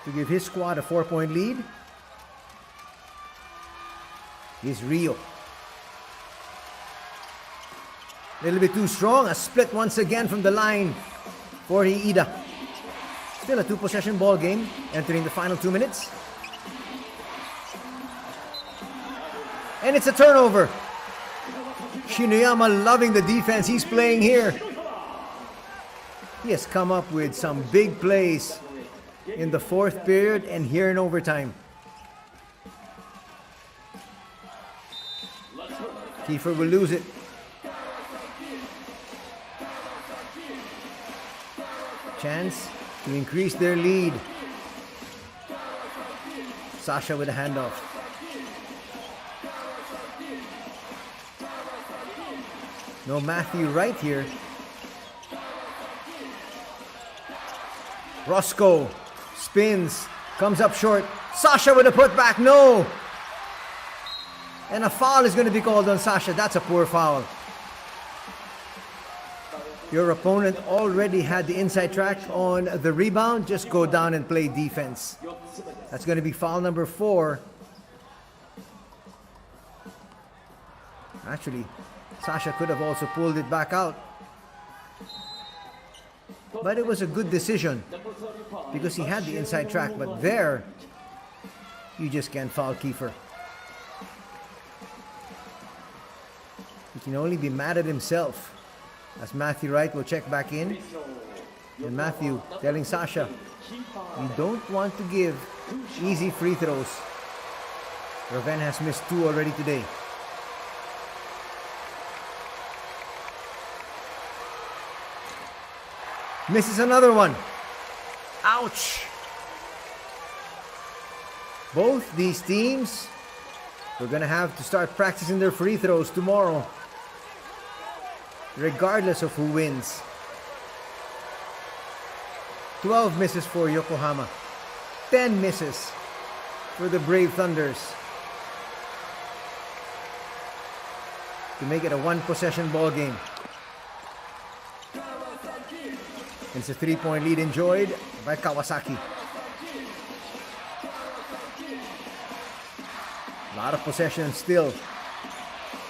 to give his squad a 4-point lead is Rio. A little bit too strong. A split once again from the line for Iida. Still a 2-possession ball game entering the final 2 minutes. And it's a turnover. Shinoyama loving the defense he's playing here. He has come up with some big plays in the 4th period and here in overtime. Kiefer will lose it. chance to increase their lead. Sasha with a handoff. No Matthew right here. Roscoe spins, comes up short. Sasha with a putback, no! And a foul is going to be called on Sasha. That's a poor foul. Your opponent already had the inside track on the rebound. Just go down and play defense. That's going to be foul number 4. Actually, Sasha could have also pulled it back out. But it was a good decision because he had the inside track. But there, you just can't foul Kiefer. He can only be mad at himself. As Matthew Wright will check back in. And Matthew telling Sasha, you don't want to give easy free throws. Raven has missed 2 already today. Misses another one. Ouch. Both these teams are going to have to start practicing their free throws tomorrow, regardless of who wins. 12 misses for Yokohama. 10 misses for the Brave Thunders. To make it a 1-possession ball game. It's a 3-point lead enjoyed by Kawasaki. A lot of possession still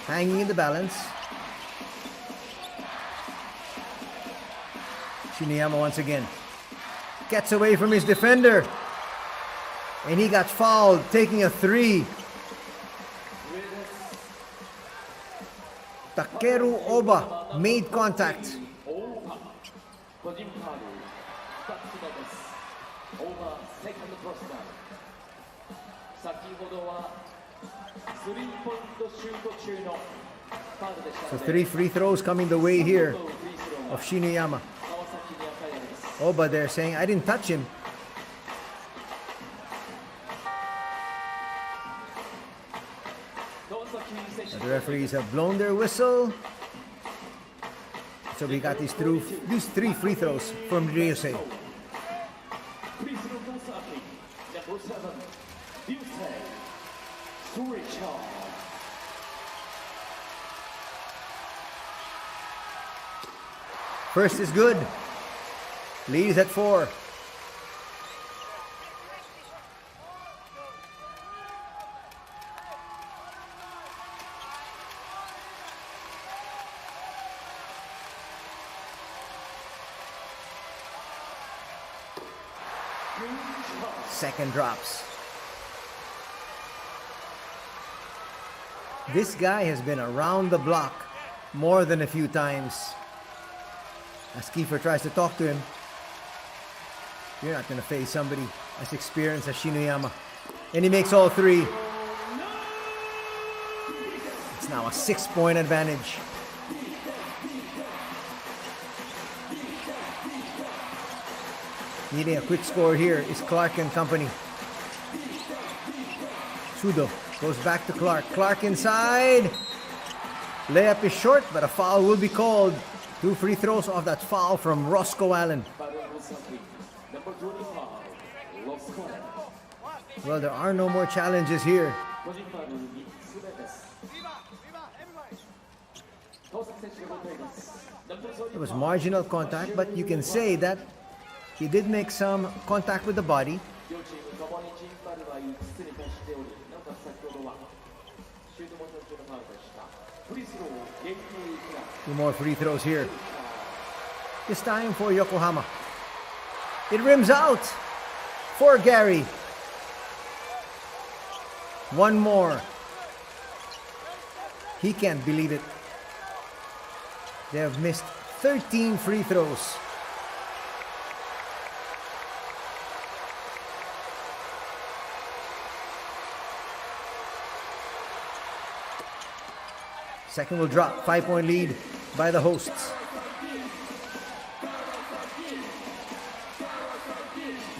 hanging in the balance. Shiniyama once again gets away from his defender. And he got fouled taking a 3. Takeru Oba made contact. So 3 free throws coming the way here of Shiniyama. Oba there saying, I didn't touch him. The referees have blown their whistle. So we got these 3 free throws from Ryusei. First is good. Lead is at 4. Second drops. This guy has been around the block more than a few times. As Kiefer tries to talk to him, you're not going to face somebody as experienced as Shiniyama. And he makes all 3. It's now a 6-point advantage. Needing a quick score here is Clark and company. Sudo goes back to Clark. Clark inside. Layup is short, but a foul will be called. 2 free throws off that foul from Roscoe Allen. Well, there are no more challenges here. It was marginal contact, but you can say that he did make some contact with the body. 2 more free throws here. This time for Yokohama. It rims out for Gary. 1 more. He can't believe it. They have missed 13 free throws. Second will drop. 5-point lead by the hosts.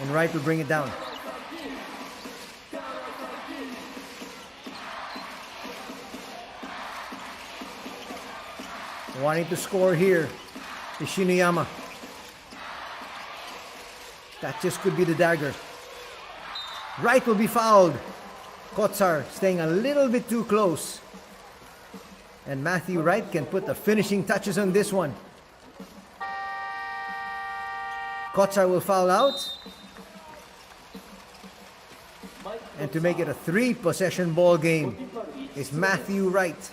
And Wright will bring it down. Wanting to score here is Shinuyama. That just could be the dagger. Wright will be fouled. Kotsar staying a little bit too close. And Matthew Wright can put the finishing touches on this one. Kotsar will foul out. And to make it a 3-possession ball game is Matthew Wright.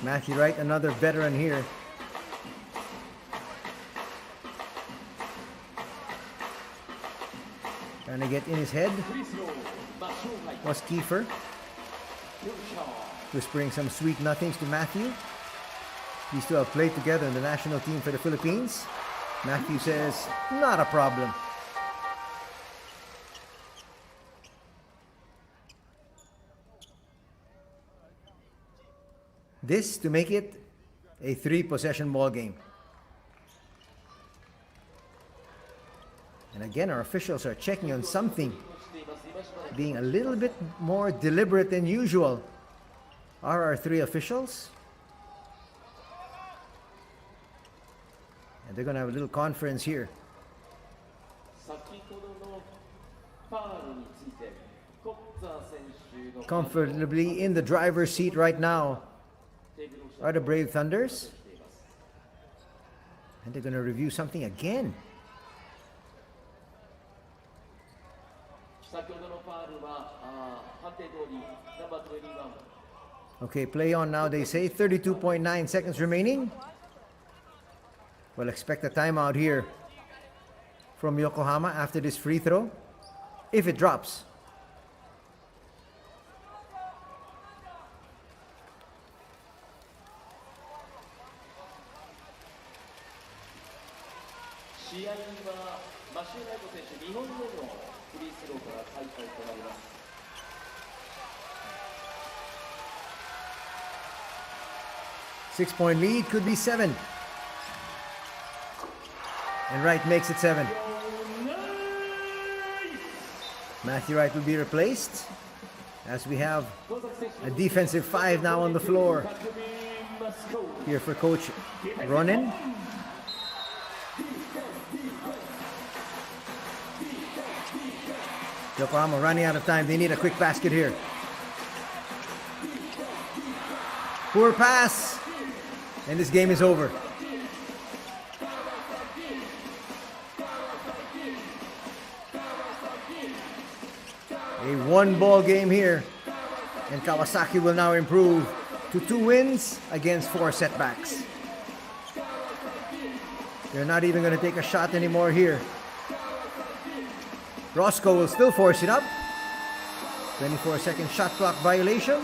Matthew Wright, another veteran here. Trying to get in his head was Kiefer. Whispering some sweet nothings to Matthew. These two have played together in the national team for the Philippines. Matthew says, not a problem. This to make it a 3-possession ball game. And again, our officials are checking on something, being a little bit more deliberate than usual. Are our 3 officials? And they're going to have a little conference here. Comfortably in the driver's seat right now are the Brave Thunders. And they're going to review something again. Okay, play on now, they say. 32.9 seconds remaining. We'll expect a timeout here from Yokohama after this free throw, if it drops. Six-point lead, could be 7. And Wright makes it 7. Matthew Wright will be replaced as we have a defensive 5 now on the floor. Here for Coach Ronin. Yokohama running out of time. They need a quick basket here. Poor pass. And this game is over. A 1-ball game here. And Kawasaki will now improve to 2 wins against 4 setbacks. They're not even going to take a shot anymore here. Roscoe will still force it up. 24-second shot clock violation.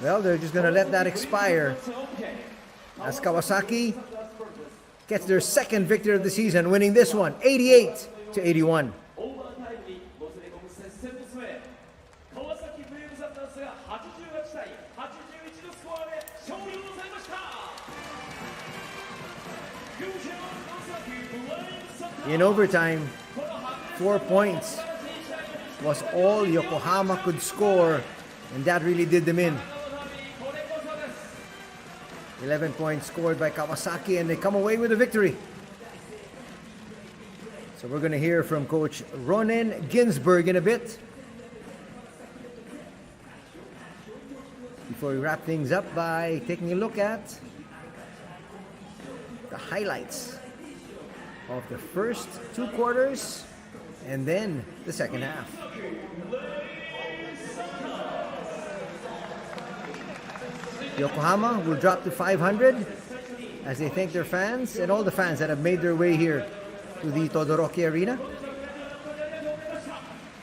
Well, they're just going to let that expire as Kawasaki gets their second victory of the season, winning this one 88-81. In overtime, 4 points was all Yokohama could score, and that really did them in. 11 points scored by Kawasaki, and they come away with a victory. So we're going to hear from Coach Ronen Ginsberg in a bit. Before we wrap things up by taking a look at the highlights of the first 2 quarters and then the second half. Yokohama will drop to 500 as they thank their fans and all the fans that have made their way here to the Todoroki Arena.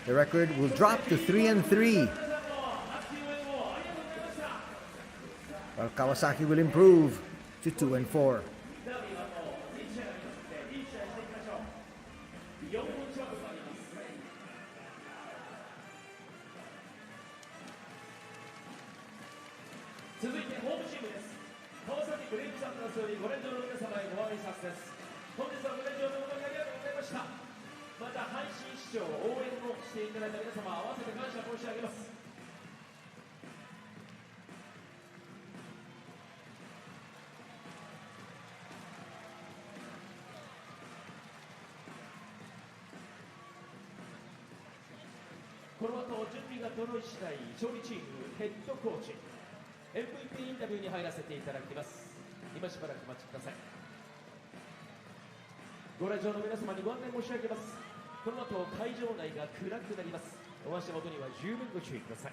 The record will drop to 3-3. while Kawasaki will improve to 2-4. 続いてホームチームです。川崎ブレイブサンダースよりご来場の皆様へご挨拶です。本日はご来場誠にありがとうございました。また配信視聴応援をしていただいた皆様合わせて感謝申し上げます。この後準備が整い次第、勝利チームヘッドコーチ MVP インタビューに入らせていただきます。今しばらくお待ちください。ご来場の皆様にご案内申し上げます。この後会場内が暗くなります。お足元には十分ご注意ください。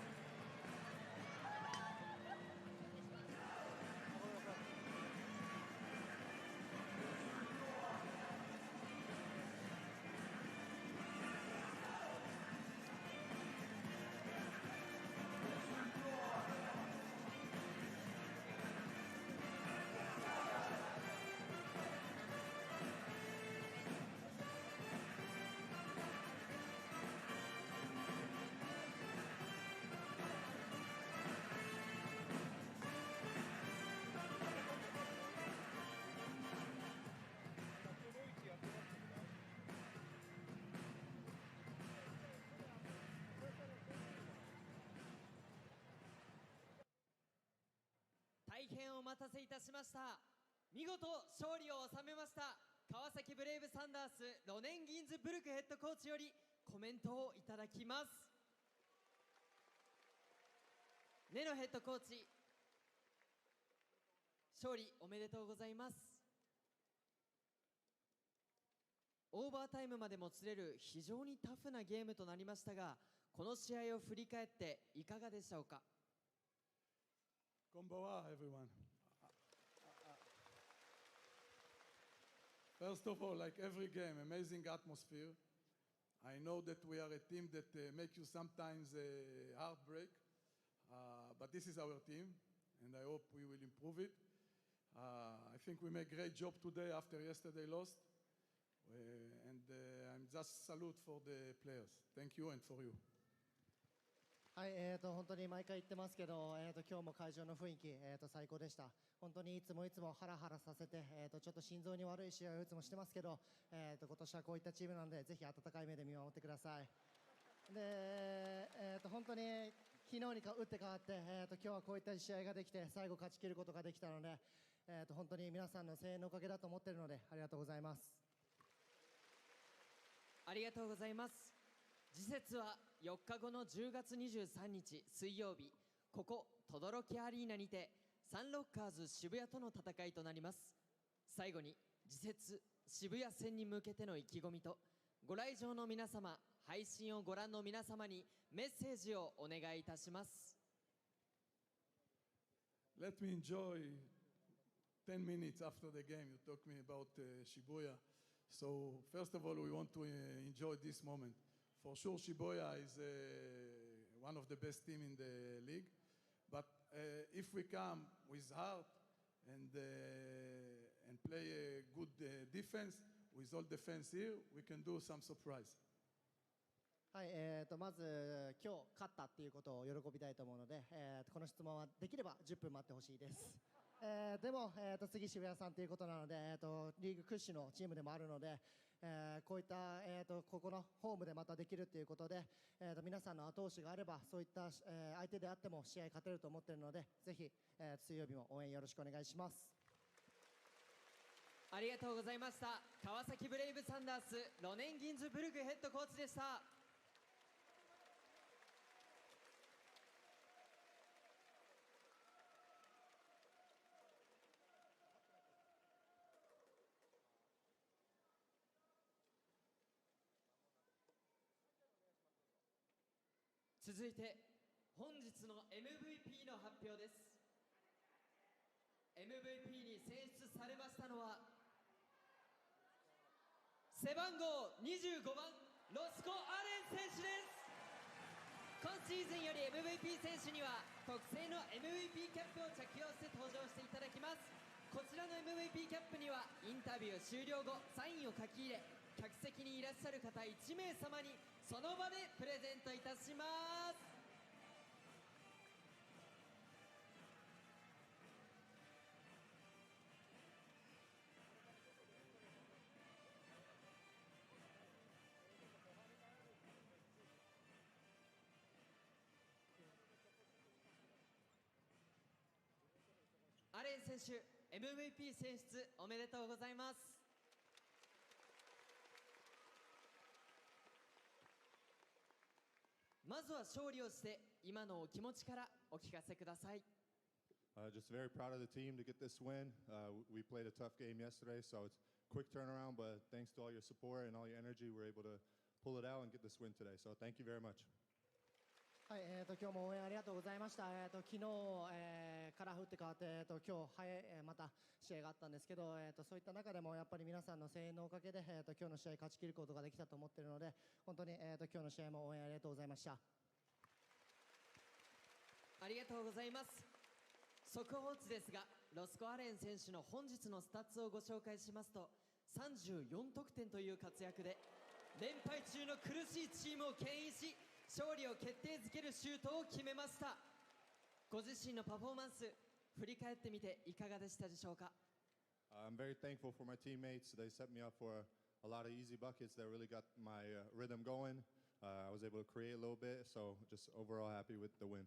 大変お待たせいたしました。見事勝利を収めました川崎ブレイブサンダースロネン・ギンズブルクヘッドコーチよりコメントをいただきます。ネノヘッドコーチ、勝利おめでとうございます。オーバータイムまでもつれる非常にタフなゲームとなりましたが、この試合を振り返っていかがでしょうか。Konbanwa, everyone. First of all, like every game, amazing atmosphere. I know that we are a team that make you sometimes heartbreak, but this is our team, and I hope we will improve it. I think we made a great job today after yesterday lost, and I'm just salute for the players. Thank you and for you. はい、本当に毎回言ってますけど、今日も会場の雰囲気、最高でした。本当にいつもハラハラさせて、ちょっと心臓に悪い試合をいつもしてますけど、今年はこういったチームなので、ぜひ温かい目で見守ってください。で、本当に昨日に打って変わって、今日はこういった試合ができて、最後勝ち切ることができたので、本当に皆さんの声援のおかげだと思っているので、ありがとうございます。ありがとうございます。次節は4日後の10月23日水曜日、ここ轟アリーナにてサンロッカーズ渋谷との戦いとなります。最後に次節渋谷戦に向けての意気込みと、ご来場の皆様、配信をご覧の皆様にメッセージをお願いいたします。 Let me enjoy 10 minutes after the game. You talked me about Shibuya. So first of all, we want to enjoy this moment. For sure, Shibuya is one of the best teams in the league. But if we come with heart and play a good defense, with all the fans here, we can do some surprise. はい、まず今日勝ったっていうことを喜びたいと思うので、この質問はできれば10分待ってほしいです。でも、次渋谷さんということなので、リーグ屈指のチームでもあるので、こういった、ここのホームでまたできるということで、皆さんの後押しがあればそういった、相手であっても試合勝てると思っているので、ぜひ、水曜日も応援よろしくお願いします。ありがとうございました。川崎ブレイブサンダースロネン・ギンズブルクヘッドコーチでした。続いて本日の MVP の発表です。 MVP に選出されましたのは背番号25番ロスコ・アレン選手です。今シーズンより MVP 選手には特製の MVP キャップを着用して登場していただきます。こちらの MVP キャップにはインタビュー終了後サインを書き入れ、客席にいらっしゃる方1名様にその場でプレゼントいたします。アレン選手 MVP 選出おめでとうございます。まずは勝利をして今のお気持ちからお聞かせください。Just very proud of the team to get this win. We played a tough game yesterday, so it's quick turnaround, but thanks to all your support and all your energy, we're able to pull it out and get this win today. So thank you very much. はい、今日も応援ありがとうございました。昨日、から降って変わって、今日また試合があったんですけど、そういった中でもやっぱり皆さんの声援のおかげで、今日の試合勝ち切ることができたと思っているので、本当に、今日の試合も応援ありがとうございました。ありがとうございます。速報値ですが、ロスコ・アレン選手の本日のスタッツをご紹介しますと、34得点という活躍で連敗中の苦しいチームを牽引し、勝利を決定づけるシュートを決めました。ご自身のパフォーマンス振り返ってみていかがでしたでしょうか。I'm very thankful for my teammates. They set me up for a lot of easy buckets that really got my rhythm going. I was able to create a little bit, so just overall happy with the win.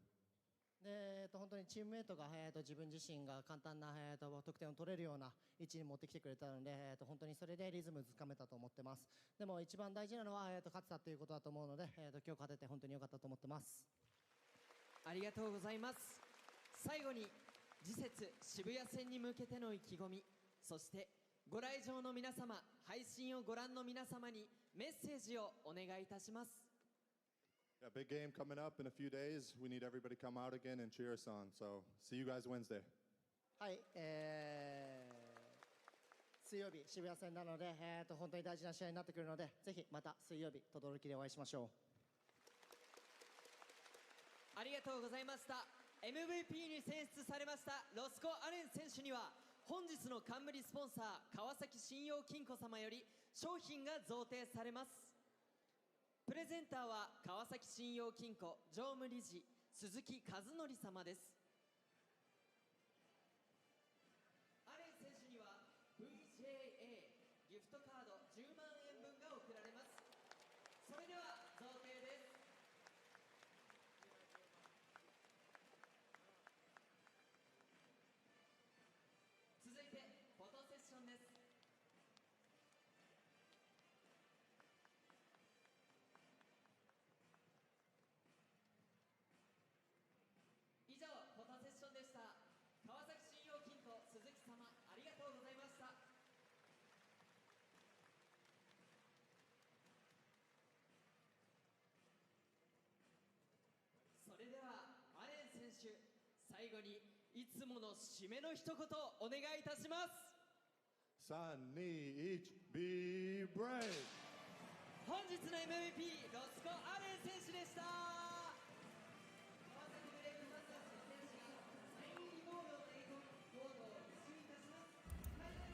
で本当にチームメイトが、自分自身が簡単な、得点を取れるような位置に持ってきてくれたので、本当にそれでリズムつかめたと思ってます。でも一番大事なのは、勝てたということだと思うので、今日勝てて本当に良かったと思ってます。ありがとうございます。最後に次節渋谷戦に向けての意気込み、そしてご来場の皆様、配信をご覧の皆様にメッセージをお願いいたします。Yeah, big game coming up in a few days. We need everybody to come out again and cheer us on. So see you guys Wednesday. はい、水曜日渋谷戦なので、本当に大事な試合になってくるので、ぜひまた水曜日轟でお会いしましょう。ありがとうございました。 MVP に選出されましたロスコ・アレン選手には本日の冠スポンサー川崎信用金庫様より商品が贈呈されます。プレゼンターは川崎信用金庫常務理事鈴木和則様です。アレン選手には VJA ギフトカード10万円分が贈られます。それでは贈呈です。続いてフォトセッションです。以上フォトセッションでした。川崎信用金庫鈴木様ありがとうございました。それではアレン選手、最後にいつもの締めの一言お願いいたします。3、2、1、Be brave! 本日の MVP ロスコ・アレン選手でした。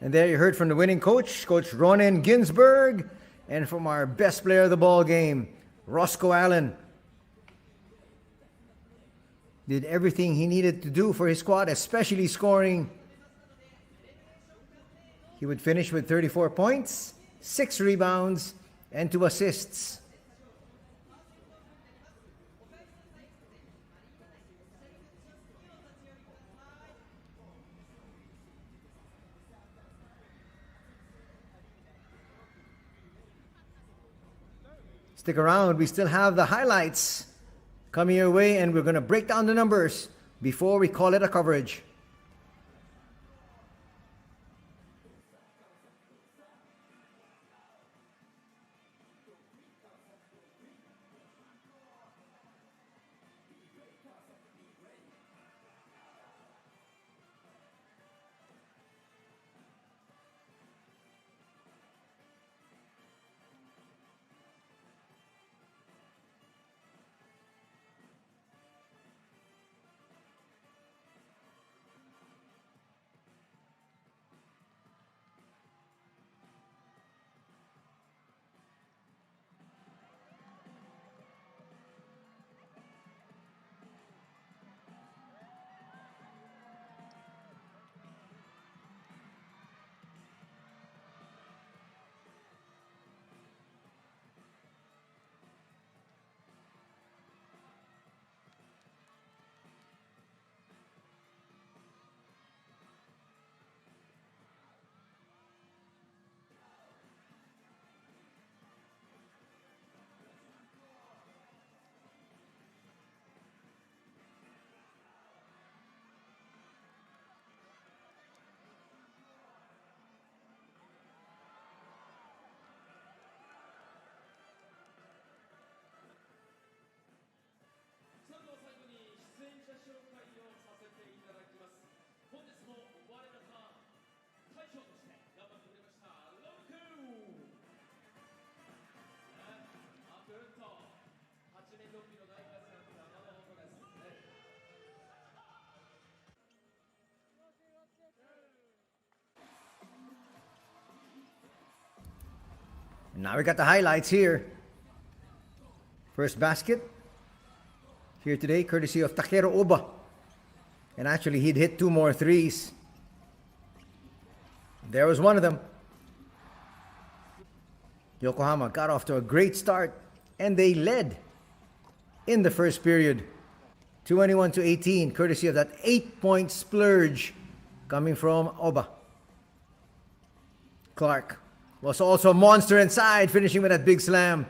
And there you heard from the winning coach, Coach Ronen Ginsberg, and from our best player of the ball game, Roscoe Allen. Did everything he needed to do for his squad, especially scoring. He would finish with 34 points, 6 rebounds, and 2 assists. Stick around, we still have the highlights coming your way, and we're going to break down the numbers before we call it a coverage. And now we got the highlights here. First basket here today, courtesy of Takeru Oba. And actually, he'd hit 2 more threes. There was one of them. Yokohama got off to a great start, and they led in the first period. 21-18, courtesy of that 8-point splurge coming from Oba. Clark was also a monster inside, finishing with that big slam.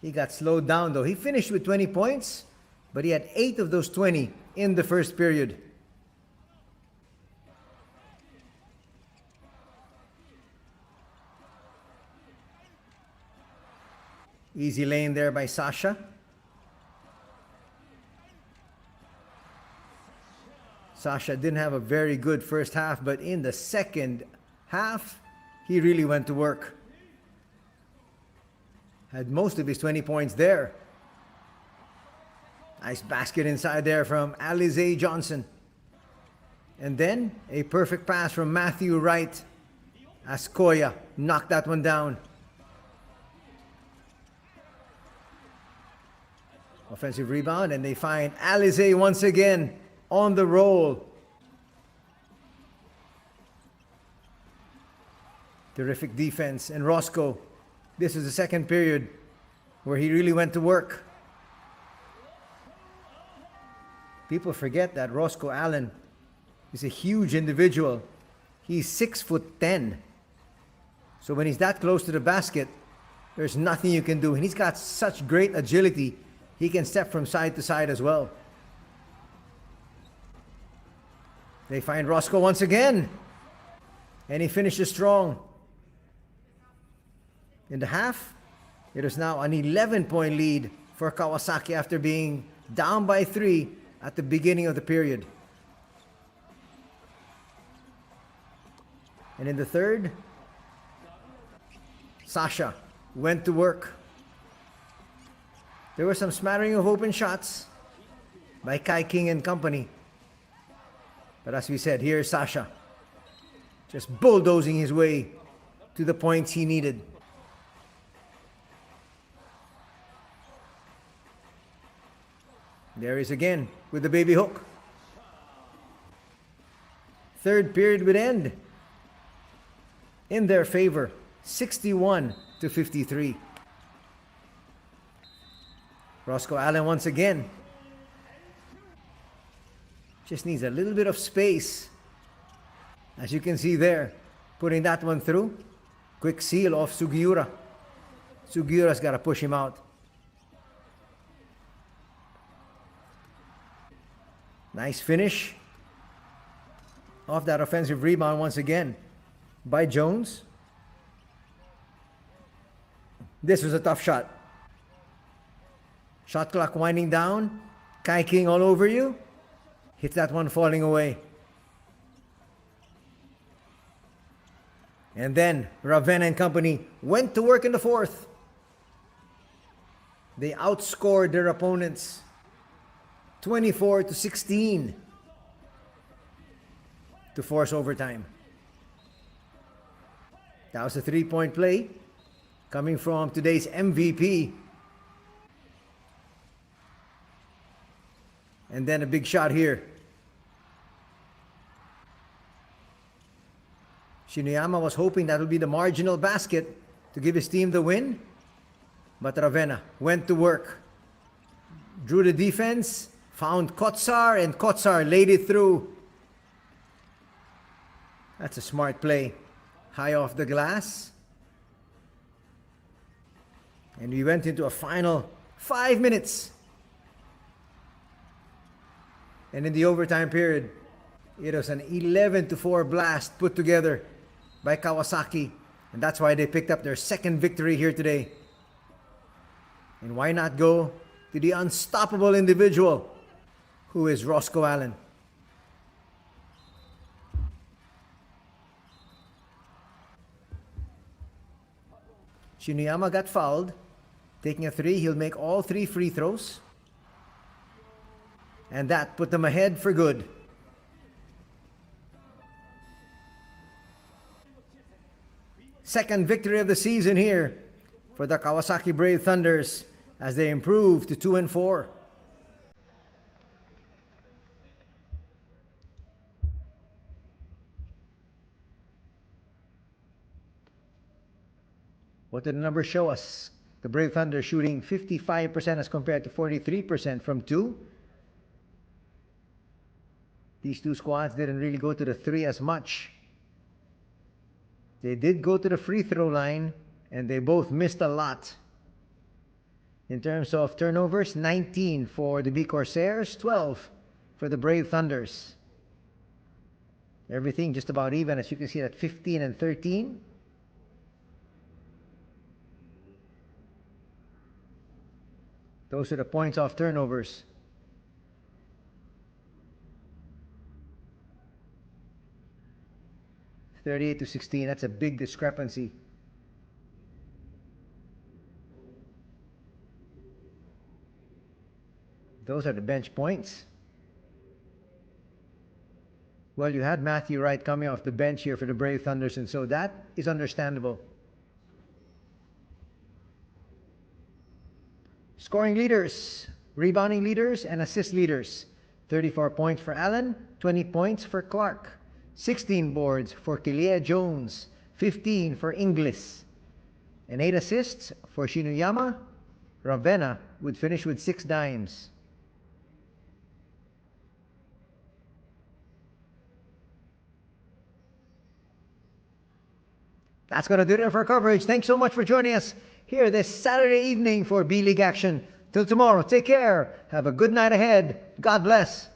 He got slowed down though. He finished with 20 points, but he had 8 of those 20 in the first period. Easy lane there by Sasha. Sasha didn't have a very good first half, but in the second half, he really went to work. Had most of his 20 points there. Nice basket inside there from Alize Johnson. And then a perfect pass from Matthew Wright as Koya knocked that one down. Offensive rebound, and they find Alize once again on the roll. Terrific defense. And Roscoe, this is the second period where he really went to work. People forget that Roscoe Allen is a huge individual. He's 6'10". So when he's that close to the basket, there's nothing you can do. And he's got such great agility. He can step from side to side as well. They find Roscoe once again. And he finishes strong. In the half, it is now an 11-point lead for Kawasaki after being down by 3 at the beginning of the period. And in the third, Sasha went to work. There was some smattering of open shots by Kai King and company. But as we said, here's Sasha just bulldozing his way to the points he needed. There he is again with the baby hook. Third period would end in their favor, 61-53. Roscoe Allen once again. Just needs a little bit of space. As you can see there, putting that one through. Quick seal off Sugiura. Sugiura's got to push him out. Nice finish off that offensive rebound once again by Jones. This was a tough shot. Shot clock winding down. Kai King all over you. Hits that one falling away. And then Ravenna and company went to work in the fourth. They outscored their opponents 24-16 to force overtime. That was a 3-point play coming from today's MVP. And then a big shot here. Shinuyama was hoping that would be the marginal basket to give his team the win. But Ravenna went to work. Drew the defense, found Kotsar, and Kotsar laid it through. That's a smart play. High off the glass. And we went into a final 5 minutes. And in the overtime period, it was an 11-4 blast put together by Kawasaki. And that's why they picked up their second victory here today. And why not go to the unstoppable individual who is Roscoe Allen. Shinuyama got fouled. Taking a three, he'll make all 3 free throws. And that put them ahead for good. second victory of the season here for the Kawasaki Brave Thunders as they improve to 2-4. What did the numbers show us? The Brave Thunder shooting 55% as compared to 43% from 2. These two squads didn't really go to the 3 as much. They did go to the free throw line, and they both missed a lot. In terms of turnovers, 19 for the B-CORSAIRS, 12 for the Brave Thunders. Everything just about even, as you can see, at 15 and 13. Those are the points off turnovers. (38-16), that's a big discrepancy. Those are the bench points. Well, you had Matthew Wright coming off the bench here for the Brave Thunders, and so that is understandable. Scoring leaders, rebounding leaders, and assist leaders. 34 points for Allen, 20 points for Clark, 16 boards for Kilia Jones, 15 for Inglis, and 8 assists for Shinuyama. Ravenna would finish with 6 dimes. That's going to do it for our coverage. Thanks so much for joining us here this Saturday evening for B-League action. Till tomorrow, take care. Have a good night ahead. God bless.